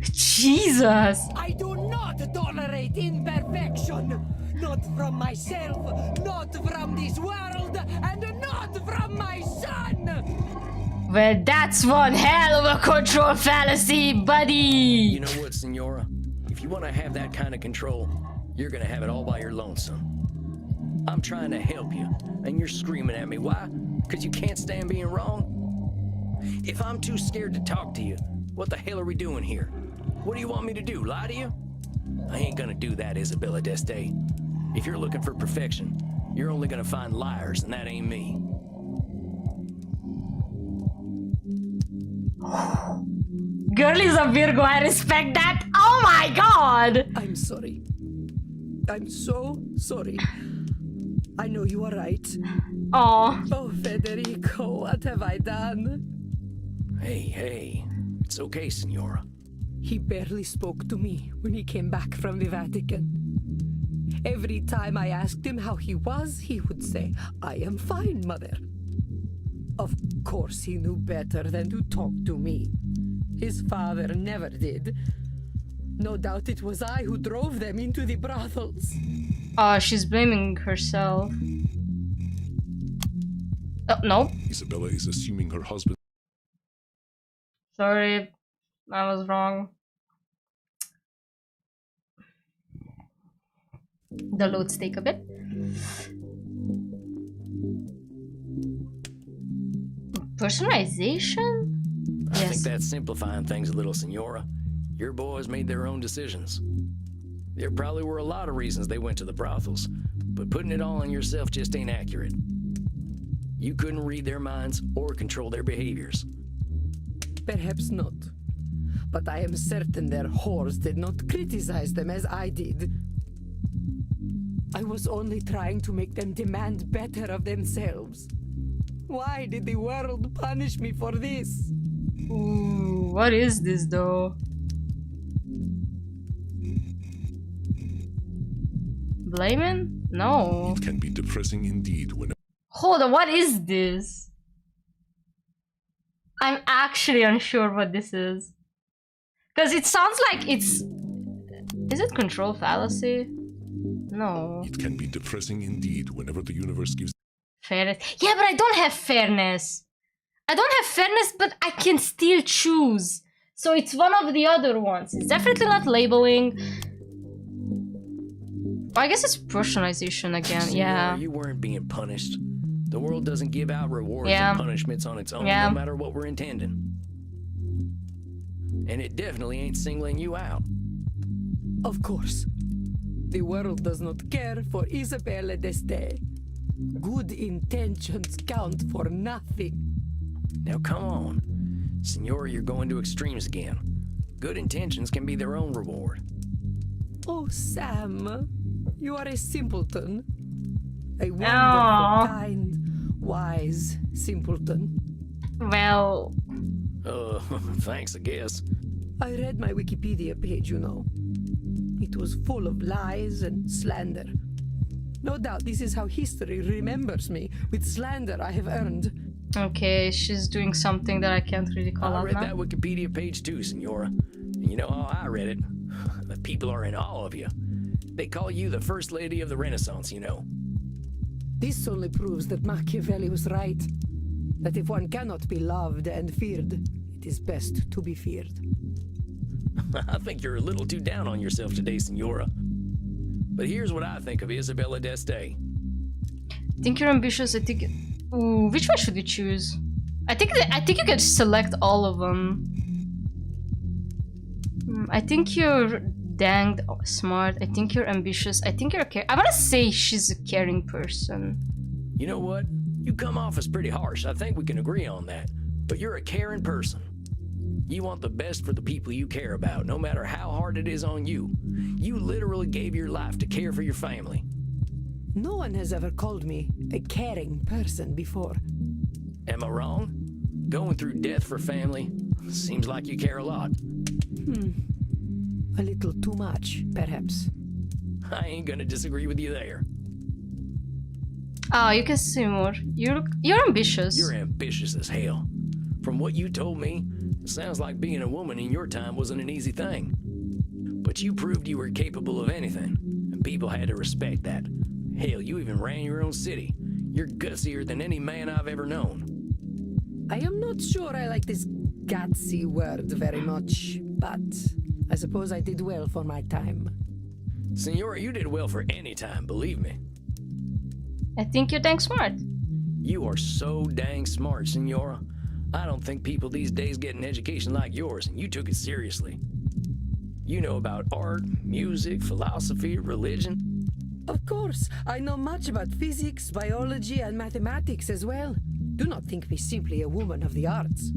Jesus! I do not tolerate imperfection. Not from myself, not from this world, and not from my son! Well, that's one hell of a control fallacy, buddy! You know what, Senora? If you want to have that kind of control, you're gonna have it all by your lonesome. I'm trying to help you, and you're screaming at me. Why? Because you can't stand being wrong? If I'm too scared to talk to you, what the hell are we doing here? What do you want me to do, lie to you? I ain't gonna do that, Isabella d'Este. If you're looking for perfection, you're only gonna find liars, and that ain't me. Girl is a Virgo, I respect that. Oh my god! I'm sorry. I'm so sorry. I know you are right. Aw. Oh, Federico, what have I done? Hey, it's okay, Senora. He barely spoke to me when he came back from the Vatican. Every time I asked him how he was, he would say, "I am fine, mother." Of course he knew better than to talk to me. His father never did. No doubt it was I who drove them into the brothels. She's blaming herself. Oh, no. Isabella is assuming her husband. Sorry, I was wrong. The loads take a bit. Personalization? I Yes. think that's simplifying things a little, Senora. Your boys made their own decisions. There probably were a lot of reasons they went to the brothels, but putting it all on yourself just ain't accurate. You couldn't read their minds or control their behaviors. Perhaps not. But I am certain their whores did not criticize them as I did. I was only trying to make them demand better of themselves. Why did the world punish me for this? Ooh, what is this though? Blaming? No. It can be depressing indeed when Hold on, what is this? I'm actually unsure what this is. Because it sounds like it's... Is it control fallacy? No. it can be depressing indeed whenever the universe gives Fairness. Yeah, but I don't have fairness. I don't have fairness, but I can still choose. So it's one of the other ones. It's definitely not labeling. I guess it's personalization again. Senora, Yeah. you weren't being punished. The world doesn't give out rewards Yeah. and punishments on its own, Yeah. no matter what we're intending. And it definitely ain't singling you out. Of course. The world does not care for Isabella d'Este. Good intentions count for nothing. Now come on. Senora, you're going to extremes again. Good intentions can be their own reward. Oh, Sam, you are a simpleton. A wonderful, Aw. kind, wise simpleton. Well, Thanks, I guess. I read my Wikipedia page, you know. It was full of lies and slander. No doubt this is how history remembers me, with slander I have earned. okay, she's doing something that I can't really call I out read now. that Wikipedia page too, Senora. And you know how I read it? The people are in awe of you. They call you the First Lady of the Renaissance, you know. This only proves that Machiavelli was right. That if one cannot be loved and feared, it is best to be feared. I think you're a little too down on yourself today, Senora. But here's what I think of Isabella d'Este. I think you're ambitious. I think. Ooh, which one should we choose? I think you can select all of them. I think you're danged smart. I think you're ambitious. I think you're I wanna say she's a caring person. You know what? You come off as pretty harsh. I think we can agree on that. But you're a caring person. You want the best for the people you care about, no matter how hard it is on you. You literally gave your life to care for your family. No one has ever called me a caring person before. Am I wrong? Going through death for family seems like you care a lot. A little too much, perhaps. I ain't gonna disagree with you there. Oh, you can see more. You're ambitious. You're ambitious as hell. From what you told me, it sounds like being a woman in your time wasn't an easy thing. But you proved you were capable of anything, and people had to respect that. Hell, you even ran your own city. You're gutsier than any man I've ever known. I am not sure I like this gutsy word very much, but I suppose I did well for my time. Senora, you did well for any time, believe me. I think you're dang smart. You are so dang smart, Senora. I don't think people these days get an education like yours, and you took it seriously. You know about art, music, philosophy, religion. Of course, I know much about physics, biology, and mathematics as well. Do not think me simply a woman of the arts.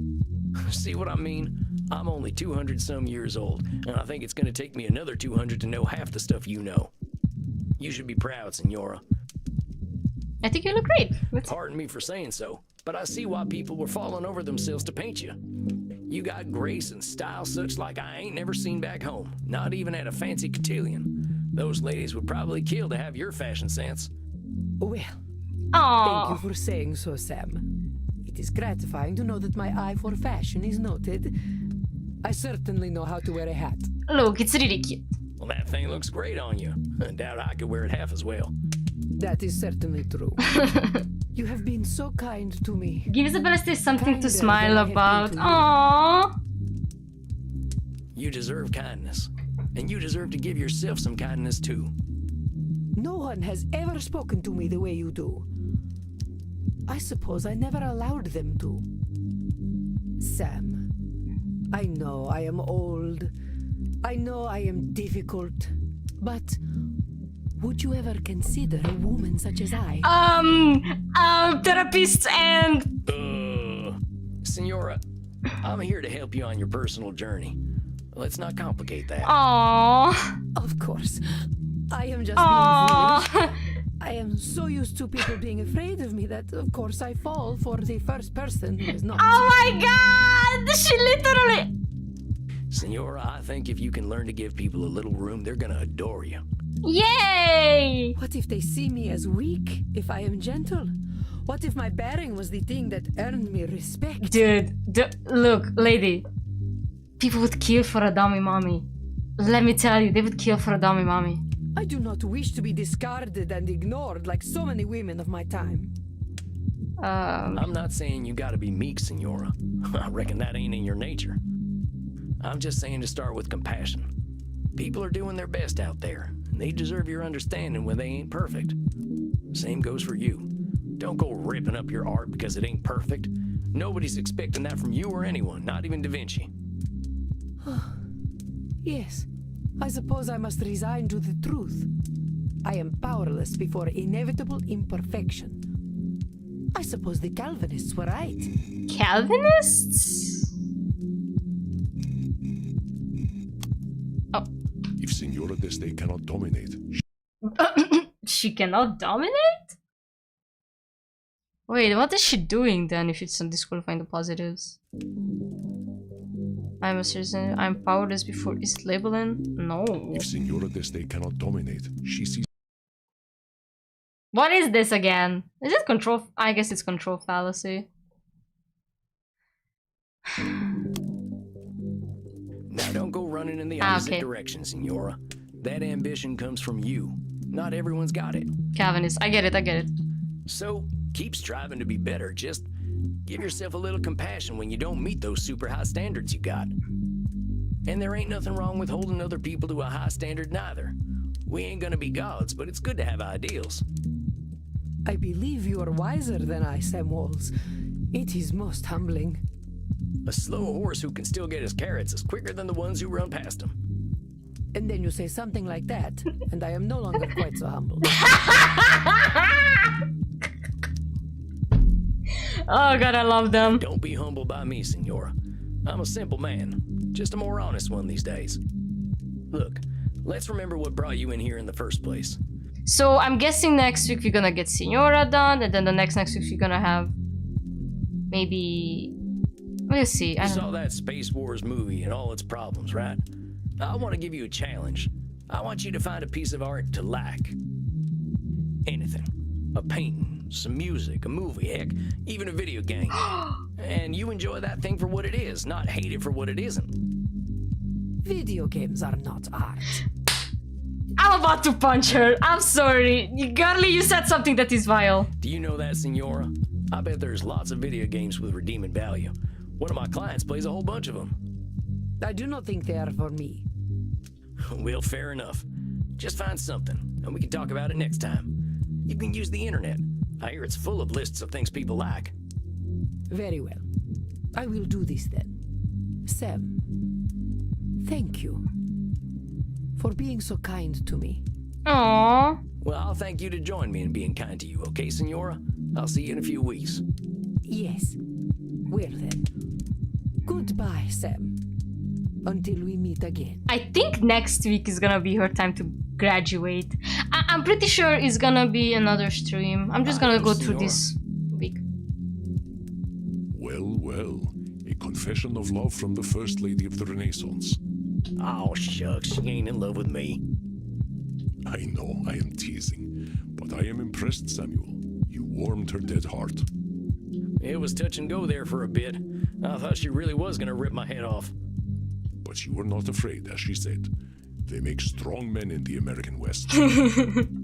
See what I mean? I'm only 200 some years old, and I think it's gonna take me another 200 to know half the stuff you know. You should be proud, Senora. I think you look great. Pardon me for saying so, but I see why people were falling over themselves to paint you. You got grace and style such like I ain't never seen back home, not even at a fancy cotillion. Those ladies would probably kill to have your fashion sense. Well, Aww. thank you for saying so, Sam. It is gratifying to know that my eye for fashion is noted. I certainly know how to wear a hat. Look, it's really cute. Well, that thing looks great on you. I doubt I could wear it half as well. That is certainly true. You have been so kind to me. Give Isabella something to Kinder smile than I have been about. to you. Aww. You deserve kindness, and you deserve to give yourself some kindness too. No one has ever spoken to me the way you do. I suppose I never allowed them to. Sam, I know I am old. I know I am difficult. But would you ever consider a woman such as I? Therapist and... Senora, I'm here to help you on your personal journey. Let's not complicate that. Aww. Of course. I am just being foolish. Aww. I am so used to people being afraid of me that, of course, I fall for the first person who is not. Oh my god! She literally... Senora, I think if you can learn to give people a little room, they're gonna adore you. Yay! What if they see me as weak if I am gentle? What if my bearing was the thing that earned me respect? Dude, look, lady. People would kill for a dummy mommy. Let me tell you, they would kill for a dummy mommy. I do not wish to be discarded and ignored like so many women of my time. I'm not saying you gotta be meek, Senora. I reckon that ain't in your nature. I'm just saying to start with compassion. People are doing their best out there, and they deserve your understanding when they ain't perfect. Same goes for you. Don't go ripping up your art because it ain't perfect. Nobody's expecting that from you or anyone, not even Da Vinci. Yes, I suppose I must resign to the truth. I am powerless before inevitable imperfection. I suppose the Calvinists were right. Calvinists? Oh. If Senora Dislyte cannot dominate, She cannot dominate? Wait, what is she doing then if it's not disqualifying the positives? I'm a citizen, I'm powerless before it's labeling? No. if Senora Dislyte cannot dominate, she sees What is this again? Is it control? I guess it's control fallacy. Now don't go running in the opposite direction, Senora. That ambition comes from you. Not everyone's got it. Calvinist, I get it, I get it. So, keep striving to be better. Just give yourself a little compassion when you don't meet those super high standards you got. And there ain't nothing wrong with holding other people to a high standard neither. We ain't gonna be gods, but it's good to have ideals. I believe you are wiser than I, Sam Walls. It is most humbling. A slow horse who can still get his carrots is quicker than the ones who run past him. And then you say something like that, and I am no longer quite so humble. Oh god, I love them. Don't be humbled by me, Senora. I'm a simple man, just a more honest one these days. Look, let's remember what brought you in here in the first place. So I'm guessing next week we're gonna get Signora done, and then the next week we're gonna have maybe. We'll see. I You don't saw know. that Space Wars movie and all its problems, right? I want to give you a challenge. I want you to find a piece of art to like. Anything. A painting, some music, a movie, heck, even a video game. And you enjoy that thing for what it is, not hate it for what it isn't. Video games are not art. I'm about to punch her. I'm sorry. Girly, you said something that is vile. Do you know that, Senora? I bet there's lots of video games with redeeming value. One of my clients plays a whole bunch of them. I do not think they are for me. Well, fair enough. Just find something, and we can talk about it next time. You can use the internet. I hear it's full of lists of things people like. Very well. I will do this then. Sam, thank you for being so kind to me. Aww. Well, I'll thank you to join me in being kind to you, okay, Senora? I'll see you in a few weeks. Yes. Well then. Goodbye, Sam. Until we meet again. I think next week is gonna be her time to graduate. I'm pretty sure it's gonna be another stream. I'm just gonna go through this week. Well, well. A confession of love from the First Lady of the Renaissance. Oh, shucks, she ain't in love with me. I know, I am teasing. But I am impressed, Samuel. You warmed her dead heart. It was touch and go there for a bit. I thought she really was gonna rip my head off. But you were not afraid, as she said. They make strong men in the American West.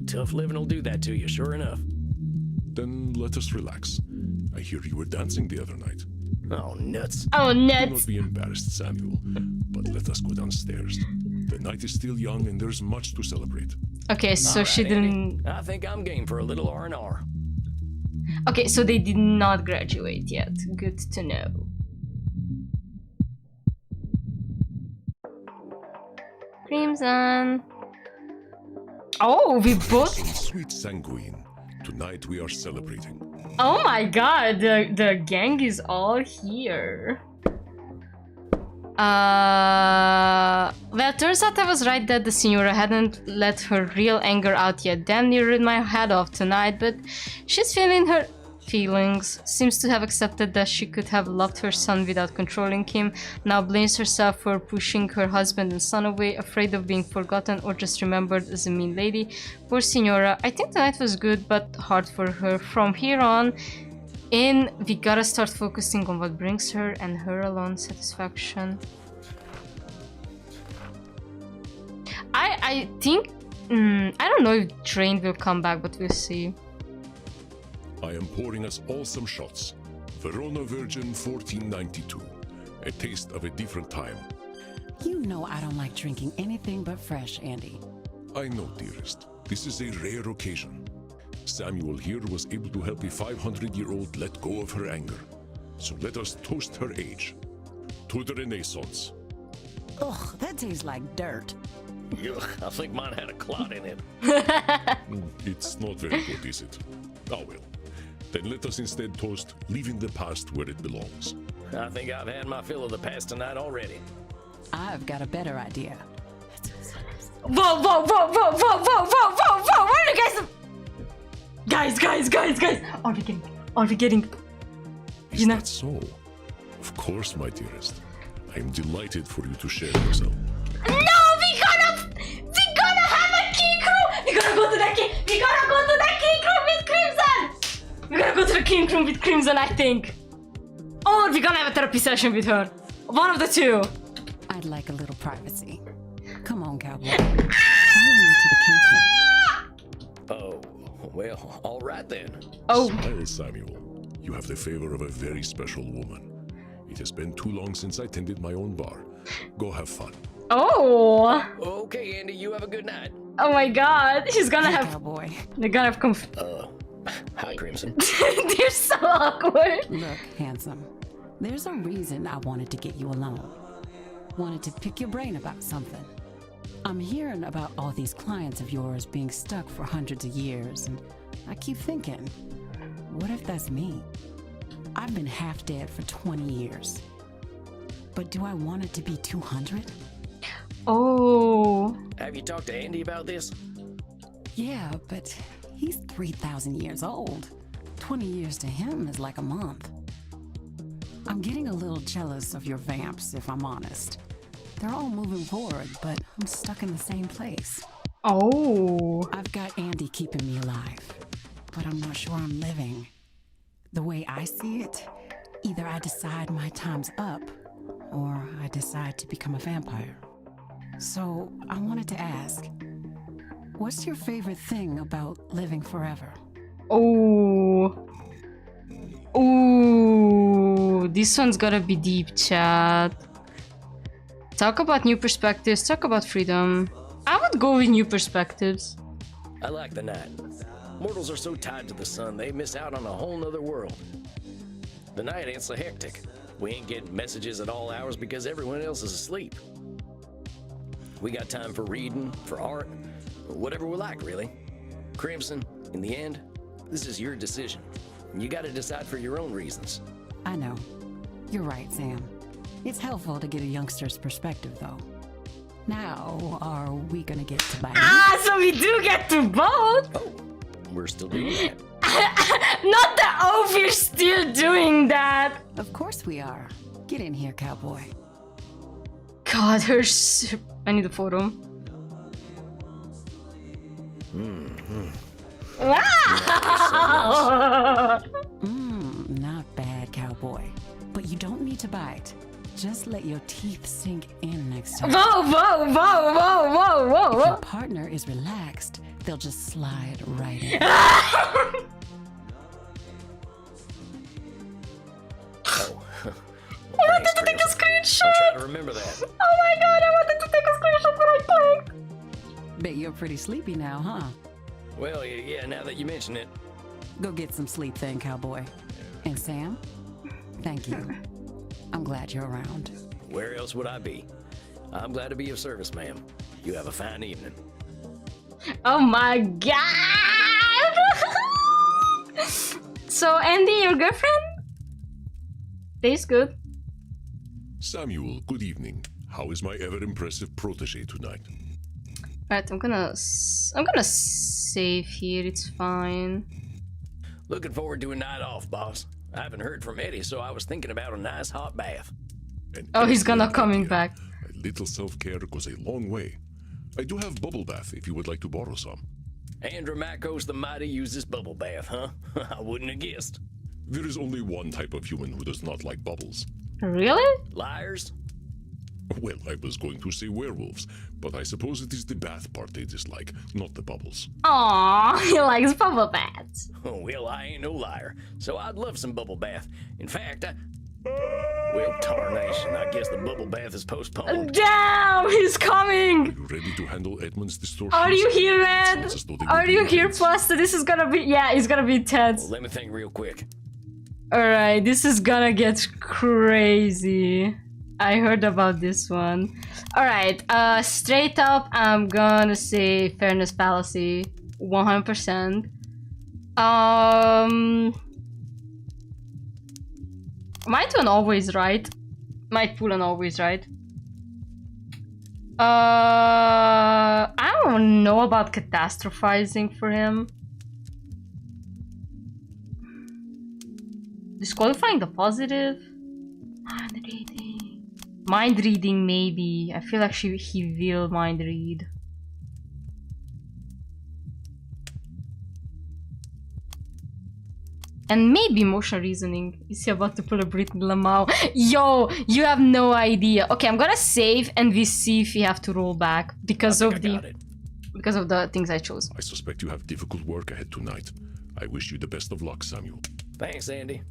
Tough living will do that to you, sure enough. Then let us relax. I hear you were dancing the other night. Oh, nuts. Oh, Do nuts. not be embarrassed, Samuel. But let us go downstairs. The night is still young and there's much to celebrate. Okay, so she Alright, Andy. didn't. I think I'm game for a little R&R. Okay, so they did not graduate yet. Good to know. Crimson. Oh, we both. Sweet sanguine. Tonight we are celebrating. Oh my god, the gang is all here. Well, turns out I was right that the Signora hadn't let her real anger out yet. Damn near ripped my head off tonight, but she's feeling her feelings. Seems to have accepted that she could have loved her son without controlling him. Now blames herself for pushing her husband and son away, afraid of being forgotten or just remembered as a mean lady. Poor Signora. I think the night was good, but hard for her. From here on in, we gotta start focusing on what brings her and her alone satisfaction. I think I don't know if Train will come back, but we'll see. I am pouring us all some shots. Verona Virgin 1492. A taste of a different time. You know I don't like drinking anything but fresh, Andy. I know, dearest. This is a rare occasion. Samuel here was able to help a 500-year-old let go of her anger. So let us toast her age. To the Renaissance. Ugh, that tastes like dirt. Ugh, I think mine had a clot in it. It's not very good, is it? Oh well. Then let us instead toast leaving the past where it belongs. I think I've had my fill of the past tonight already. I've got a better idea. Whoa, whoa, whoa, whoa, whoa, whoa, whoa, whoa, whoa, where are you guys? Guys, are we getting, Is that so? Of course, my dearest. I am delighted for you to share yourself. No, we gonna have a king room. We gotta go to the king room with Crimson. We gotta go to the king room with Crimson, I think. Or we're gonna have a therapy session with her. One of the two. I'd like a little privacy. Come on, cowboy. Follow me to the kingsman. Oh, well, all right then. Oh, Smile, Samuel. You have the favor of a very special woman. It has been too long since I tended my own bar. Go have fun. oh, Okay, Andy, you have a good night. oh my God. She's gonna Hey, have. cowboy. They're gonna have. Hi, Crimson. They're so awkward. Look, handsome. There's a reason I wanted to get you alone. Wanted to pick your brain about something. I'm hearing about all these clients of yours being stuck for hundreds of years, and I keep thinking, what if that's me? I've been half dead for 20 years. But do I want it to be 200? Oh. Have you talked to Andy about this? Yeah, but he's 3,000 years old. 20 years to him is like a month. I'm getting a little jealous of your vamps, if I'm honest. They're all moving forward, but I'm stuck in the same place. Oh. I've got Andy keeping me alive, but I'm not sure I'm living. The way I see it, either I decide my time's up, or I decide to become a vampire. So I wanted to ask, what's your favorite thing about living forever? Oh. Ooh, this one's gotta be deep, chat. Talk about new perspectives, talk about freedom. I would go with new perspectives. I like the night. Mortals are so tied to the sun, they miss out on a whole nother world. The night ain't so hectic. We ain't getting messages at all hours because everyone else is asleep. We got time for reading, for art, whatever we like, really. Crimson, in the end, this is your decision. You gotta decide for your own reasons. I know. You're right, Sam. It's helpful to get a youngster's perspective, though. Now, are we gonna get to buy? Ah, so we do get to vote! Oh, we're still doing that. Not that, oh, we're still doing that! Of course we are. Get in here, cowboy. God, her I need a photo. Not bad, cowboy. But you don't need to bite. Just let your teeth sink in next time. Whoa, whoa, whoa, whoa, whoa, whoa, If your whoa. partner is relaxed, they'll just slide right in. Oh. I wanted to take a I'll screenshot! try to remember that. Oh my god, I wanted to take a screenshot when I clicked! Bet you're pretty sleepy now, huh? Well, yeah, now that you mention it. Go get some sleep then, cowboy. And Sam, thank you. I'm glad you're around. Where else would I be? I'm glad to be of service, ma'am. You have a fine evening. Oh my god! So, Andy, your girlfriend? Tastes good. Samuel, good evening. How is my ever-impressive protege tonight? Alright, I'm gonna save here, it's fine. Looking forward to a night off, boss. I haven't heard from Eddie, so I was thinking about a nice hot bath. Oh, he's gonna excellent coming idea. back. A little self-care goes a long way. I do have bubble bath if you would like to borrow some. Andrew Makos the Mighty uses bubble bath, huh? I wouldn't have guessed. There is only one type of human who does not like bubbles. Really? Liars? Well, I was going to say werewolves, but I suppose it is the bath part they dislike, not the bubbles. Aww, he likes bubble baths. Oh, well, I ain't no liar, so I'd love some bubble bath. In fact, well, tarnation, I guess the bubble bath is postponed. Damn, he's coming! Are you ready to handle Edmund's distortions? Are you here, Red? Sounds as though they Are will be you here, intense. Pasta? This is gonna be, yeah, it's gonna be intense. Well, let me think real quick. Alright, this is gonna get crazy. I heard about this one. Alright, straight up, I'm gonna say Fairness Fallacy. 100%. Might do an always right. Might pull an always right. I don't know about catastrophizing for him. Disqualifying the positive? Mind reading. Mind reading, maybe. I feel like he will mind read. And maybe emotional reasoning. Is he about to pull a Britney Lamau? Yo, you have no idea. Okay, I'm gonna save and we see if we have to roll back because of the things I chose. I suspect you have difficult work ahead tonight. I wish you the best of luck, Samuel. Thanks, Andy.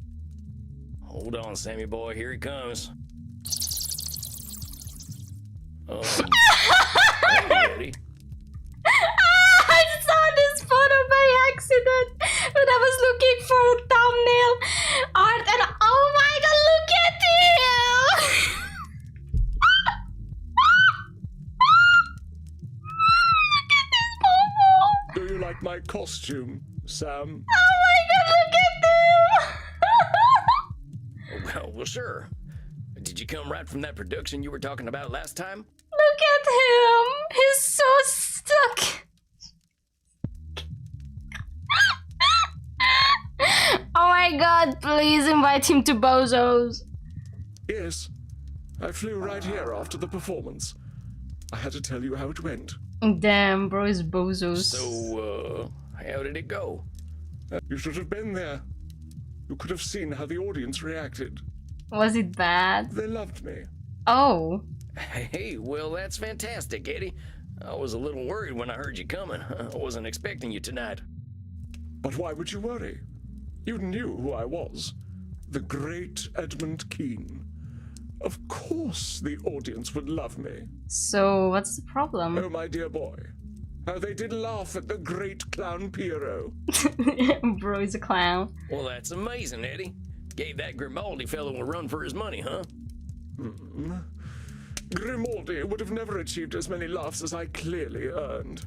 Hold on, Sammy boy, here he comes. Eddie. I saw this photo by accident when I was looking for a thumbnail art and oh my god, look at him! Look at this photo! Do you like my costume, Sam? Oh my god, look at him! Well, sure. Did you come right from that production you were talking about last time? Look at him! He's so stuck! god, please invite him to Bozo's. Yes, I flew right here after the performance. I had to tell you how it went. Damn, bro is Bozo's. So, how did it go? You should have been there. You could have seen how the audience reacted. Was it bad? They loved me. Oh. Hey, well, that's fantastic, Eddie. I was a little worried when I heard you coming. I wasn't expecting you tonight. But why would you worry? You knew who I was. The great Edmund Keane. Of course the audience would love me. So, what's the problem? Oh, my dear boy. How they did laugh at the great clown Pierrot. Bro is a clown. Well, that's amazing, Eddie. Gave that Grimaldi fellow a run for his money, huh? Grimaldi would have never achieved as many laughs as I clearly earned.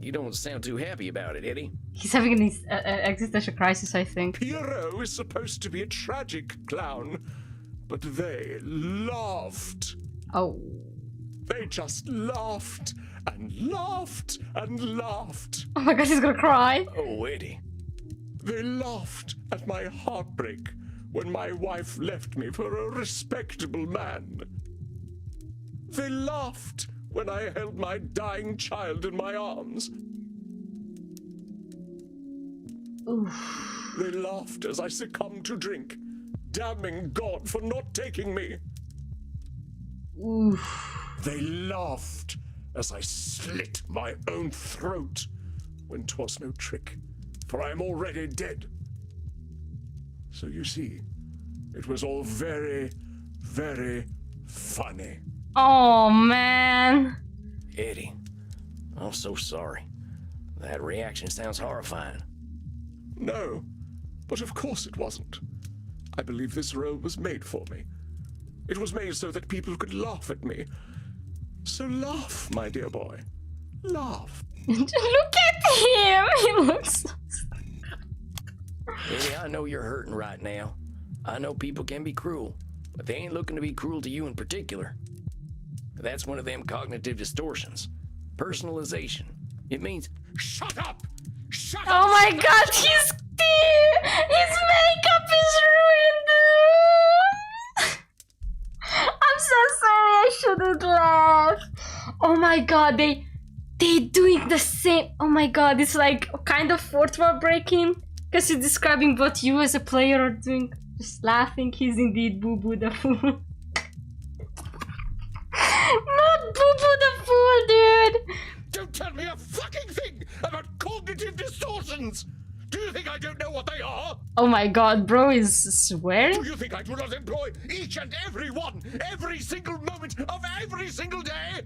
You don't sound too happy about it, Eddie. He's having an existential crisis, I think. Pierrot is supposed to be a tragic clown, but they laughed. Oh. They just laughed and laughed and laughed. Oh my god, he's gonna cry. Oh, Eddie. They laughed at my heartbreak when my wife left me for a respectable man. They laughed when I held my dying child in my arms. Oof. They laughed as I succumbed to drink, damning God for not taking me. Oof. They laughed as I slit my own throat when 'twas no trick, for I am already dead. So you see, it was all very, very funny. Oh, man. Eddie, I'm so sorry. That reaction sounds horrifying. No, but of course it wasn't. I believe this role was made for me. It was made so that people could laugh at me. So laugh, my dear boy. Laugh. Look at him. He looks... Eddie, I know you're hurting right now. I know people can be cruel, but they ain't looking to be cruel to you in particular. That's one of them cognitive distortions. Personalization. It means, shut up! Shut up! Oh my god, his makeup is ruined, dude! I'm so sorry, I shouldn't laugh. Oh my god, they doing the same. Oh my god, it's like kind of fourth wall breaking. Because he's describing what you as a player are doing. Just laughing, he's indeed Boo Boo the Fool. Not Boo Boo the Fool, dude! Don't tell me a fucking thing about cognitive distortions! Do you think I don't know what they are? Oh my god, bro is swearing? Do you think I do not employ each and every one, every single moment of every single day?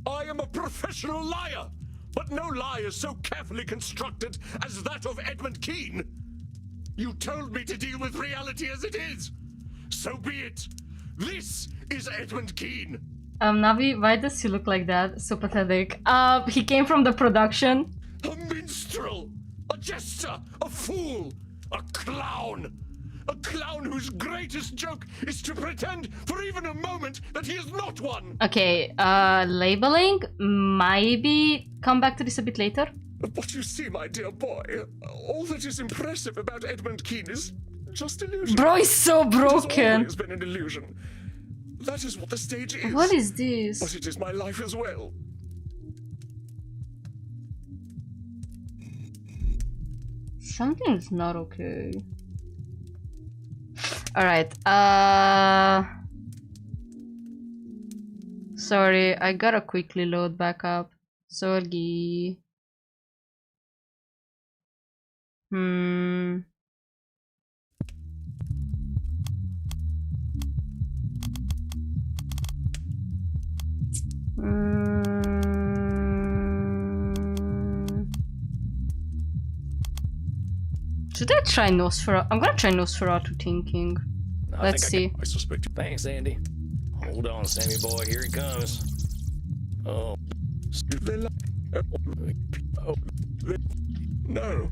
I am a professional liar, but no lie is so carefully constructed as that of Edmund Keane. You told me to deal with reality as it is. So be it. This is Edmund Keane. Navi, why does he look like that? So pathetic. He came from the production. A minstrel, a jester, a fool, a clown. A clown whose greatest joke is to pretend for even a moment that he is not one. Okay, labeling? Maybe come back to this a bit later. But you see, my dear boy, all that is impressive about Edmund Keane is just illusion. Bro is so It has broken. always been an illusion. That is what the stage is. What is this? But it is my life as well. Something's not okay. Alright, sorry, I gotta quickly load back up. Sorry. Should I try Nosferatu? I'm gonna try Nosferatu thinking. Let's see. I suspect. Thanks, Andy. Hold on, Sammy boy, here he comes. Oh. No,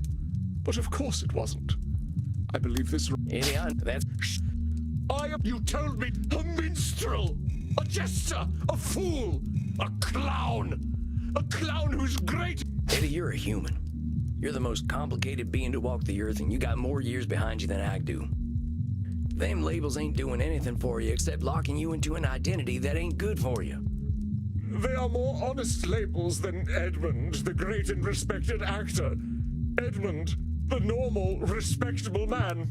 but of course it wasn't. I believe this. Eddie, that's... You told me a minstrel, a jester, a fool, a clown who's great. Eddie, you're a human. You're the most complicated being to walk the earth, and you got more years behind you than I do. Them labels ain't doing anything for you except locking you into an identity that ain't good for you. They are more honest labels than Edmund, the great and respected actor. Edmund, the normal, respectable man.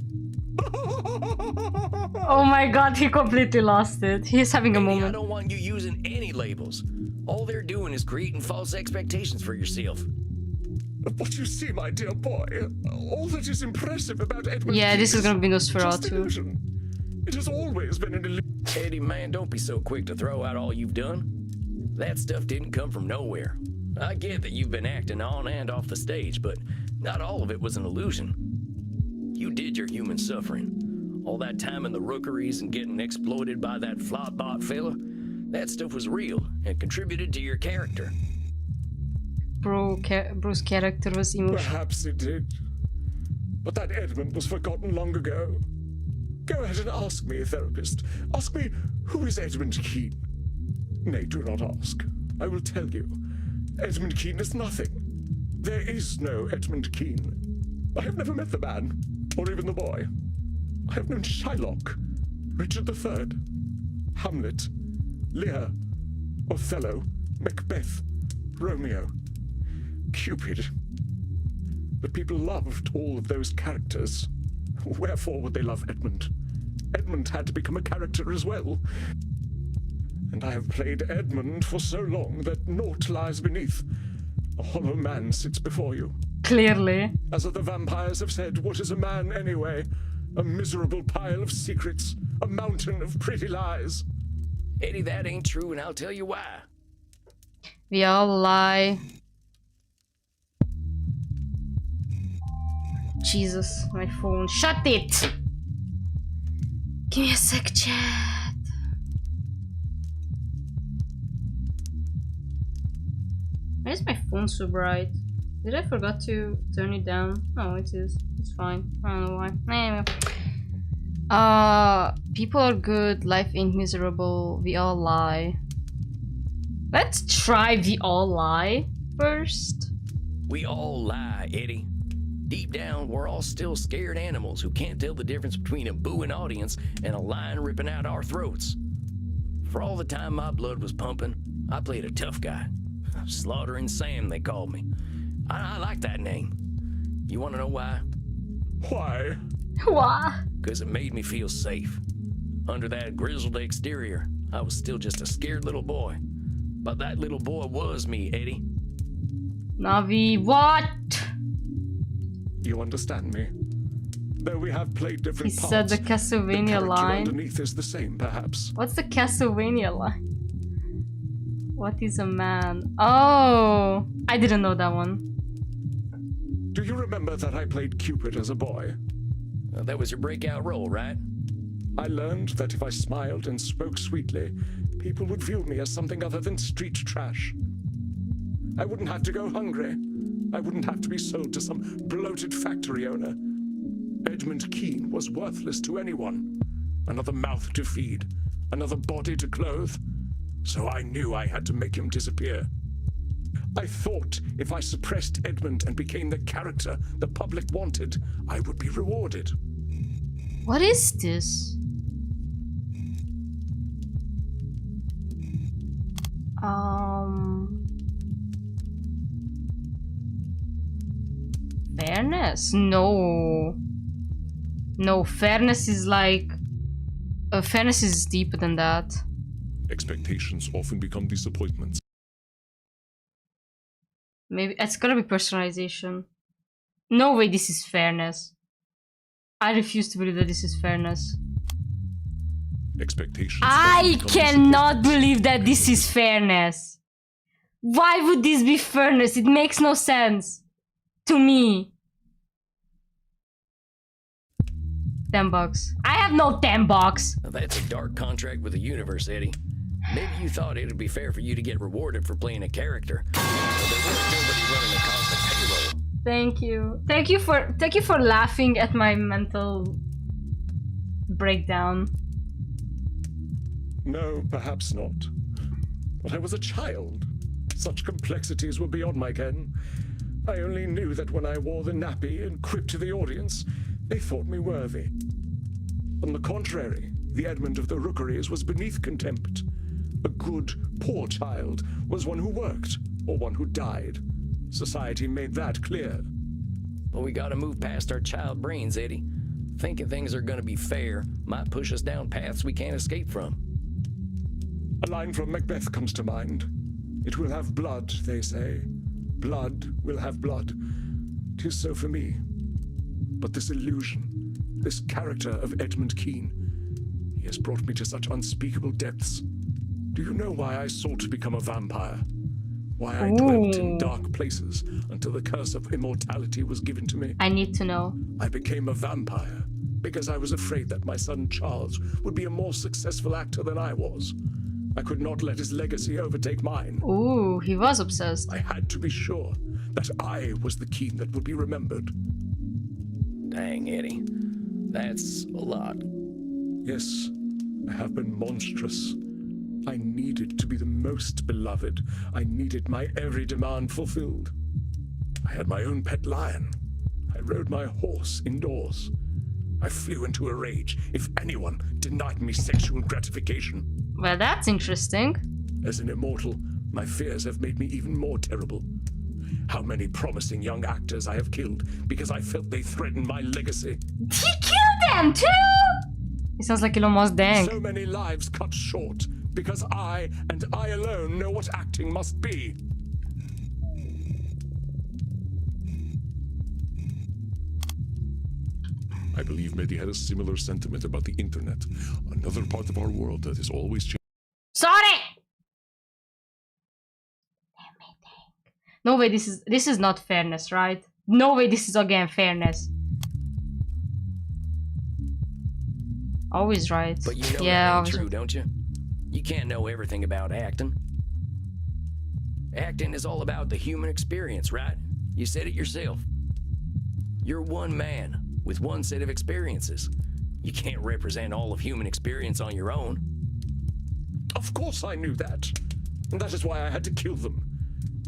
Oh my god, he completely lost it. He's having a Maybe I moment. don't want you using any labels. All they're doing is creating false expectations for yourself. But you see, my dear boy, all that is impressive about Edmund. Yeah, this is gonna be just Nosferatu. illusion. It has always been an illusion. Eddie, man, don't be so quick to throw out all you've done. That stuff didn't come from nowhere. I get that you've been acting on and off the stage, but not all of it was an illusion. You did your human suffering. All that time in the rookeries and getting exploited by that flopbot fella, that stuff was real and contributed to your character. Bruce's character was emotional. Perhaps it did. But that Edmund was forgotten long ago. Go ahead and ask me, therapist. Ask me, who is Edmund Keene? Nay, do not ask. I will tell you. Edmund Keene is nothing. There is no Edmund Keene. I have never met the man, or even the boy. I have known Shylock, Richard III, Hamlet, Lear, Othello, Macbeth, Romeo, Cupid. But people loved all of those characters. Wherefore would they love Edmund? Edmund had to become a character as well. And I have played Edmund for so long that naught lies beneath. A hollow man sits before you. Clearly. As the vampires have said, what is a man anyway? A miserable pile of secrets, a mountain of pretty lies. Eddie, that ain't true, and I'll tell you why. We all lie. Jesus, my phone. Shut it! Give me a sec, chat. Why is my phone so bright? Did I forget to turn it down? No, it is. It's fine. I don't know why. Anyway. People are good. Life ain't miserable. We all lie. Let's try we all lie first. We all lie, Eddie. Deep down, we're all still scared animals who can't tell the difference between a booing audience and a lion ripping out our throats. For all the time my blood was pumping, I played a tough guy. Slaughtering Sam, they called me. I like that name. You want to know why? Why? Why? Because it made me feel safe. Under that grizzled exterior, I was still just a scared little boy. But that little boy was me, Eddie. Navi, what? You understand me? Though we have played different He parts, said the Castlevania character line. underneath is the same, perhaps. What's the Castlevania line? What is a man? Oh, I didn't know that one. Do you remember that I played Cupid as a boy? That was your breakout role, right? I learned that if I smiled and spoke sweetly, people would view me as something other than street trash. I wouldn't have to go hungry. I wouldn't have to be sold to some bloated factory owner. Edmund Keene was worthless to anyone. Another mouth to feed, another body to clothe. So I knew I had to make him disappear. I thought if I suppressed Edmund and became the character the public wanted, I would be rewarded. What is this? Fairness? No. No, fairness is like... fairness is deeper than that. Expectations often become disappointments. Maybe it's gotta be personalization. No way this is fairness. I refuse to believe that this is fairness. Expectations I often become cannot disappointments. believe that this is fairness. Why would this be fairness? It makes no sense. To me. $10. I have no $10. That's a dark contract with the universe, Eddie. Maybe you thought it would be fair for you to get rewarded for playing a character, but there wasn't nobody running a cosmic payroll. Thank you. Thank you for laughing at my mental breakdown. No, perhaps not. But I was a child. Such complexities were beyond my ken. I only knew that when I wore the nappy and quipped to the audience, they thought me worthy. On the contrary, the Edmund of the Rookeries was beneath contempt. A good, poor child was one who worked, or one who died. Society made that clear. Well, we gotta move past our child brains, Eddie. Thinking things are gonna be fair might push us down paths we can't escape from. A line from Macbeth comes to mind. It will have blood, they say. Blood will have blood. 'Tis so for me. But this illusion, this character of Edmund Keene, he has brought me to such unspeakable depths. Do you know why I sought to become a vampire? Why I dwelt in dark places until the curse of immortality was given to me? I need to know. I became a vampire because I was afraid that my son Charles would be a more successful actor than I was. I could not let his legacy overtake mine. Ooh, he was obsessed. I had to be sure that I was the Keene that would be remembered. Dang, Eddie. That's a lot. Yes, I have been monstrous. I needed to be the most beloved. I needed my every demand fulfilled. I had my own pet lion. I rode my horse indoors. I flew into a rage if anyone denied me sexual gratification. Well, that's interesting. As an immortal, my fears have made me even more terrible. How many promising young actors I have killed because I felt they threatened my legacy. He killed them too! It sounds like Elon Musk, dang. So many lives cut short because I, and I alone, know what acting must be. I believe Mehdi had a similar sentiment about the internet, another part of our world that is always changing. Sorry! No way this is not fairness, right? No way this is again fairness. Always right. But you know yeah, that ain't always true, right. don't you? You can't know everything about acting. Acting is all about the human experience, right? You said it yourself. You're one man with one set of experiences. You can't represent all of human experience on your own. Of course I knew that. And that is why I had to kill them.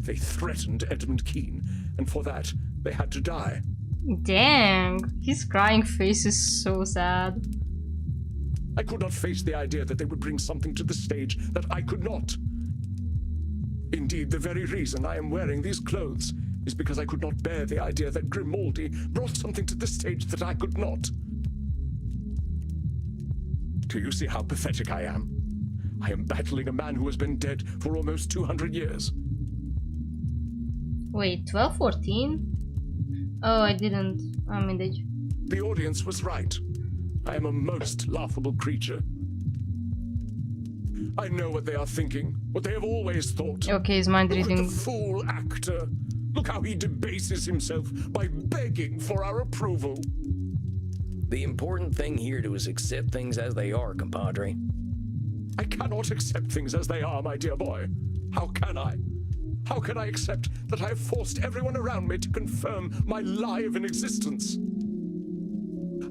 They threatened Edmund Keene, and for that, they had to die. Dang, his crying face is so sad. I could not face the idea that they would bring something to the stage that I could not. Indeed, the very reason I am wearing these clothes is because I could not bear the idea that Grimaldi brought something to the stage that I could not. Do you see how pathetic I am? I am battling a man who has been dead for almost 200 years. Wait, 12, 14? Oh, I didn't. I mean, did you? The audience was right. I am a most laughable creature. I know what they are thinking, what they have always thought. Okay, his mind Look at reading. the fool actor. Look how he debases himself by begging for our approval. The important thing here is accept things as they are, compadre. I cannot accept things as they are, my dear boy. How can I? How can I accept that I have forced everyone around me to confirm my lie of an existence?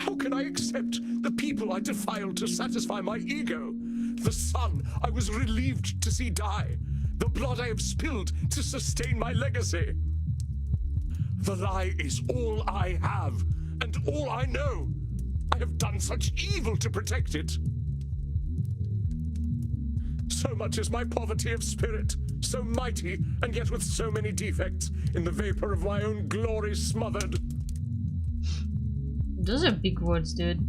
How can I accept the people I defiled to satisfy my ego? The son I was relieved to see die? The blood I have spilled to sustain my legacy? The lie is all I have, and all I know. I have done such evil to protect it. So much is my poverty of spirit, so mighty, and yet with so many defects, in the vapor of my own glory smothered. Those are big words, dude.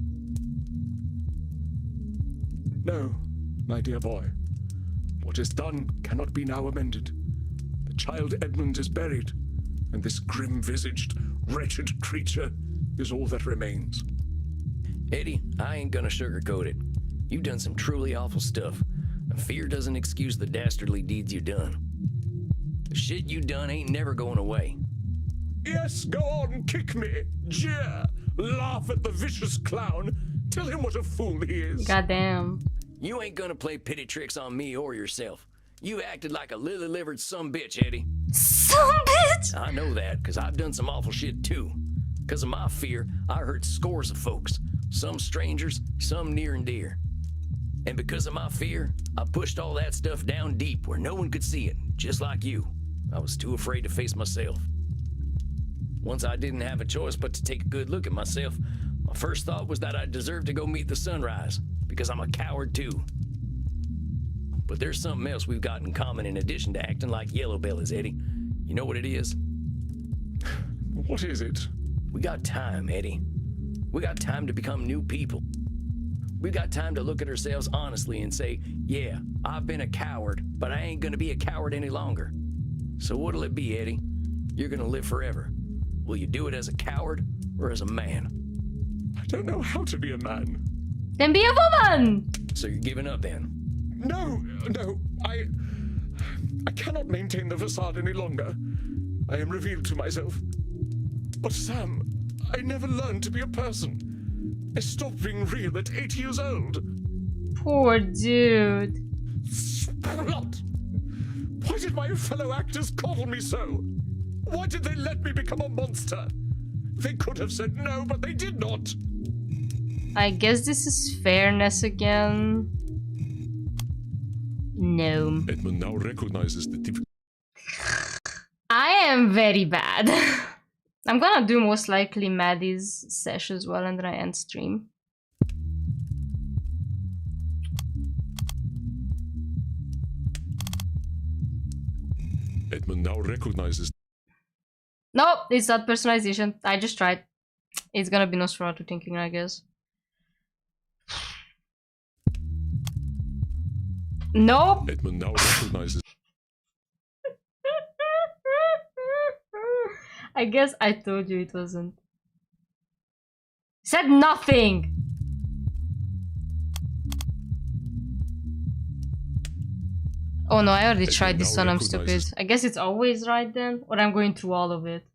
No, my dear boy. What is done cannot be now amended. The child Edmund is buried, and this grim-visaged, wretched creature is all that remains. Eddie, I ain't gonna sugarcoat it. You've done some truly awful stuff. And fear doesn't excuse the dastardly deeds you done. The shit you done ain't never going away. Yes, go on, kick me, jeer, laugh at the vicious clown, tell him what a fool he is. Goddamn. You ain't gonna play pity tricks on me or yourself. You acted like a lily-livered sumbitch, Eddie. Sumbitch! I know that, because I've done some awful shit too. Because of my fear, I hurt scores of folks. Some strangers, some near and dear. And because of my fear, I pushed all that stuff down deep where no one could see it, just like you. I was too afraid to face myself. Once I didn't have a choice but to take a good look at myself, my first thought was that I deserved to go meet the sunrise, because I'm a coward too. But there's something else we've got in common in addition to acting like yellow bellies, Eddie. You know what it is? What is it? We got time, Eddie. We got time to become new people. We got time to look at ourselves honestly and say, yeah, I've been a coward, but I ain't gonna be a coward any longer. So what'll it be, Eddie? You're gonna live forever. Will you do it as a coward or as a man? I don't know how to be a man. Then be a woman! So you're giving up then? No, I cannot maintain the facade any longer. I am revealed to myself. But Sam, I never learned to be a person. I stopped being real at 8 years old. Poor dude. Sprout! Why did my fellow actors coddle me so? Why did they let me become a monster? They could have said no, but they did not. I guess this is fairness again. No. Edmund now recognizes the difficulty. I am very bad. I'm gonna do most likely Maddie's sesh as well and then I end stream. Edmund now recognizes. Nope, it's not personalization. I just tried. It's gonna be Nosferatu thinking, I guess. Nope. Edmund now recognizes. I guess I told you it wasn't. Said nothing. Oh no, I already tried this one, I'm stupid. I guess it's always right then, or I'm going through all of it.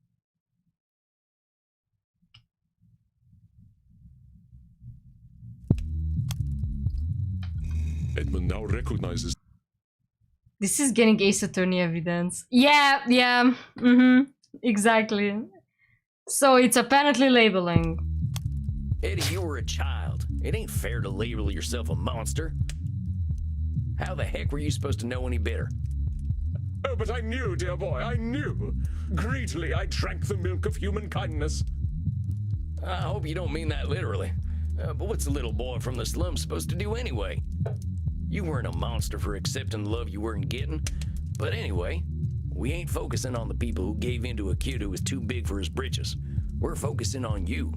Edmund now recognizes. This is getting Ace Attorney evidence. Yeah, exactly. So it's apparently labeling. Eddie, you were a child. It ain't fair to label yourself a monster. How the heck were you supposed to know any better? Oh, but I knew, dear boy, I knew. Greedily I drank the milk of human kindness. I hope you don't mean that literally. But what's a little boy from the slums supposed to do anyway? You weren't a monster for accepting the love you weren't getting. But anyway, we ain't focusing on the people who gave in to a kid who was too big for his britches. We're focusing on you.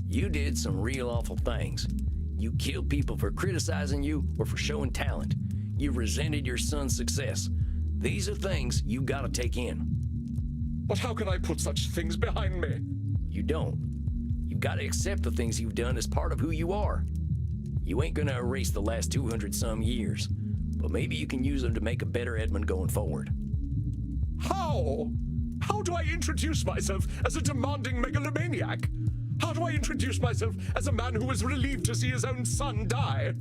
You did some real awful things. You killed people for criticizing you or for showing talent. You resented your son's success. These are things you gotta take in. But how can I put such things behind me? You don't. You gotta accept the things you've done as part of who you are. You ain't gonna erase the last 200 some years, but maybe you can use them to make a better Edmund going forward. How? How do I introduce myself as a demanding megalomaniac? How do I introduce myself as a man who was relieved to see his own son die?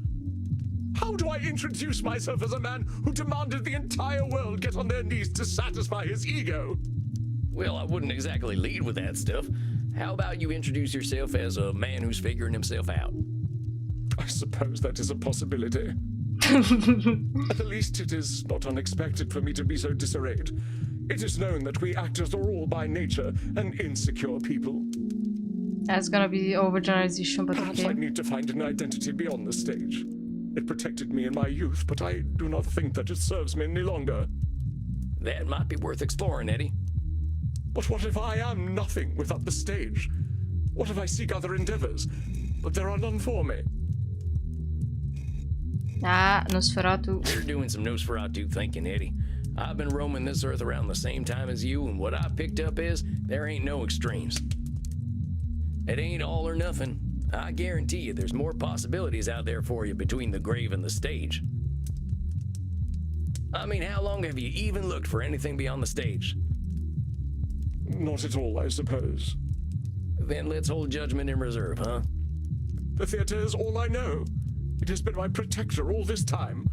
How do I introduce myself as a man who demanded the entire world get on their knees to satisfy his ego? Well, I wouldn't exactly lead with that stuff. How about you introduce yourself as a man who's figuring himself out? I suppose that is a possibility. At the least, it is not unexpected for me to be so disarrayed. It is known that we actors are all by nature an insecure people. That's gonna be overgeneralization, but Perhaps okay. I need to find an identity beyond the stage. It protected me in my youth, but I do not think that it serves me any longer. That might be worth exploring, Eddie. But what if I am nothing without the stage? What if I seek other endeavors, but there are none for me? Ah, Nosferatu. You're doing some Nosferatu thinking, Eddie. I've been roaming this earth around the same time as you, and what I picked up is there ain't no extremes. It ain't all or nothing. I guarantee you there's more possibilities out there for you between the grave and the stage. I mean, how long have you even looked for anything beyond the stage? Not at all, I suppose. Then let's hold judgment in reserve, huh? The theater is all I know. It has been my protector all this time.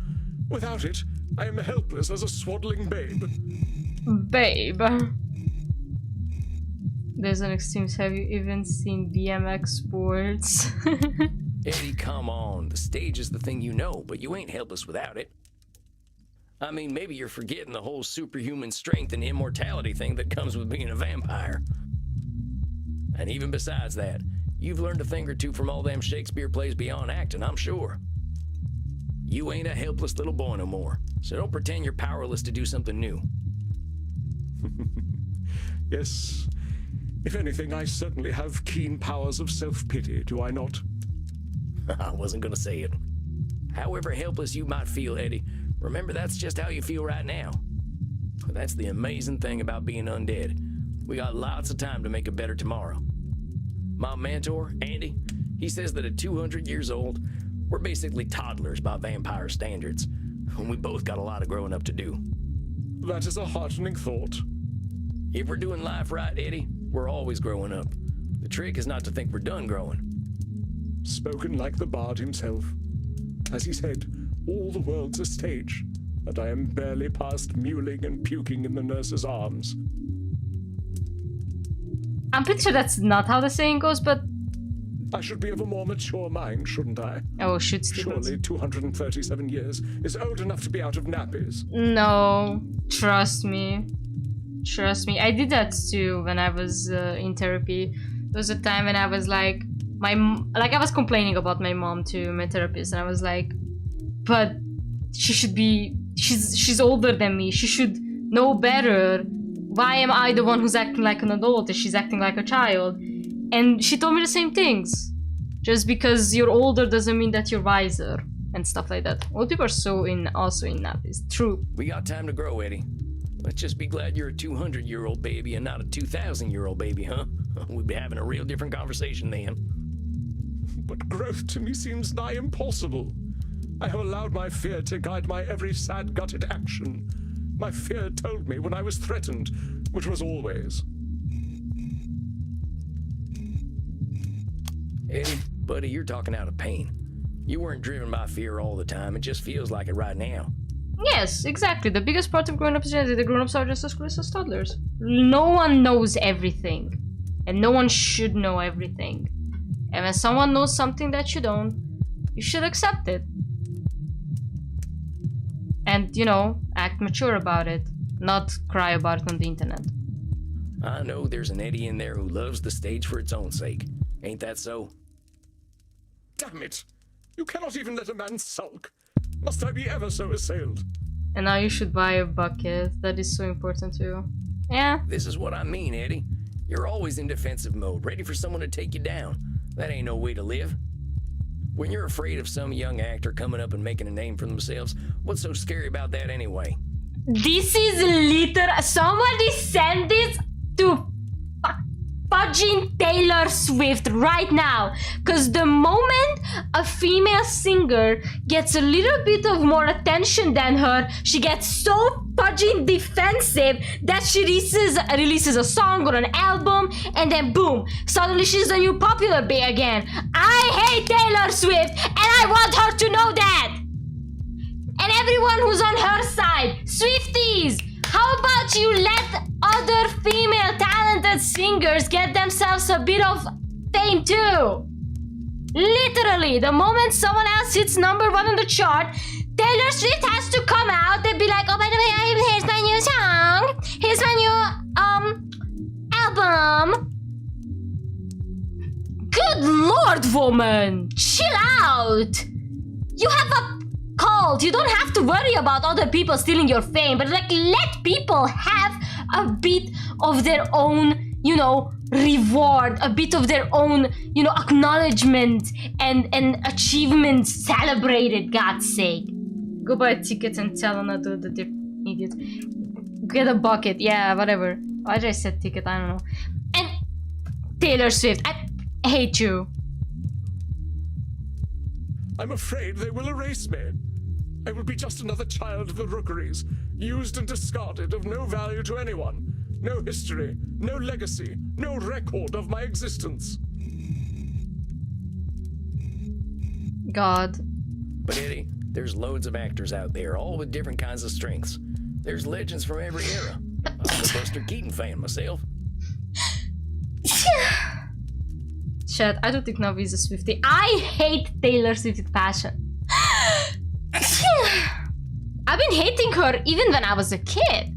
Without it, I am helpless as a swaddling babe. Babe. There's an extremes. Have you even seen BMX sports? Eddie, come on. The stage is the thing you know, but you ain't helpless without it. I mean, maybe you're forgetting the whole superhuman strength and immortality thing that comes with being a vampire. And even besides that, you've learned a thing or two from all them Shakespeare plays beyond acting, I'm sure. You ain't a helpless little boy no more, so don't pretend you're powerless to do something new. Yes. If anything, I certainly have keen powers of self-pity, do I not? I wasn't gonna say it. However helpless you might feel, Eddie, remember that's just how you feel right now. That's the amazing thing about being undead. We got lots of time to make a better tomorrow. My mentor, Andy, he says that at 200 years old, we're basically toddlers by vampire standards, and we both got a lot of growing up to do. That is a heartening thought. If we're doing life right, Eddie, we're always growing up. The trick is not to think we're done growing. Spoken like the bard himself. As he said, all the world's a stage, and I am barely past mewling and puking in the nurse's arms. I'm pretty sure that's not how the saying goes, but... I should be of a more mature mind, shouldn't I? Oh, shoot, Stevens. Surely 237 years is old enough to be out of nappies. No, trust me. Trust me. I did that too when I was in therapy. There was a time when I was like... I was complaining about my mom to my therapist, and I was like, but she should be... She's older than me. She should know better. Why am I the one who's acting like an adult and she's acting like a child? And she told me the same things. Just because you're older doesn't mean that you're wiser. And stuff like that. Old people are also in nappies. True. We got time to grow, Eddie. Let's just be glad you're a 200-year-old baby and not a 2,000-year-old baby, huh? We'd be having a real different conversation then. But growth to me seems nigh impossible. I have allowed my fear to guide my every sad-gutted action. My fear told me when I was threatened, which was always. Eddie, buddy, you're talking out of pain. You weren't driven by fear all the time. It just feels like it right now. Yes, exactly. The biggest part of grown-ups is that the grown-ups are just as clueless as toddlers. No one knows everything. And no one should know everything. And when someone knows something that you don't, you should accept it. And, you know, act mature about it. Not cry about it on the internet. I know there's an Eddie in there who loves the stage for its own sake. Ain't that so? Damn it! You cannot even let a man sulk. Must I be ever so assailed? And now you should buy a bucket. That is so important too. Yeah. This is what I mean, Eddie. You're always in defensive mode, ready for someone to take you down. That ain't no way to live. When you're afraid of some young actor coming up and making a name for themselves, what's so scary about that anyway? This is literal. Somebody send this to fudging Taylor Swift right now. Because the moment a female singer gets a little bit of more attention than her, she gets so fudging defensive that she releases a song or an album, and then boom, suddenly she's the new popular bae again. I hate Taylor Swift, and I want her to know that. And everyone who's on her side, Swifties, how about you let other female talented singers get themselves a bit of fame too? Literally, the moment someone else hits #1 on the chart, Taylor Swift has to come out and be like, oh, by the way, here's my new song. Here's my new, album. Good lord, woman. Chill out. You have a cult. You don't have to worry about other people stealing your fame, but like, let people have a bit of their own, you know, reward, a bit of their own, you know, acknowledgement and achievements celebrated, God's sake. Go buy a ticket and tell another the idiot. Get a bucket, yeah, whatever. Why did I say ticket? I don't know. And Taylor Swift, I hate you. I'm afraid they will erase me. I will be just another child of the rookeries, used and discarded, of no value to anyone. No history, no legacy, no record of my existence. God. But Eddie, there's loads of actors out there, all with different kinds of strengths. There's legends from every era. I'm a Buster Keaton fan myself. Chat, I don't think Navi is a Swiftie. I hate Taylor Swift with passion. I've been hating her even when I was a kid.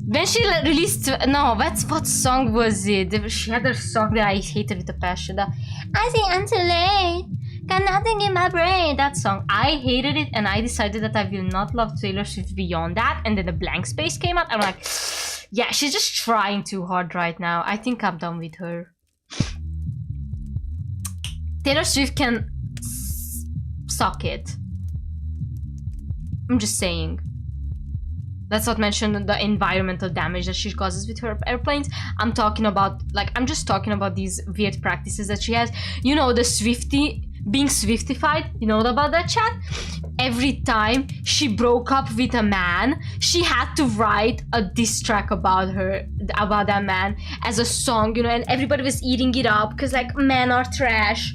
When she released, no, what song was it? She had a song that I hated with a passion. I think I'm too late, got nothing in my brain. That song, I hated it, and I decided that I will not love Taylor Swift beyond that. And then the blank space came out. I'm like, yeah, she's just trying too hard right now. I think I'm done with her. Taylor Swift can suck it. I'm just saying. Let's not mention the environmental damage that she causes with her airplanes. I'm talking about, like, I'm just talking about these weird practices that she has. You know, the Swiftie, being Swiftified, you know about that, chat? Every time she broke up with a man, she had to write a diss track about that man as a song, you know, and everybody was eating it up because, like, men are trash.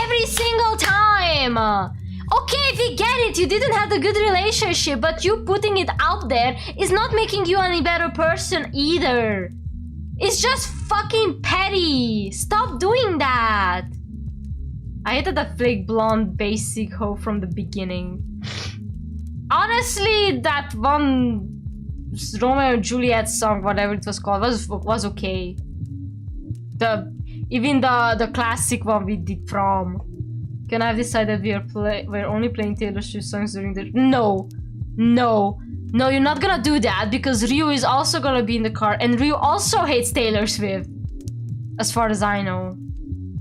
Every single time! Okay, we get it, you didn't have a good relationship, but you putting it out there is not making you any better person either. It's just fucking petty. Stop doing that. I hated that flake blonde basic hoe from the beginning. Honestly, that one Romeo and Juliet song, whatever it was called, was okay. Even the classic one we did from. Can I have decided we're only playing Taylor Swift songs during the... No, you're not gonna do that because Ryu is also gonna be in the car, and Ryu also hates Taylor Swift. As far as I know.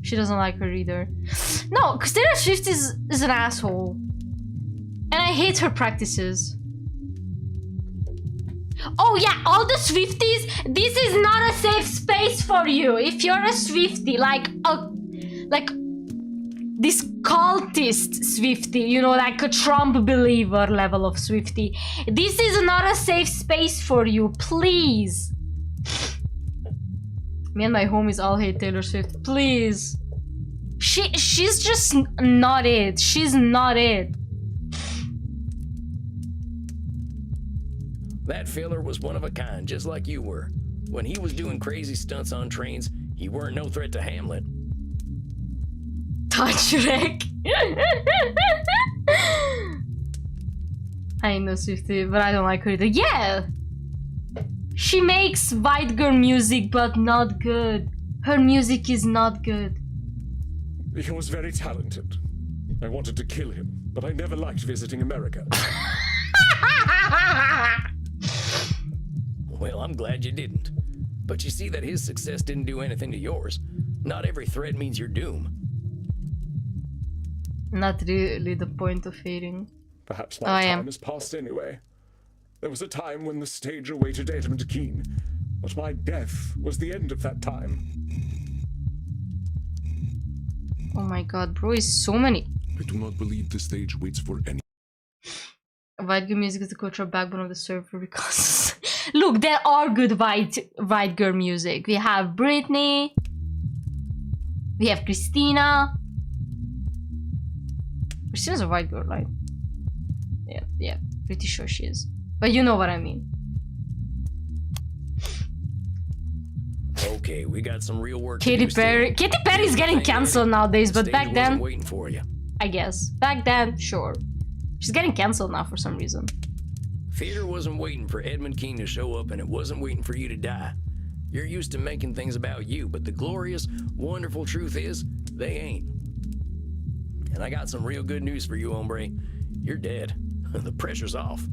She doesn't like her either. No, because Taylor Swift is an asshole. And I hate her practices. Oh yeah, all the Swifties, this is not a safe space for you. If you're a Swiftie, like this cultist Swiftie, you know, like a Trump believer level of Swiftie, this is not a safe space for you, please. Me and my homies all hate Taylor Swift, please. She's just not it. She's not it. That filler was one of a kind, just like you were. When he was doing crazy stunts on trains, he weren't no threat to Hamlet. Touch Shrek. I know Swiftie, but I don't like her either. Yeah! She makes white girl music, but not good. Her music is not good. He was very talented. I wanted to kill him, but I never liked visiting America. Well, I'm glad you didn't. But you see that his success didn't do anything to yours. Not every threat means your doom. Not really the point of hating. Perhaps my time has passed anyway. There was a time when the stage awaited Edmund Keane, but my death was the end of that time. Oh my god, bro, is so many. I do not believe the stage waits for any. White girl music is the cultural backbone of the server because... Look, there are good white girl music. We have Britney. We have Christina. Christina's a white girl, right? Yeah, pretty sure she is. But you know what I mean. Okay, we got some real work Katy to do Perry. still. Katy Perry's getting cancelled nowadays, but back then... waiting for you. I guess. Back then, sure. She's getting cancelled now for some reason. Theater wasn't waiting for Edmund Keane to show up, and it wasn't waiting for you to die. You're used to making things about you, but the glorious, wonderful truth is, they ain't. And I got some real good news for you, hombre. You're dead. The pressure's off.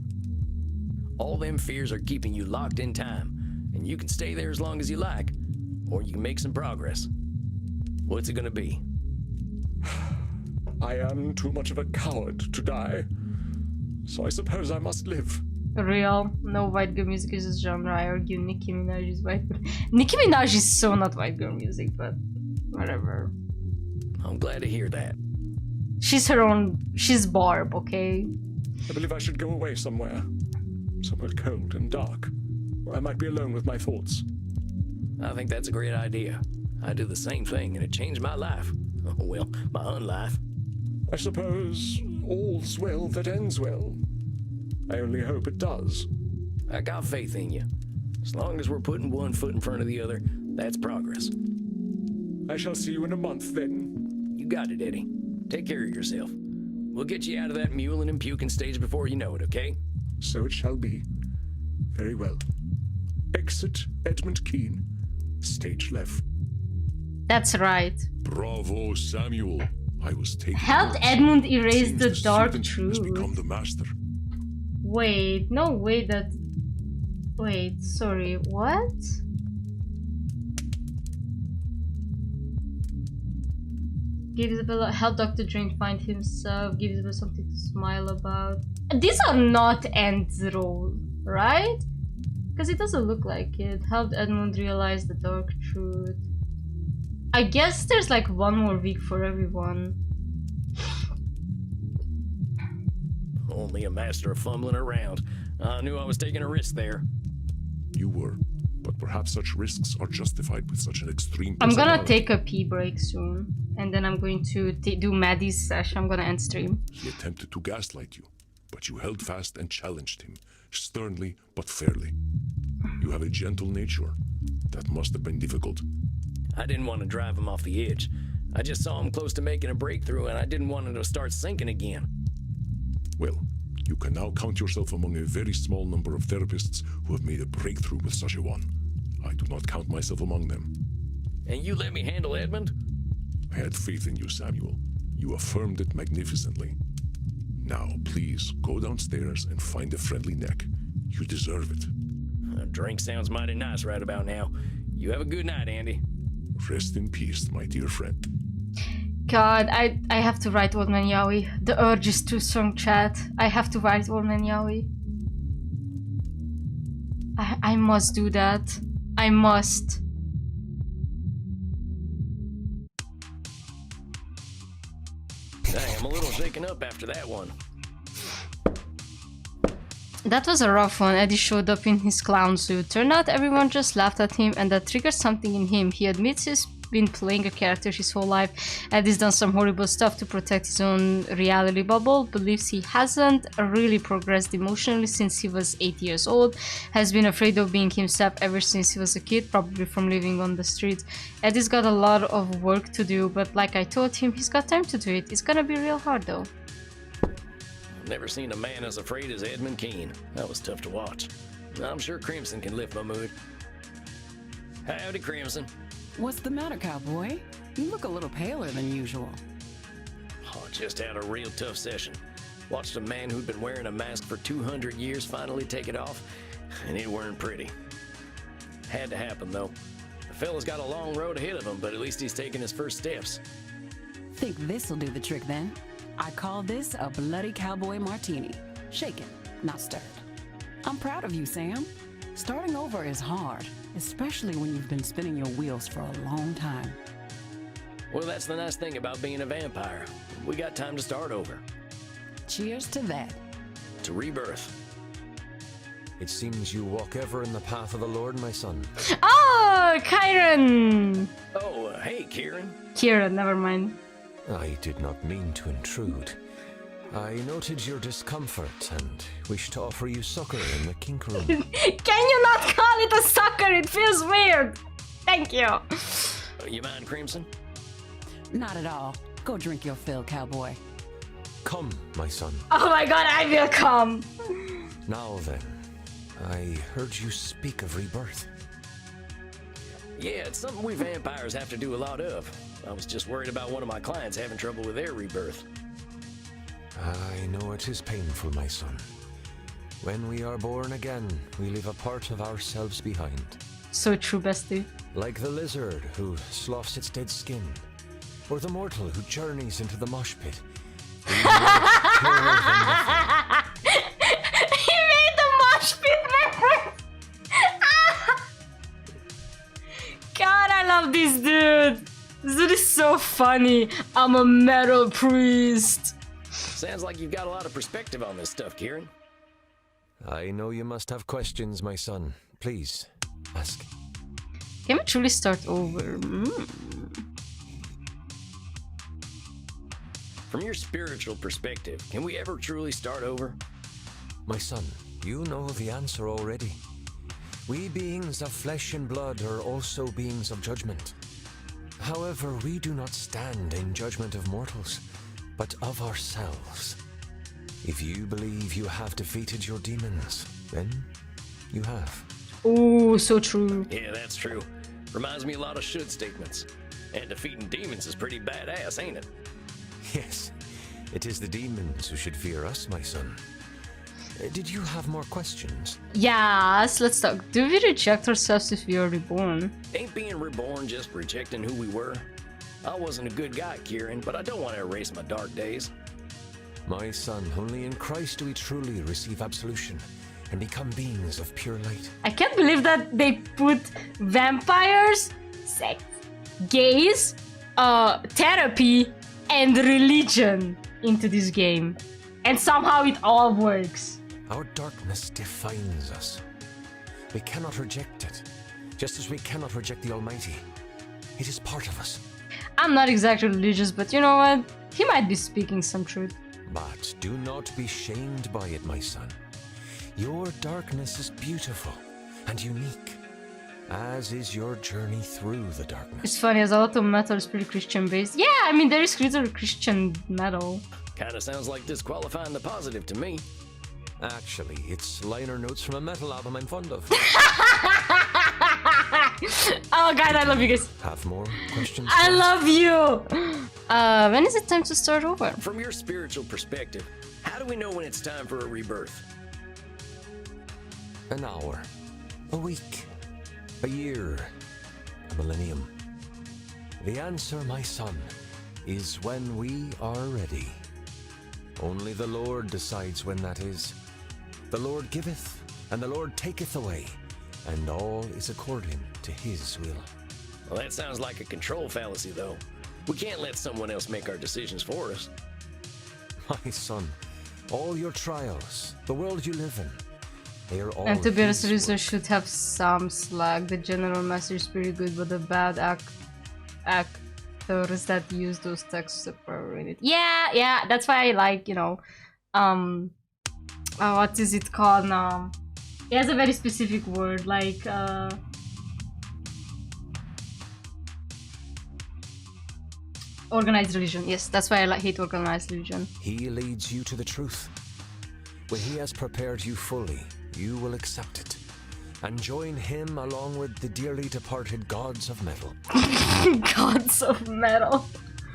All them fears are keeping you locked in time, and you can stay there as long as you like, or you can make some progress. What's it gonna be? I am too much of a coward to die, so I suppose I must live. Real. No white girl music is a genre. I argue Nicki Minaj is white girl. Nicki Minaj is so not white girl music, but whatever. I'm glad to hear that. She's her own... She's Barb, okay? I believe I should go away somewhere. Somewhere cold and dark, where I might be alone with my thoughts. I think that's a great idea. I did the same thing, and it changed my life. Oh, well, my unlife. I suppose all's well that ends well. I only hope it does. I got faith in you. As long as we're putting one foot in front of the other, that's progress. I shall see you in a month then. You got it, Eddie. Take care of yourself. We'll get you out of that mewling and puking stage before you know it, okay? So it shall be. Very well. Exit Edmund Keene. Stage left. That's right. Bravo, Samuel. I was taking Helped notes. Edmund erase Seems the dark student truth. has become the master. Wait, no, wait, that... Wait, sorry, what? Give Isabella, help Dr. Drink find himself, give Isabella something to smile about. These are not End's role, right? Because it doesn't look like it. Helped Edmund realize the dark truth. I guess there's like one more week for everyone. Only a master of fumbling around. I knew I was taking a risk there. You were, but perhaps such risks are justified with such an extreme I'm gonna personality. take a pee break soon, and then I'm going to do Maddie's session. I'm gonna end stream. He attempted to gaslight you, but you held fast and challenged him, sternly but fairly. You have a gentle nature. That must have been difficult. I didn't want to drive him off the edge. I just saw him close to making a breakthrough, and I didn't want him to start sinking again. Well, you can now count yourself among a very small number of therapists who have made a breakthrough with such a one. I do not count myself among them. And you let me handle Edmund? I had faith in you, Samuel. You affirmed it magnificently. Now, please, go downstairs and find a friendly neck. You deserve it. A drink sounds mighty nice right about now. You have a good night, Andy. Rest in peace, my dear friend. God, I have to write Old Man Yaoi. The urge is too strong, chat. I have to write Old Man Yaoi. I must do that. I must. Dang, I'm a little shaken up after that one. That was a rough one. Eddie showed up in his clown suit. Turned out everyone just laughed at him, and that triggered something in him. He admits he's been playing a character his whole life. Eddie's done some horrible stuff to protect his own reality bubble. Believes he hasn't really progressed emotionally since he was 8 years old. Has been afraid of being himself ever since he was a kid, probably from living on the streets. Eddie's got a lot of work to do, but like I told him, he's got time to do it. It's gonna be real hard though. Never seen a man as afraid as Edmund Keene. That was tough to watch. I'm sure Crimson can lift my mood. Howdy, Crimson. What's the matter, cowboy? You look a little paler than usual. Oh, just had a real tough session. Watched a man who'd been wearing a mask for 200 years finally take it off, and it weren't pretty. Had to happen, though. The fella's got a long road ahead of him, but at least he's taking his first steps. Think this'll do the trick then? I call this a bloody cowboy martini. Shaken, not stirred. I'm proud of you, Sam. Starting over is hard, especially when you've been spinning your wheels for a long time. Well, that's the nice thing about being a vampire. We got time to start over. Cheers to that. To rebirth. It seems you walk ever in the path of the Lord, my son. Oh, Kyron! Oh, hey, Kieran. Kieran, never mind. I did not mean to intrude. I noted your discomfort and wish to offer you succor in the kink room. Can you not call it a sucker? It feels weird. Thank you. You mind, Crimson? Not at all. Go drink your fill, cowboy. Come, my son. Oh my god, I will come. Now then, I heard you speak of rebirth. Yeah, it's something we vampires have to do a lot of. I was just worried about one of my clients having trouble with their rebirth. I know it is painful, my son. When we are born again, we leave a part of ourselves behind. So true, bestie. Like the lizard who sloughs its dead skin, or the mortal who journeys into the mosh pit. He made the mosh pit reference. God, I love this dude. This dude is so funny. I'm a metal priest. Sounds like you've got a lot of perspective on this stuff, Kieran. I know you must have questions, my son. Please, ask. Can we truly start over? From your spiritual perspective, can we ever truly start over? My son, you know the answer already. We beings of flesh and blood are also beings of judgment. However, we do not stand in judgment of mortals, but of ourselves. If you believe you have defeated your demons, then you have. Oh, so true. Yeah, that's true. Reminds me a lot of should statements. And defeating demons is pretty badass, ain't it? Yes, it is the demons who should fear us, my son. Did you have more questions? Yes, let's talk. Do we reject ourselves if we are reborn? Ain't being reborn just rejecting who we were? I wasn't a good guy, Kieran, but I don't want to erase my dark days. My son, only in Christ do we truly receive absolution and become beings of pure light. I can't believe that they put vampires, sex, gays, therapy, and religion into this game. And somehow it all works. Our darkness defines us. We cannot reject it, just as we cannot reject the Almighty. It is part of us. I'm not exactly religious, but you know what? He might be speaking some truth. But do not be shamed by it, my son. Your darkness is beautiful and unique, as is your journey through the darkness. It's funny, as a lot of metal is pretty Christian based. Yeah, I mean, there is little Christian metal. Kinda sounds like disqualifying the positive to me. Actually, it's liner notes from a metal album I'm fond of. Oh god, I love you guys. Have more questions? I love you! When is it time to start over? From your spiritual perspective, how do we know when it's time for a rebirth? An hour, a week, a year, a millennium. The answer, my son, is when we are ready. Only the Lord decides when that is. The Lord giveth, and the Lord taketh away, and all is according to his will. Well, that sounds like a control fallacy, though. We can't let someone else make our decisions for us. My son, all your trials, the world you live in, they are all And to be honest, his Rizz work. should have some slack. The general message is pretty good, but the bad actors that use those texts are probably it. Yeah, that's why I like, you know, what is it called now? It has a very specific word, like, organized religion. Yes, that's why I hate organized religion. He leads you to the truth. When he has prepared you fully, you will accept it and join him along with the dearly departed gods of metal. Gods of metal.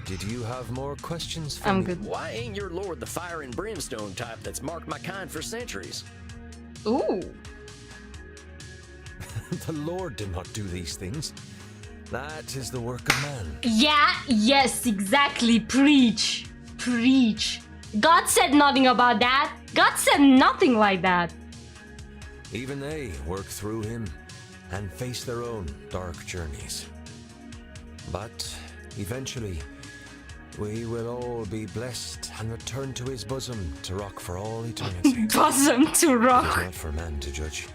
Did you have more questions for I'm me? good. Why ain't your lord the fire and brimstone type that's marked my kind for centuries? Ooh. The Lord did not do these things. That is the work of man. Yeah, yes, exactly. Preach. Preach. God said nothing about that. God said nothing like that. Even they work through him and face their own dark journeys. But eventually, we will all be blessed and return to his bosom to rock for all eternity. Bosom to It is rock. not for man to judge.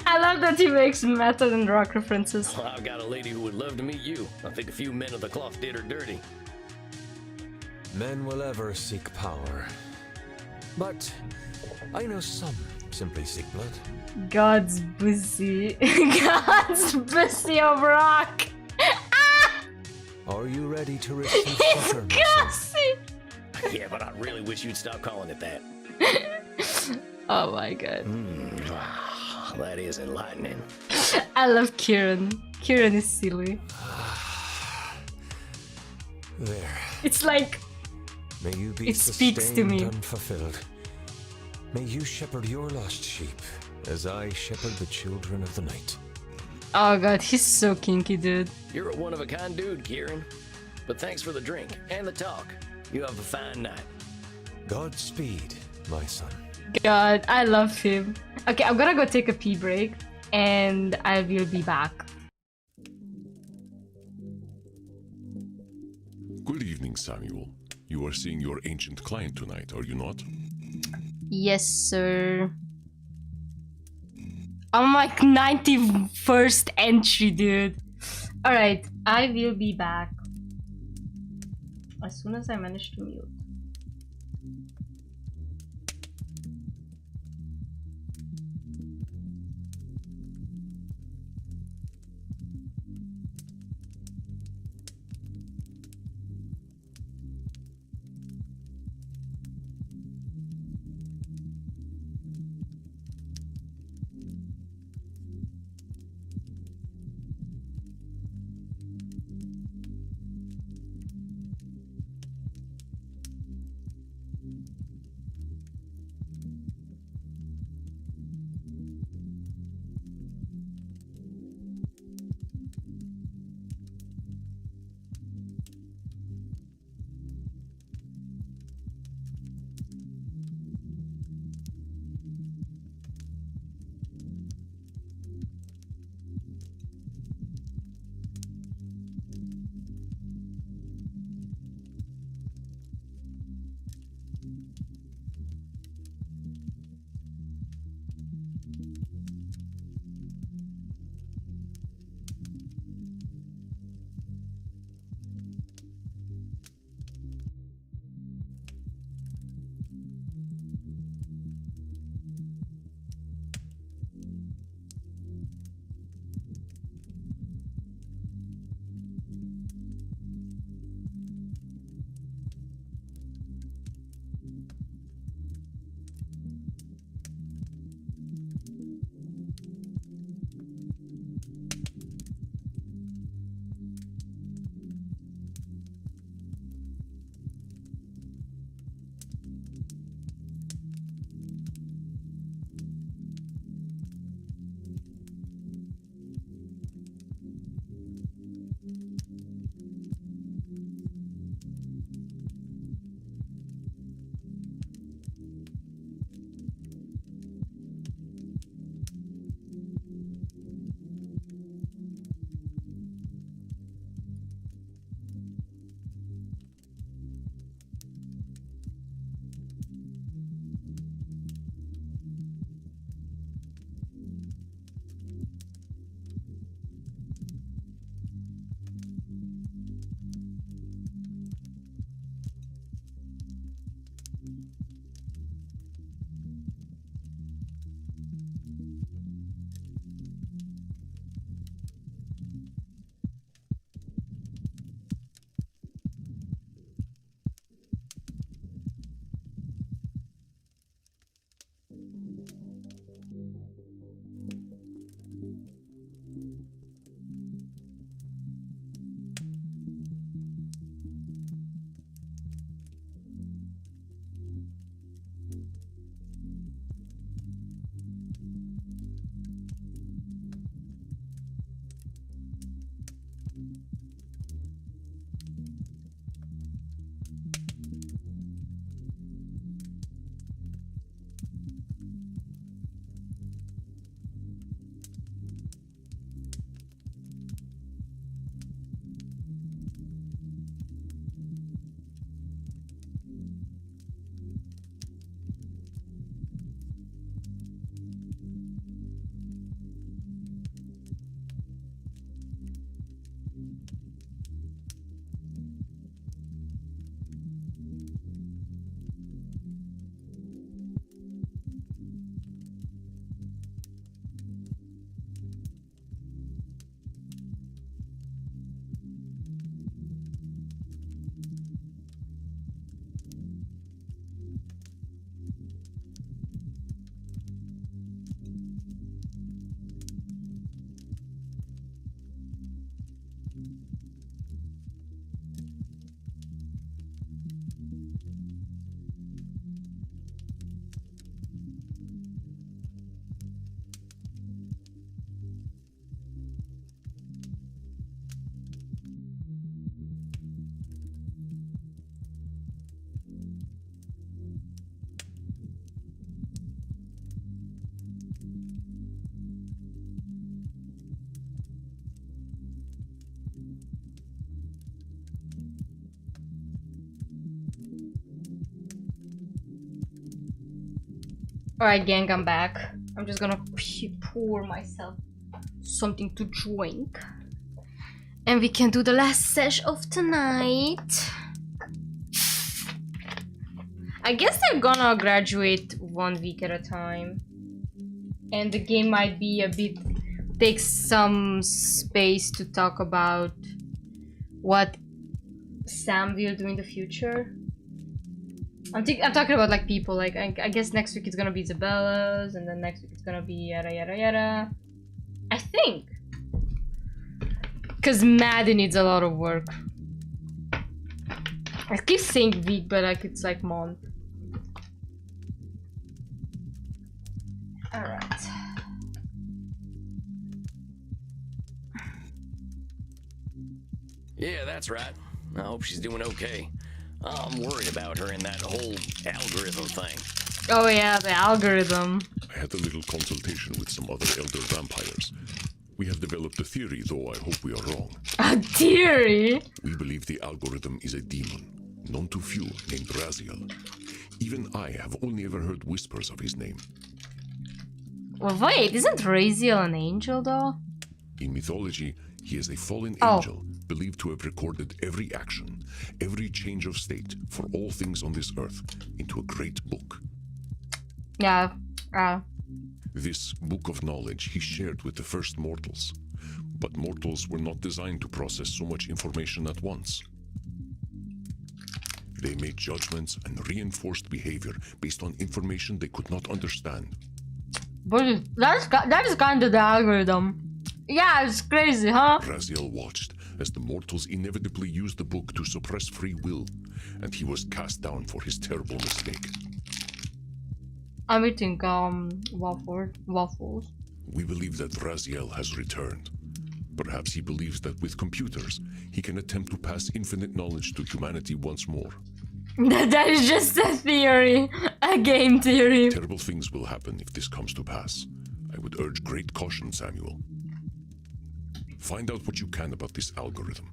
I love that he makes metal and rock references. Well, I've got a lady who would love to meet you. I think a few men of the cloth did her dirty. Men will ever seek power. But I know some simply seek blood. God's pussy. God's pussy of rock. Are you ready to receive It's succor, my son? gussy. Yeah, but I really wish you'd stop calling it that. Oh my god. That is enlightening. I love Kieran. Kieran is silly. There. It's like, May you be It speaks to me. sustained unfulfilled. May you shepherd your lost sheep as I shepherd the children of the night. oh god, he's so kinky, dude. You're a one-of-a-kind dude, Kieran. But thanks for the drink and the talk. You have a fine night. Godspeed, my son. God, I love him. Okay, I'm gonna go take a pee break, and I will be back. Good evening, Samuel. You are seeing your ancient client tonight, are you not? Yes, sir. I'm like 91st entry, dude. Alright, I will be back as soon as I manage to mute. Alright, gang, I'm back. I'm just gonna pour myself something to drink. And we can do the last sesh of tonight. I guess they're gonna graduate 1 week at a time. And the game might be a bit... takes some space to talk about what Sam will do in the future. I'm talking about like people, like I guess next week it's gonna be Isabella's, and then next week it's gonna be yada yada yada. I think. Cause Maddie needs a lot of work. I keep saying week, but like it's like month. Alright. Yeah, that's right. I hope she's doing okay. I'm worried about her and that whole algorithm thing. Oh yeah, the algorithm. I had a little consultation with some other elder vampires. We have developed a theory, though I hope we are wrong. A theory? We believe the algorithm is a demon, none too few, named Raziel. Even I have only ever heard whispers of his name. Well, wait, isn't Raziel an angel though? In mythology, he is a fallen Oh. angel, believed to have recorded every action, every change of state for all things on this earth into a great book. Yeah. This book of knowledge he shared with the first mortals. But mortals were not designed to process so much information at once. They made judgments and reinforced behavior based on information they could not understand. But that is kind of the algorithm. Yeah, it's crazy, huh? Raziel watched as the mortals inevitably used the book to suppress free will, and he was cast down for his terrible mistake. I'm eating waffles. We believe that Raziel has returned. Perhaps he believes that with computers, he can attempt to pass infinite knowledge to humanity once more. That is just a theory. A game theory. Terrible things will happen if this comes to pass. I would urge great caution, Samuel. Find out what you can about this algorithm.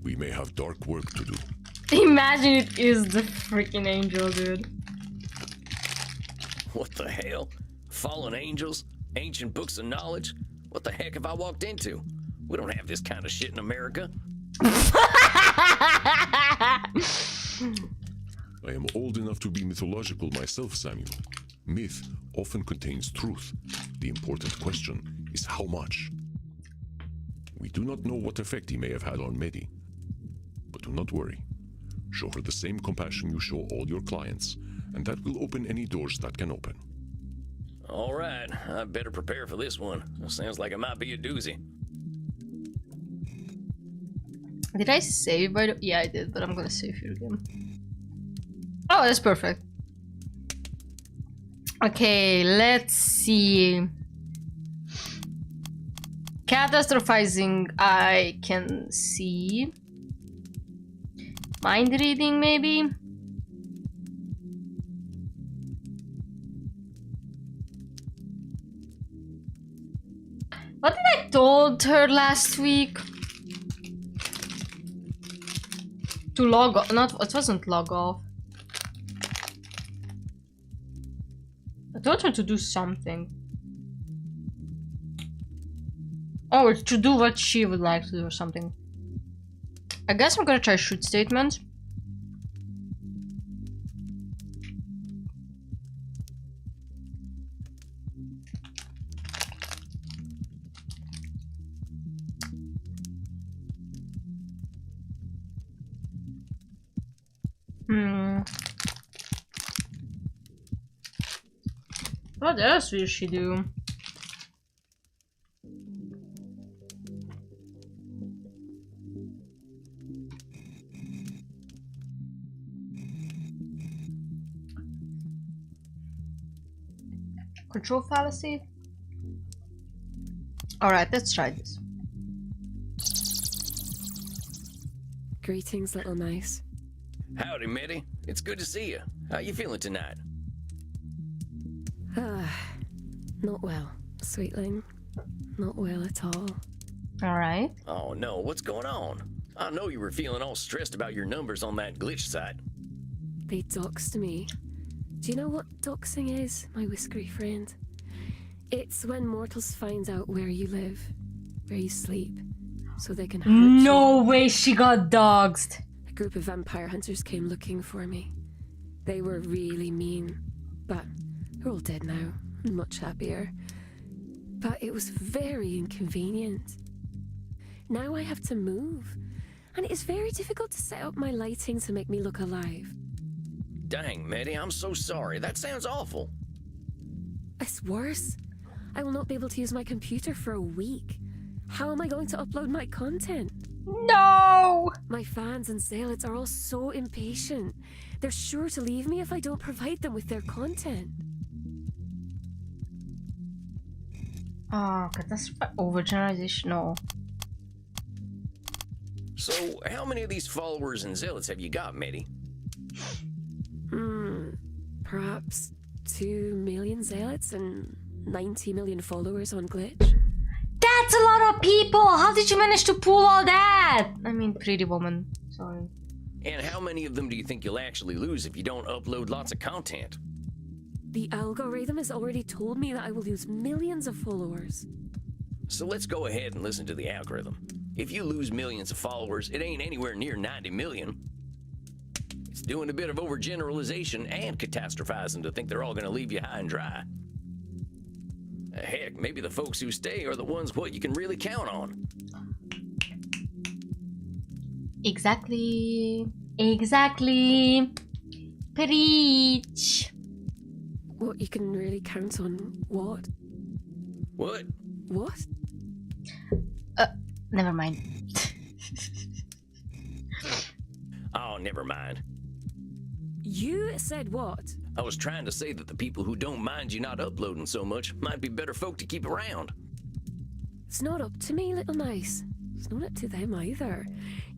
We may have dark work to do. Imagine it is the freaking angel, dude. What the hell? Fallen angels? Ancient books of knowledge? What the heck have I walked into? We don't have this kind of shit in America. I am old enough to be mythological myself, Samuel. Myth often contains truth. The important question is how much. We do not know what effect he may have had on Medi. But do not worry. Show her the same compassion you show all your clients, and that will open any doors that can open. All right, I better prepare for this one. Sounds like it might be a doozy. Did I save by the... Yeah, I did, but I'm gonna save here again. Oh, that's perfect. Okay, let's see. Catastrophizing, I can see. Mind reading, maybe? What did I told her last week? To log off. Not, it wasn't log off. I told her to do something. Oh, to do what she would like to do or something. I guess I'm gonna try shoot statements. What else will she do? Control fallacy? Alright, let's try this. Greetings, little mouse. Howdy, Mitty. It's good to see you. How you feeling tonight? Not well, sweetling. Not well at all. Alright. Oh no, what's going on? I know you were feeling all stressed about your numbers on that glitch site. They doxed me. Do you know what doxing is, my whiskery friend? It's when mortals find out where you live, where you sleep, so they can hurt you. No way she got doxed. A group of vampire hunters came looking for me. They were really mean, but they're all dead now, and much happier. But it was very inconvenient. Now I have to move, and it is very difficult to set up my lighting to make me look alive. Dang, Maddie, I'm so sorry. That sounds awful. It's worse. I will not be able to use my computer for a week. How am I going to upload my content? No! My fans and zealots are all so impatient. They're sure to leave me if I don't provide them with their content. Oh, catastrophe. Overgeneralization. No. So, how many of these followers and zealots have you got, Maddie? Perhaps 2 million zealots and 90 million followers on Glitch. That's a lot of people! How did you manage to pull all that? I mean, pretty woman. Sorry. And how many of them do you think you'll actually lose if you don't upload lots of content? The algorithm has already told me that I will lose millions of followers. So let's go ahead and listen to the algorithm. If you lose millions of followers, it ain't anywhere near 90 million. It's doing a bit of overgeneralization and catastrophizing to think they're all gonna leave you high and dry. Heck, maybe the folks who stay are the ones what you can really count on. Exactly. Exactly. Preach. What you can really count on what? What? What? Never mind. Oh, never mind. You said what? I was trying to say that the people who don't mind you not uploading so much might be better folk to keep around. It's not up to me, little mice. It's not up to them either.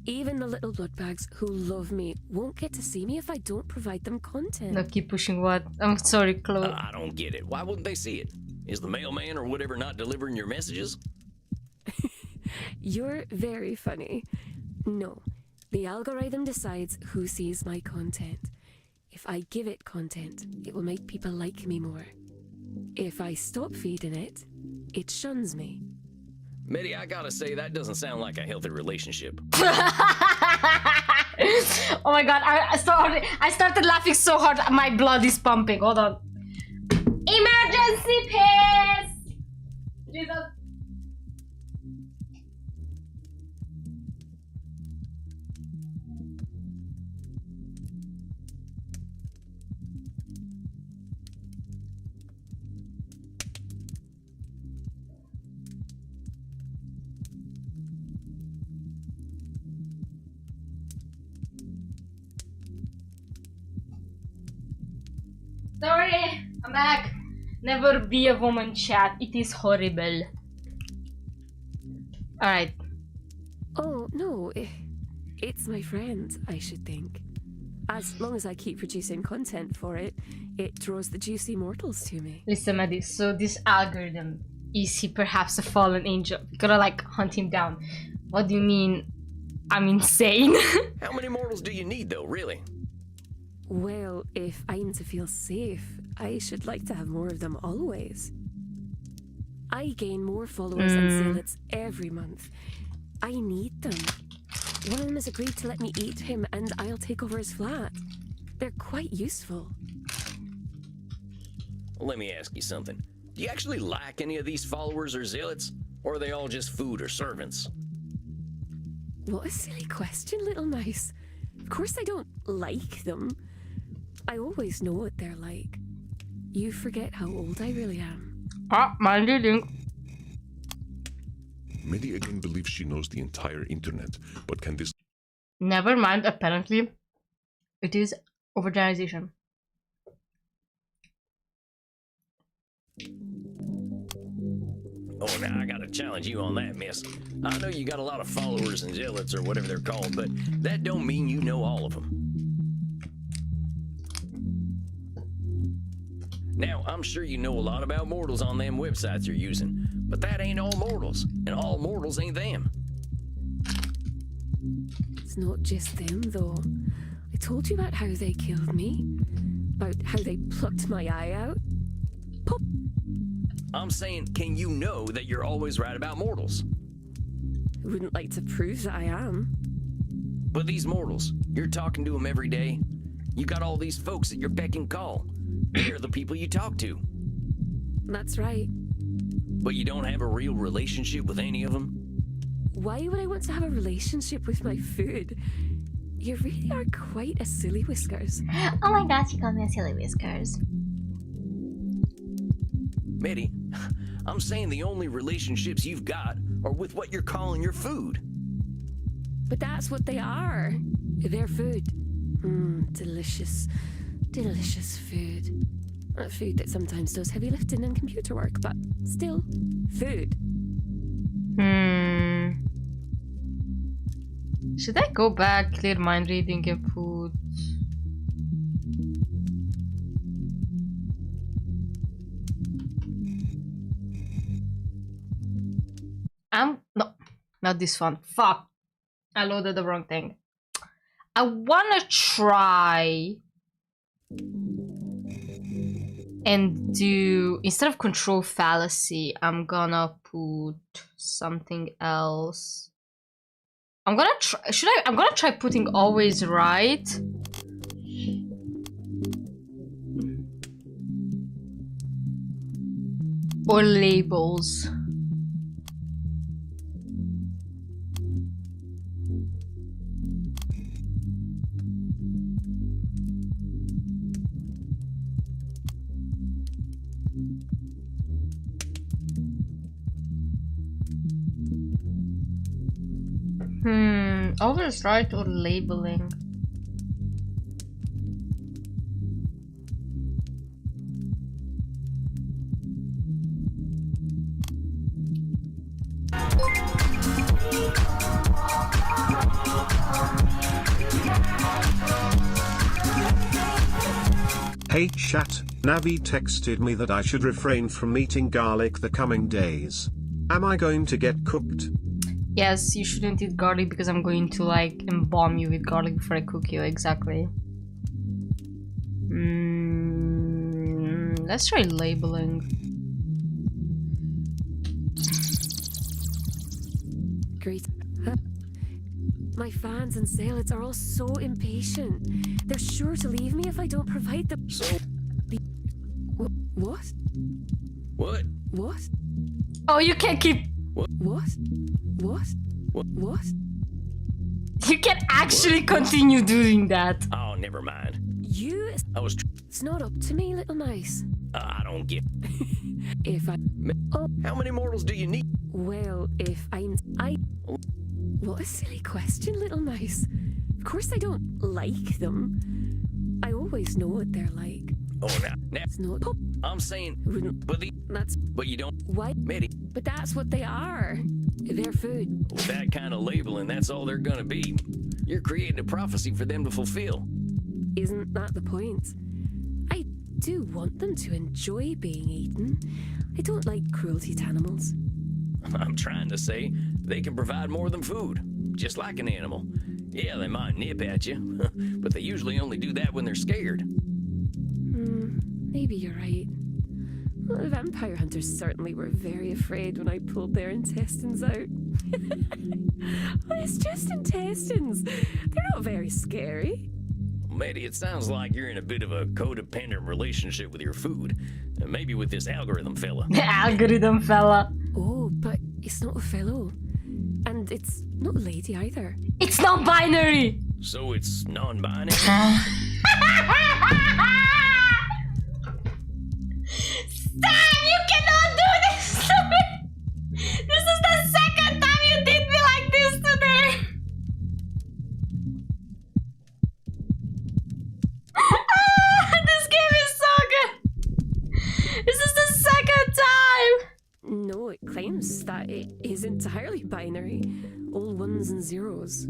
Even the little bloodbags who love me won't get to see me if I don't provide them content. No, keep pushing what? I'm sorry, Chloe. I don't get it. Why wouldn't they see it? Is the mailman or whatever not delivering your messages? You're very funny. No, the algorithm decides who sees my content. If I give it content, it will make people like me more. If I stop feeding it, it shuns me. Maddie, I gotta say, that doesn't sound like a healthy relationship. Oh my god, I started laughing so hard, my blood is pumping. Hold on. Emergency piss! Jesus. Sorry, I'm back. Never be a woman, chat. It is horrible. Alright. Oh, no. It's my friend, I should think. As long as I keep producing content for it, it draws the juicy mortals to me. Listen, Maddie. So this algorithm, is he perhaps a fallen angel? We gotta like hunt him down. What do you mean? I'm insane. How many mortals do you need though, really? Well, if I'm to feel safe, I should like to have more of them always. I gain more followers and zealots every month. I need them. One of them has agreed to let me eat him and I'll take over his flat. They're quite useful. Well, let me ask you something. Do you actually like any of these followers or zealots? Or are they all just food or servants? What a silly question, little mouse. Of course I don't like them. I always know what they're like. You forget how old I really am. Ah, mind reading. Medi again believes she knows the entire internet, but can this... Never mind, apparently. It is overgeneralization. Oh, now I gotta challenge you on that, miss. I know you got a lot of followers and zealots or whatever they're called, but that don't mean you know all of them. Now, I'm sure you know a lot about mortals on them websites you're using, but that ain't all mortals, and all mortals ain't them. It's not just them, though. I told you about how they killed me. about how they plucked my eye out. Pop. I'm saying, can you know that you're always right about mortals? I wouldn't like to prove that I am. But these mortals, you're talking to them every day. You got all these folks at your beck and call. They're the people you talk to. That's right. But you don't have a real relationship with any of them? Why would I want to have a relationship with my food? You really are quite a silly whiskers. Oh my gosh, you called me a silly whiskers. Medi, I'm saying the only relationships you've got are with what you're calling your food. But that's what they are. They're food. Delicious, delicious food. A food that sometimes does heavy lifting and computer work, but still, food. Should I go back, clear mind reading and put... No, not this one. Fuck. I loaded the wrong thing. I wanna try and do, instead of control fallacy, I'm gonna put something else. I'm gonna try, I'm gonna try putting always right. Or labels. Always right or labeling. Hey chat, Navi texted me that I should refrain from eating garlic the coming days. Am I going to get cooked? Yes, you shouldn't eat garlic because I'm going to like embalm you with garlic before I cook you, exactly. Let's try labeling. Great. My fans and salads are all so impatient. They're sure to leave me if I don't provide them. So? What? What? What? Oh, you can't keep... What? What? What? You can actually continue doing that. Oh, never mind. You... I was... It's not up to me, little mouse. I don't get... If I... Oh. How many mortals do you need? Well, if I... What a silly question, little mouse. Of course I don't like them. I always know what they're like. Oh, now It's not... Pop. I'm saying... Wouldn't... But the... That's... But you don't... Why? Medi. But that's what they are. They're food. With that kind of labeling, that's all they're gonna be. You're creating a prophecy for them to fulfill. Isn't that the point? I do want them to enjoy being eaten. I don't like cruelty to animals. I'm trying to say they can provide more than food, just like an animal. Yeah, they might nip at you, but they usually only do that when they're scared. Maybe you're right. Well, the vampire hunters certainly were very afraid when I pulled their intestines out. Well, it's just intestines. They're not very scary. Medi, it sounds like you're in a bit of a codependent relationship with your food. Maybe with this algorithm fella. Algorithm fella. Oh, but it's not a fellow. And it's not a lady either. It's non-binary. So it's non-binary? Sam, you cannot do this to me! This is the second time you did me like this today! This game is so good! This is the second time! No, it claims that it is entirely binary. All ones and zeros.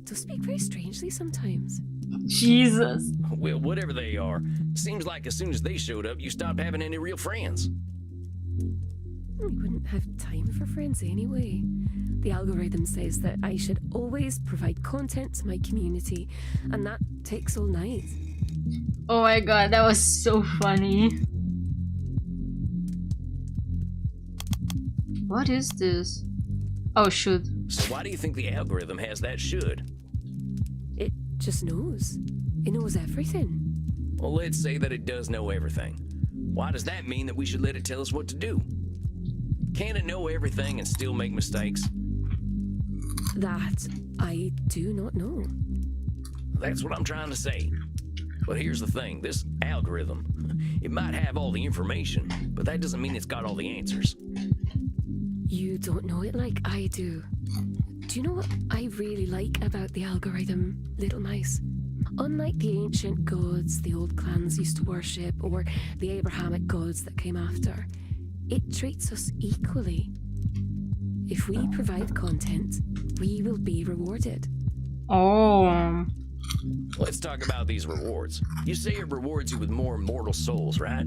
Does speak very strangely sometimes. Jesus. Well, whatever they are, seems like as soon as they showed up, you stopped having any real friends. We wouldn't have time for friends anyway. The algorithm says that I should always provide content to my community, and that takes all night. Oh my god, that was so funny. What is this? Oh, should. So why do you think the algorithm has that should? It just knows. It knows everything. Well, let's say that it does know everything. Why does that mean that we should let it tell us what to do? Can it know everything and still make mistakes? That I do not know. That's what I'm trying to say. But here's the thing, this algorithm, it might have all the information, but that doesn't mean it's got all the answers. You don't know it like I do. Do you know what I really like about the algorithm, little mice? Unlike the ancient gods the old clans used to worship, or the Abrahamic gods that came after, it treats us equally. If we provide content, we will be rewarded. Oh. Let's talk about these rewards. You say it rewards you with more mortal souls, right?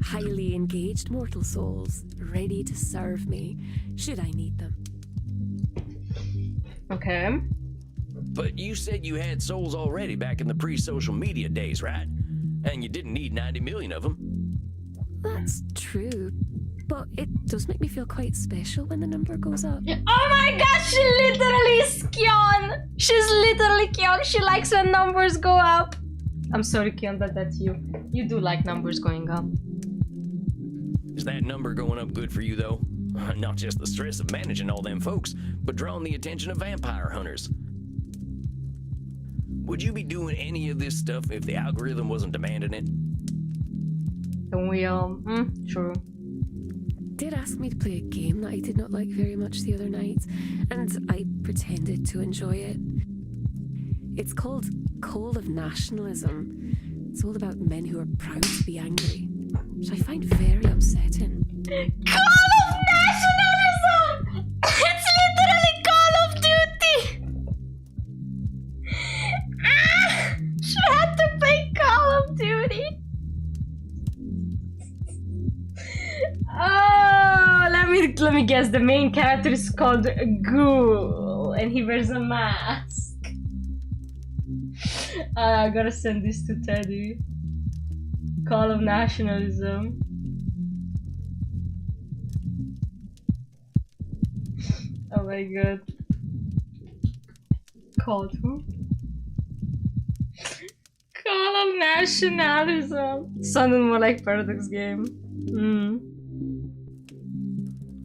Highly engaged mortal souls, ready to serve me, should I need them. Okay. But you said you had souls already back in the pre-social media days, right? And you didn't need 90 million of them. That's true, but it does make me feel quite special when the number goes up. Oh my gosh, she literally is Kion! She's literally Kion. She likes when numbers go up. I'm sorry, Kion, but that's you. You do like numbers going up. Is that number going up good for you, though? Not just the stress of managing all them folks, but drawing the attention of vampire hunters. Would you be doing any of this stuff if the algorithm wasn't demanding it? Don't we all? True. Did ask me to play a game that I did not like very much the other night, and I pretended to enjoy it. It's called Call of Nationalism. It's all about men who are proud to be angry, which I find very upsetting. Call of Nationalism! It's literally Call of Duty! She had to play Call of Duty. Oh, let me guess. The main character is called Ghoul, and he wears a mask. I gotta send this to Teddy. Call of Nationalism. Oh my god. Called who? Call of Nationalism. Sounded more like Paradox game.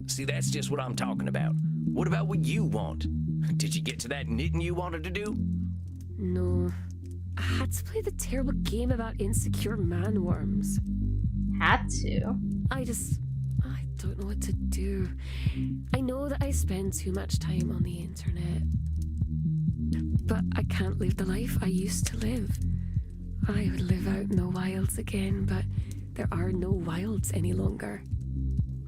See, that's just what I'm talking about. What about what you want? Did you get to that knitting you wanted to do? No. I had to play the terrible game about insecure man-worms. Had to? I don't know what to do. I know that I spend too much time on the internet. But I can't live the life I used to live. I would live out in the wilds again, but there are no wilds any longer.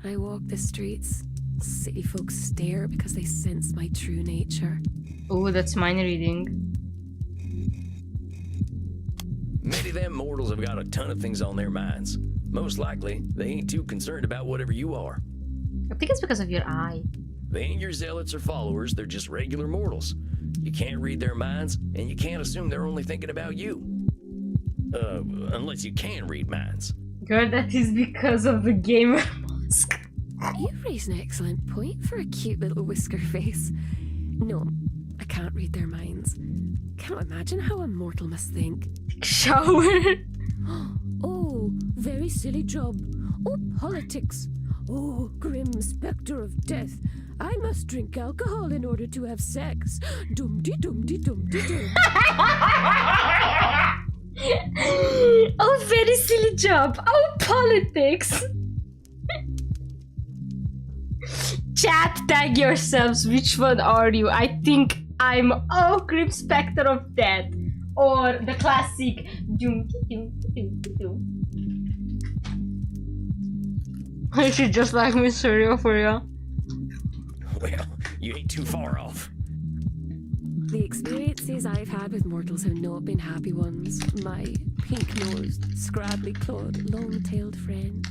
When I walk the streets, city folks stare because they sense my true nature. Oh, that's mind reading. Many of them mortals have got a ton of things on their minds. Most likely, they ain't too concerned about whatever you are. I think it's because of your eye. They ain't your zealots or followers, they're just regular mortals. You can't read their minds, and you can't assume they're only thinking about you. Unless you can read minds. Girl, that is because of the gamer mask. You raise an excellent point for a cute little whisker face. No, I can't read their minds. Can't imagine how a mortal must think. Shower. Oh, very silly job. Oh, politics. Oh, grim spectre of death. I must drink alcohol in order to have sex. Dum-de-dum-de-dum-de-dum. Oh, very silly job. Oh, politics. Chat, tag yourselves. Which one are you? I think I'm Grim Spectre of Death. Or the classic Is she just like me, for Well, you ain't too far off. The experiences I've had with mortals have not been happy ones. My pink-nosed, scrabbly-clawed, long-tailed friend.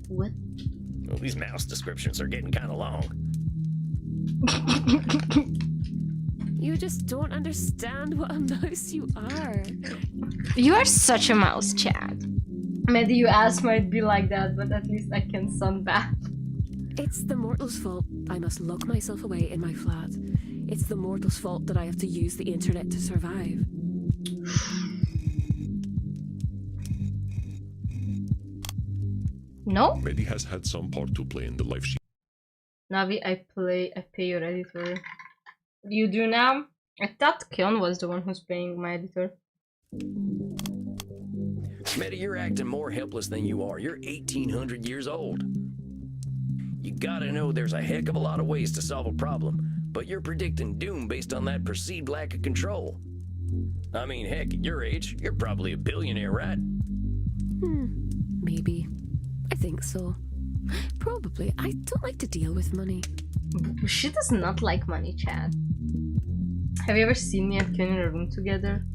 What? Well, these mouse descriptions are getting kind of long. You just don't understand what a mouse you are. You are such a mouse, Chad. Maybe you ass might be like that, but at least I can sunbath. It's the mortal's fault I must lock myself away in my flat. It's the mortal's fault that I have to use the internet to survive. No? Medi has had some part to play in the life she... Navi, I pay your editor. You do now? I thought Kion was the one who's paying my editor. Medi, you're acting more helpless than you are. You're 1,800 years old. You gotta know there's a heck of a lot of ways to solve a problem, but you're predicting doom based on that perceived lack of control. I mean, heck, at your age, you're probably a billionaire, right? Maybe. I think so. Probably. I don't like to deal with money. She does not like money, Chad. Have you ever seen me and Kion in a room together?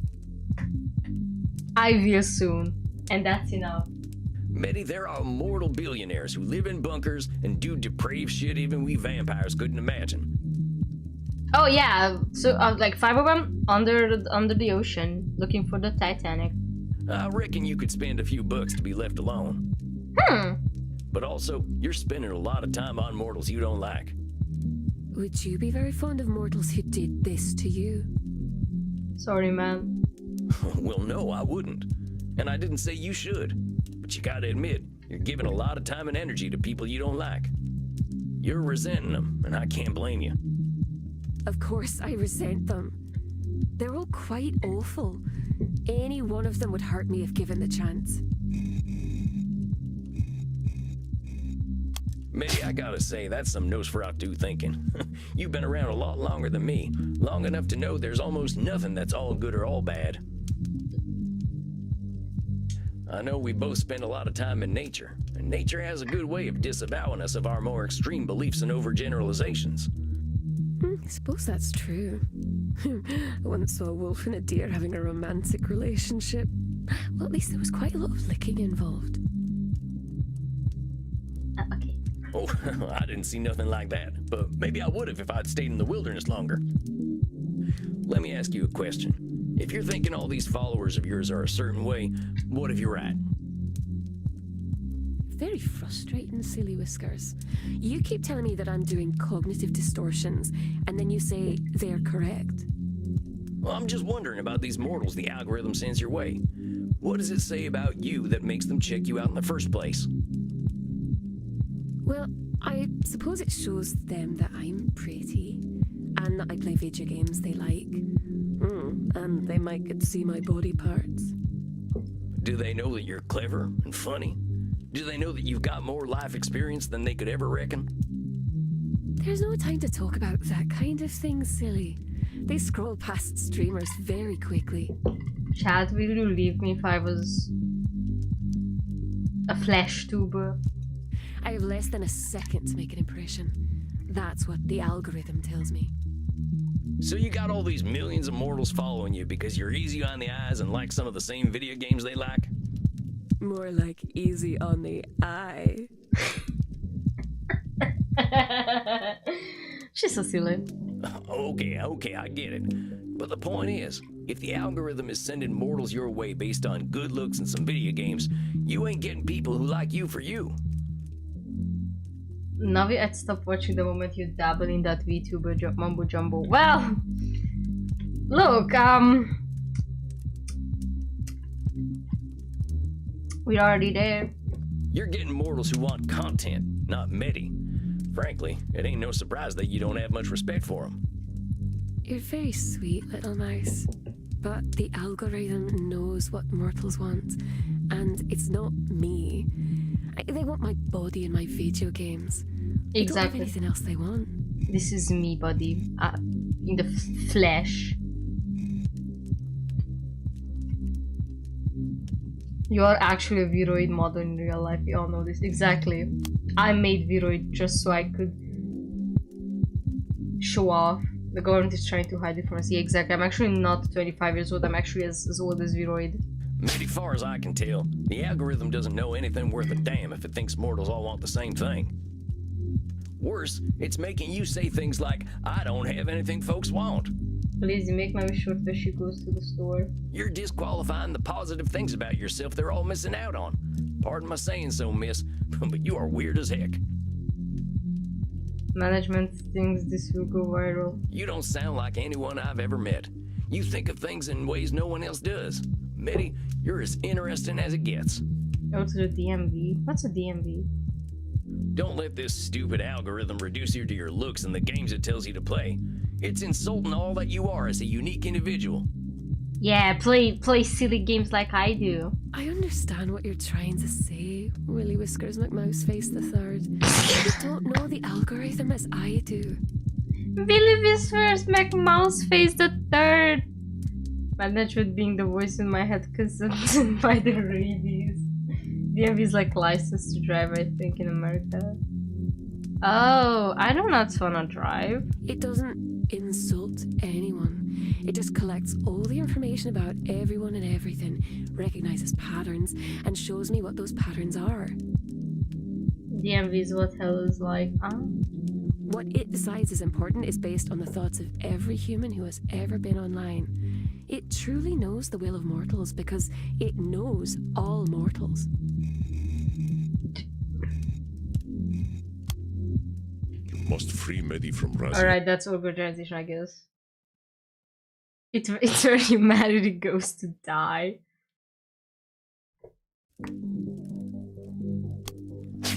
I will soon. And that's enough. Medi, there are mortal billionaires who live in bunkers and do depraved shit even we vampires couldn't imagine. Oh yeah, so like 5 of them under the ocean, looking for the Titanic. I reckon you could spend a few bucks to be left alone. But also, you're spending a lot of time on mortals you don't like. Would you be very fond of mortals who did this to you? Sorry, man. Well, no, I wouldn't. And I didn't say you should. But you gotta admit, you're giving a lot of time and energy to people you don't like. You're resenting them, and I can't blame you. Of course I resent them. They're all quite awful. Any one of them would hurt me if given the chance. Maybe I gotta say, that's some Nosferatu thinking. You've been around a lot longer than me, long enough to know there's almost nothing that's all good or all bad. I know we both spend a lot of time in nature, and nature has a good way of disavowing us of our more extreme beliefs and overgeneralizations. I suppose that's true. I once saw a wolf and a deer having a romantic relationship. Well, at least there was quite a lot of licking involved. Okay. Oh, I didn't see nothing like that, but maybe I would have if I'd stayed in the wilderness longer. Let me ask you a question. If you're thinking all these followers of yours are a certain way, what if you're right? Very frustrating, Silly Whiskers. You keep telling me that I'm doing cognitive distortions, and then you say they're correct. Well, I'm just wondering about these mortals the algorithm sends your way. What does it say about you that makes them check you out in the first place? Well, I suppose it shows them that I'm pretty, and that I play video games they like. And they might get to see my body parts. Do they know that you're clever and funny? Do they know that you've got more life experience than they could ever reckon? There's no time to talk about that kind of thing, Silly. They scroll past streamers very quickly. Chad, will you leave me if I was a flesh tuber? I have less than a second to make an impression. That's what the algorithm tells me. So you got all these millions of mortals following you because you're easy on the eyes and like some of the same video games they like? More like easy on the eye. She's so silly. Okay, I get it. But the point is, if the algorithm is sending mortals your way based on good looks and some video games, you ain't getting people who like you for you. Navi, I'd stop watching the moment you dabble in that VTuber mumbo jumbo. Well, look, we're already there. You're getting mortals who want content, not Medi. Frankly, it ain't no surprise that you don't have much respect for them. You're very sweet, little mouse. But the algorithm knows what mortals want, and it's not me. They want my body and my video games. Exactly. They don't have anything else they want. This is me, buddy. In the flesh. You are actually a Viroid model in real life. We all know this. Exactly. I made Viroid just so I could show off. The government is trying to hide it from us. Yeah, exactly. I'm actually not 25 years old. I'm actually as old as Viroid. As far as I can tell, the algorithm doesn't know anything worth a damn if it thinks mortals all want the same thing. Worse, it's making you say things like, I don't have anything folks want. Please make my short when she goes to the store. You're disqualifying the positive things about yourself they're all missing out on. Pardon my saying so, miss, but you are weird as heck. Management thinks this will go viral. You don't sound like anyone I've ever met. You think of things in ways no one else does. Mitty, you're as interesting as it gets. Go to the DMV. What's a DMV? Don't let this stupid algorithm reduce you to your looks and the games it tells you to play. It's insulting all that you are as a unique individual. Yeah, play silly games like I do. I understand what you're trying to say, Willy Whiskers McMouseface III. You don't know the algorithm as I do. Willy Whiskers McMouseface III. Management being the voice in my head consumed by the rabies. DMV is like license to drive, I think, in America. Oh, I do not wanna drive. It doesn't insult anyone. It just collects all the information about everyone and everything, recognizes patterns, and shows me what those patterns are. DMV is what hell is like, huh? What it decides is important is based on the thoughts of every human who has ever been online. It truly knows the will of mortals because it knows all mortals. You must free Medi from Rizz. Alright, that's all good transition, I guess. It's where humanity goes to die.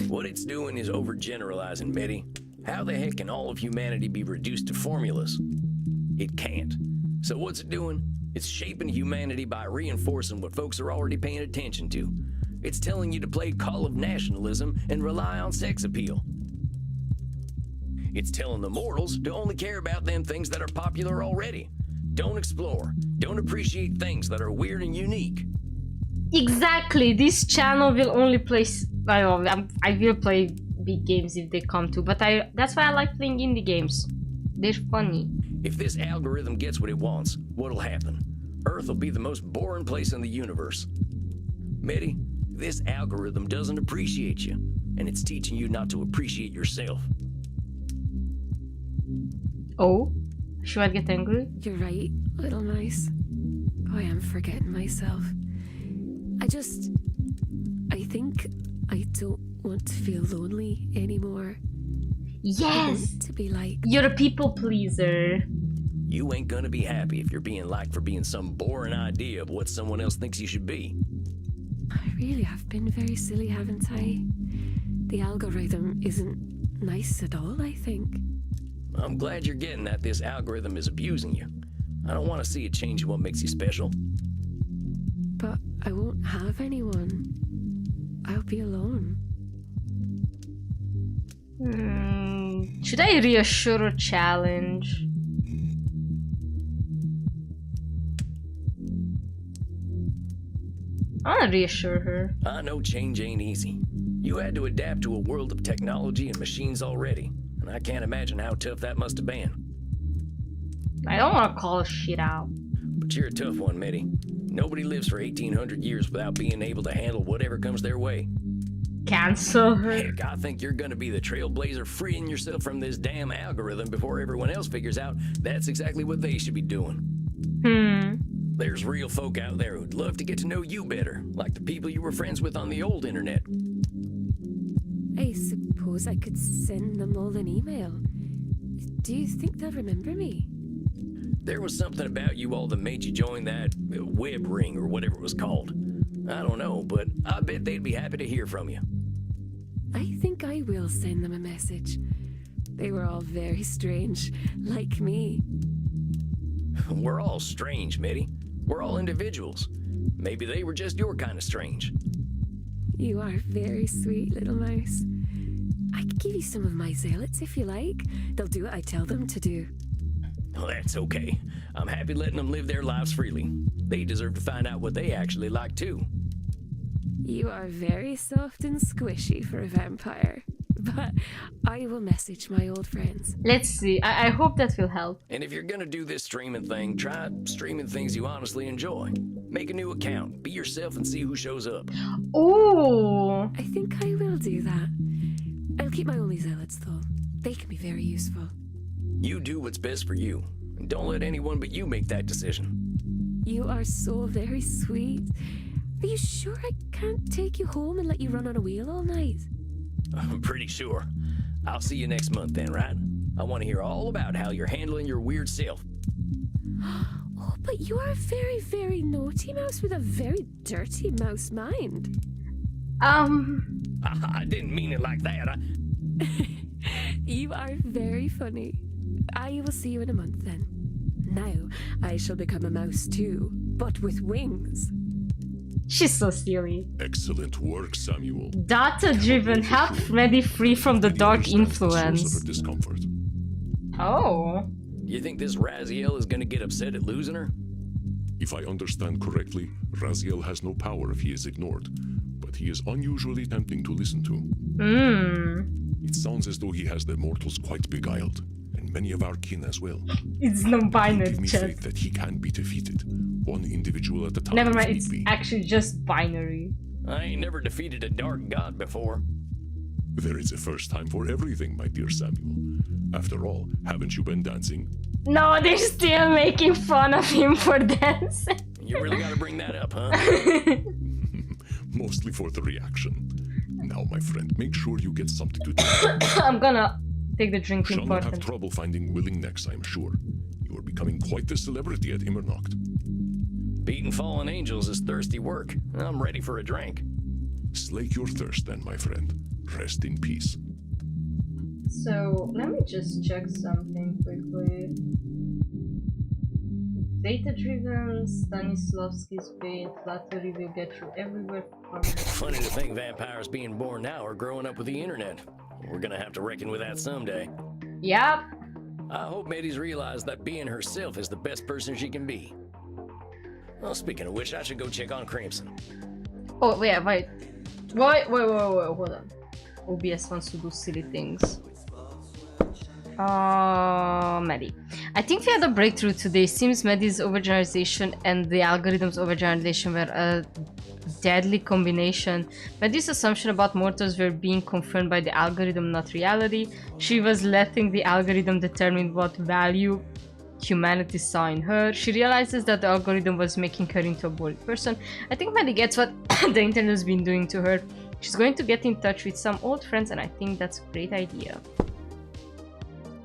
What it's doing is overgeneralizing, Mitty. How the heck can all of humanity be reduced to formulas? It can't. So what's it doing? It's shaping humanity by reinforcing what folks are already paying attention to. It's telling you to play Call of Nationalism and rely on sex appeal. It's telling the mortals to only care about them things that are popular already. Don't explore. Don't appreciate things that are weird and unique. Exactly. This channel will only play. I will play big games if they come to, but that's why I like playing indie games. They're funny. If this algorithm gets what it wants, what'll happen? Earth will be the most boring place in the universe. Mitty, this algorithm doesn't appreciate you, and it's teaching you not to appreciate yourself. Oh? Should I get angry? You're right, little mice. Oh, I am forgetting myself. I think I don't want to feel lonely anymore. Yes! I want to be like... You're a people pleaser. You ain't gonna be happy if you're being liked for being some boring idea of what someone else thinks you should be. I really have been very silly, haven't I? The algorithm isn't nice at all, I think. I'm glad you're getting that this algorithm is abusing you. I don't want to see it change what makes you special. But I won't have anyone. I'll be alone. Should I reassure or challenge? I wanna reassure her. I know change ain't easy. You had to adapt to a world of technology and machines already, and I can't imagine how tough that must have been. I don't wanna call shit out. But you're a tough one, Mitty. Nobody lives for 1800 years without being able to handle whatever comes their way. Cancel her. Heck, I think you're gonna be the trailblazer freeing yourself from this damn algorithm before everyone else figures out that's exactly what they should be doing. There's real folk out there who'd love to get to know you better, like the people you were friends with on the old internet. I suppose I could send them all an email. Do you think they'll remember me? There was something about you all that made you join that web ring or whatever it was called. I don't know, but I bet they'd be happy to hear from you. I think I will send them a message. They were all very strange, like me. We're all strange, Mitty. We're all individuals. Maybe they were just your kind of strange. You are very sweet, little mouse. I could give you some of my zealots if you like. They'll do what I tell them to do. Well, that's okay. I'm happy letting them live their lives freely. They deserve to find out what they actually like, too. You are very soft and squishy for a vampire. But I will message my old friends. Let's see. I hope that will help. And if you're gonna do this streaming thing, try streaming things you honestly enjoy. Make a new account, be yourself, and see who shows up. Oh, I think I will do that. I'll keep my only zealots, though. They can be very useful. You do what's best for you. Don't let anyone but you make that decision. You are so very sweet. Are you sure I can't take you home and let you run on a wheel all night? I'm pretty sure. I'll see you next month then, right? I want to hear all about how you're handling your weird self. Oh, but you are a very, very naughty mouse with a very dirty mouse mind. I didn't mean it like that. You are very funny. I will see you in a month then. Now I shall become a mouse too, but with wings. She's so silly. Excellent work, Samuel. Data-driven, help Freddy free from the dark influence. Source of her discomfort. Oh. You think this Raziel is gonna get upset at losing her? If I understand correctly, Raziel has no power if he is ignored, but he is unusually tempting to listen to. It sounds as though he has the mortals quite beguiled, and many of our kin as well. It's Give non-binary, me chat. faith that he can be defeated, one individual at a time. Never if mind, need it's be. actually just binary. I ain't never defeated a dark god before. There is a first time for everything, my dear Samuel. After all, haven't you been dancing? No, they're still making fun of him for dancing. You really gotta bring that up, huh? Mostly for the reaction. Now, my friend, make sure you get something to drink. I'm gonna take the drinking Shall part. not have trouble finding willing necks, I am sure. You are becoming quite the celebrity at Immernacht. Beating fallen angels is thirsty work. I'm ready for a drink. Slake your thirst then, my friend. Rest in peace. So, let me just check something quickly. Data-driven, Stanislavski's pain, flattery will get you everywhere. Funny to think vampires being born now are growing up with the internet. We're gonna have to reckon with that someday. Yep. I hope Maddie's realized that being herself is the best person she can be. Well, speaking of which, I should go check on Crimson. Oh, wait, hold on. OBS wants to do silly things. Maddie. I think we had a breakthrough today. Seems Maddie's overgeneralization and the algorithm's overgeneralization were a deadly combination. Maddie's assumption about mortals were being confirmed by the algorithm, not reality. She was letting the algorithm determine what value humanity saw in her. She realizes that the algorithm was making her into a boring person. I think Maddie gets what the internet has been doing to her. She's going to get in touch with some old friends, and I think that's a great idea.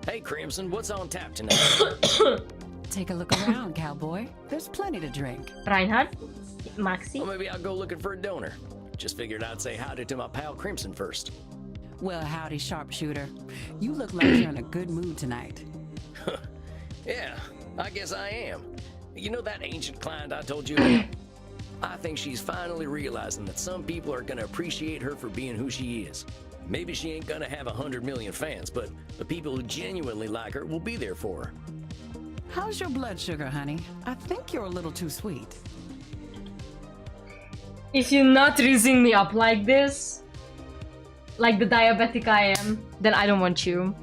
Hey, Crimson, what's on tap tonight? Take a look around, cowboy. There's plenty to drink. Reinhard? Maxi? Well, maybe I'll go looking for a donor. Just figured I'd say howdy to my pal Crimson first. Well, howdy, sharpshooter. You look like you're in a good mood tonight. Yeah, I guess I am. You know that ancient client I told you about? I think she's finally realizing that some people are gonna appreciate her for being who she is. Maybe she ain't gonna have 100 million fans, but the people who genuinely like her will be there for her. How's your blood sugar, honey? I think you're a little too sweet. If you're not rizzing me up like this, like the diabetic I am, then I don't want you.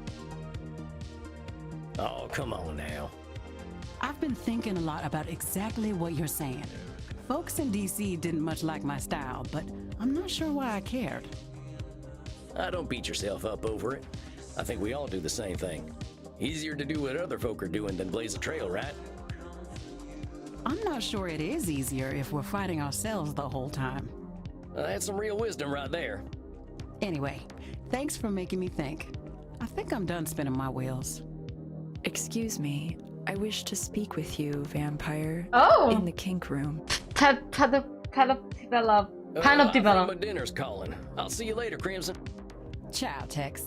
Oh, come on now. I've been thinking a lot about exactly what you're saying. Folks in DC didn't much like my style, but I'm not sure why I cared. Don't beat yourself up over it. I think we all do the same thing. Easier to do what other folk are doing than blaze a trail, right? I'm not sure it is easier if we're fighting ourselves the whole time. That's some real wisdom right there. Anyway, thanks for making me think. I think I'm done spinning my wheels. Excuse me, I wish to speak with you, vampire. Oh! In the kink room. I think my dinner's calling. I'll see you later, Crimson. Ciao, Tex.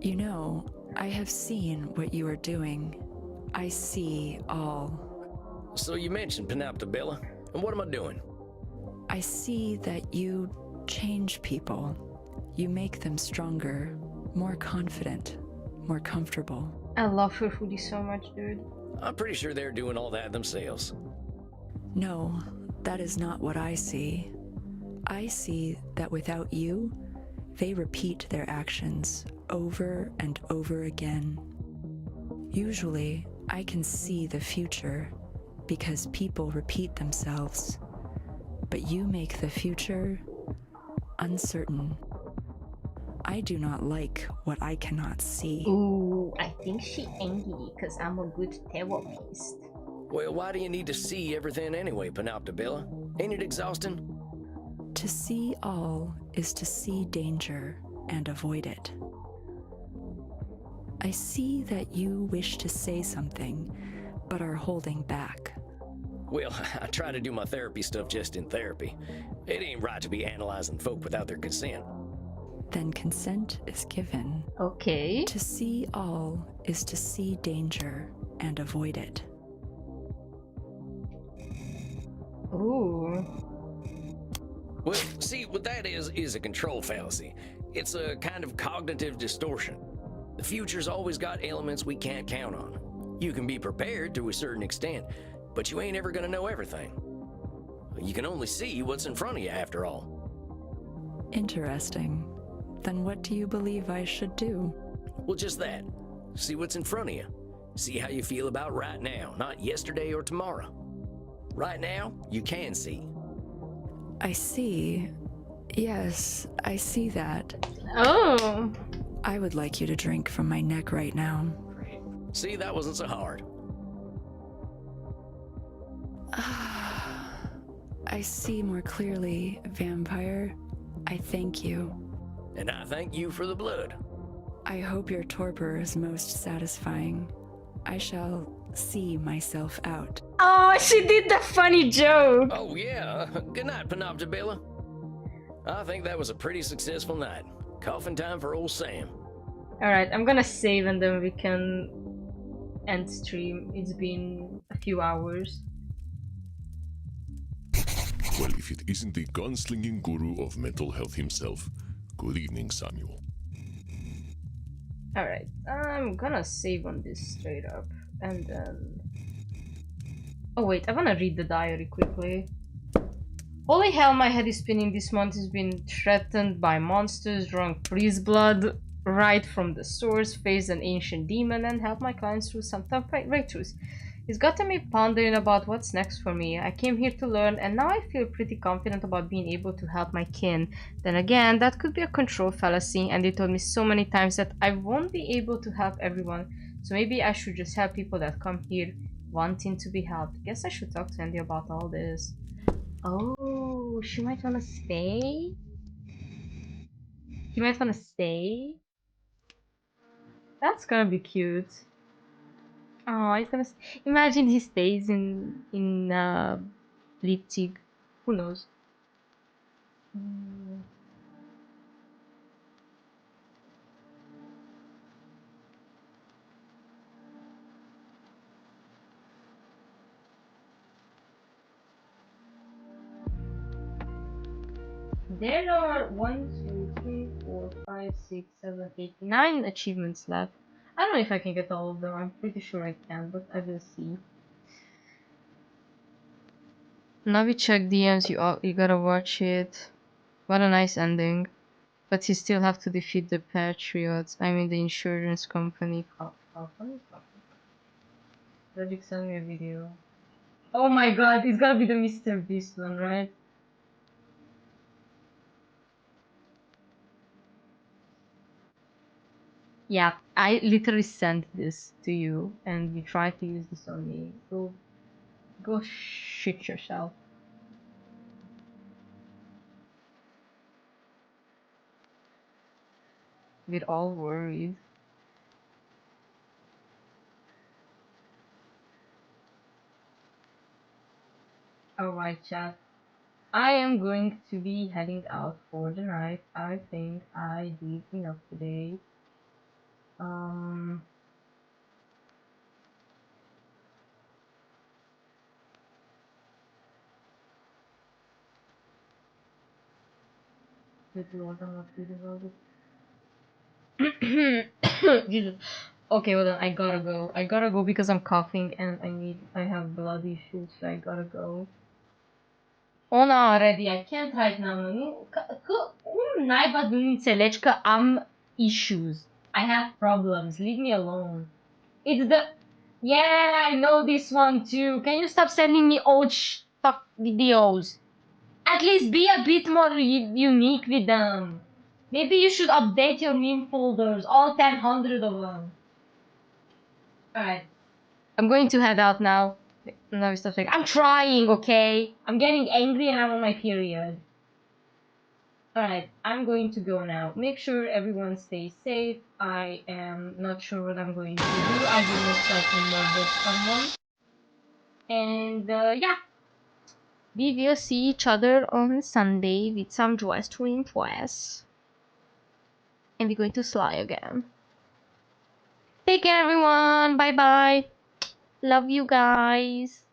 You know, I have seen what you are doing. I see all. So you mentioned Panoptabella, and what am I doing? I see that you change people. You make them stronger, more confident, more comfortable. I love her hoodie so much, dude. I'm pretty sure they're doing all that themselves. No, that is not what I see. I see that without you, they repeat their actions over and over again. Usually, I can see the future because people repeat themselves, but you make the future uncertain. I do not like what I cannot see. Ooh, I think she angry because I'm a good therapist. Well, why do you need to see everything anyway, Panoptabella? Ain't it exhausting? To see all is to see danger and avoid it. I see that you wish to say something, but are holding back. Well, I try to do my therapy stuff just in therapy. It ain't right to be analyzing folk without their consent. Then consent is given. Okay. To see all is to see danger and avoid it. Ooh. Well, see, what that is a control fallacy. It's a kind of cognitive distortion. The future's always got elements we can't count on. You can be prepared to a certain extent, but you ain't ever gonna know everything. You can only see what's in front of you, after all. Interesting. Then what do you believe I should do? Well, just that. See what's in front of you. See how you feel about right now, not yesterday or tomorrow. Right now, you can see. I see. Yes, I see that. Oh. I would like you to drink from my neck right now. See, that wasn't so hard. I see more clearly, vampire. I thank you. And I thank you for the blood. I hope your torpor is most satisfying. I shall see myself out. Oh, she did the funny joke. Oh, yeah. Good night, Panoptabella. I think that was a pretty successful night. Coffin time for old Sam. Alright, I'm gonna save and then we can end stream. It's been a few hours. Well, if it isn't the gunslinging guru of mental health himself, good evening, Samuel. Alright, I'm gonna save on this straight up. And then... Oh wait, I wanna read the diary quickly. Holy hell, my head is spinning. This month has been threatened by monsters, drunk priest blood, right from the source, faced an ancient demon, and helped my clients through some tough breakthroughs. It's gotten me pondering about what's next for me. I came here to learn, and now I feel pretty confident about being able to help my kin. Then again, that could be a control fallacy, and they told me so many times that I won't be able to help everyone, so maybe I should just help people that come here wanting to be helped. Guess I should talk to Andy about all this. Oh, she might wanna stay? He might wanna stay? That's gonna be cute. Oh, he's gonna imagine he stays in Leipzig. Who knows? There are 1, 2, 3, 4, 5, 6, 7, 8, 9 achievements left. I don't know if I can get all of them. I'm pretty sure I can, but I will see. Navi check DMs. You gotta watch it. What a nice ending. But you still have to defeat the Patriots. I mean the insurance company. Logic send me a video. Oh my god, it's gotta be the Mr. Beast one, right? Yeah, I literally sent this to you and you tried to use this on me. Go shit yourself. We're all worried. Alright, chat. I am going to be heading out for the night. I think I did enough today. Good lord, I'm not feeling well. Jesus. Okay, well then I gotta go. I gotta go because I'm coughing and I have blood issues, so I gotta go. Oh, no, already. I can't right now. Cum naiba nu înțelegi că am issues. I have problems. Leave me alone. It's the... Yeah, I know this one too. Can you stop sending me old fuck videos? At least be a bit more unique with them. Maybe you should update your meme folders, all 1,000 of them. Alright. I'm going to head out now. No, stop saying. I'm trying, okay? I'm getting angry and I'm on my period. Alright, I'm going to go now. Make sure everyone stays safe. I am not sure what I'm going to do. I will most likely murder someone. And yeah. We will see each other on Sunday with some joyous stream twice. And we're going to Sly again. Take care, everyone. Bye bye. Love you guys.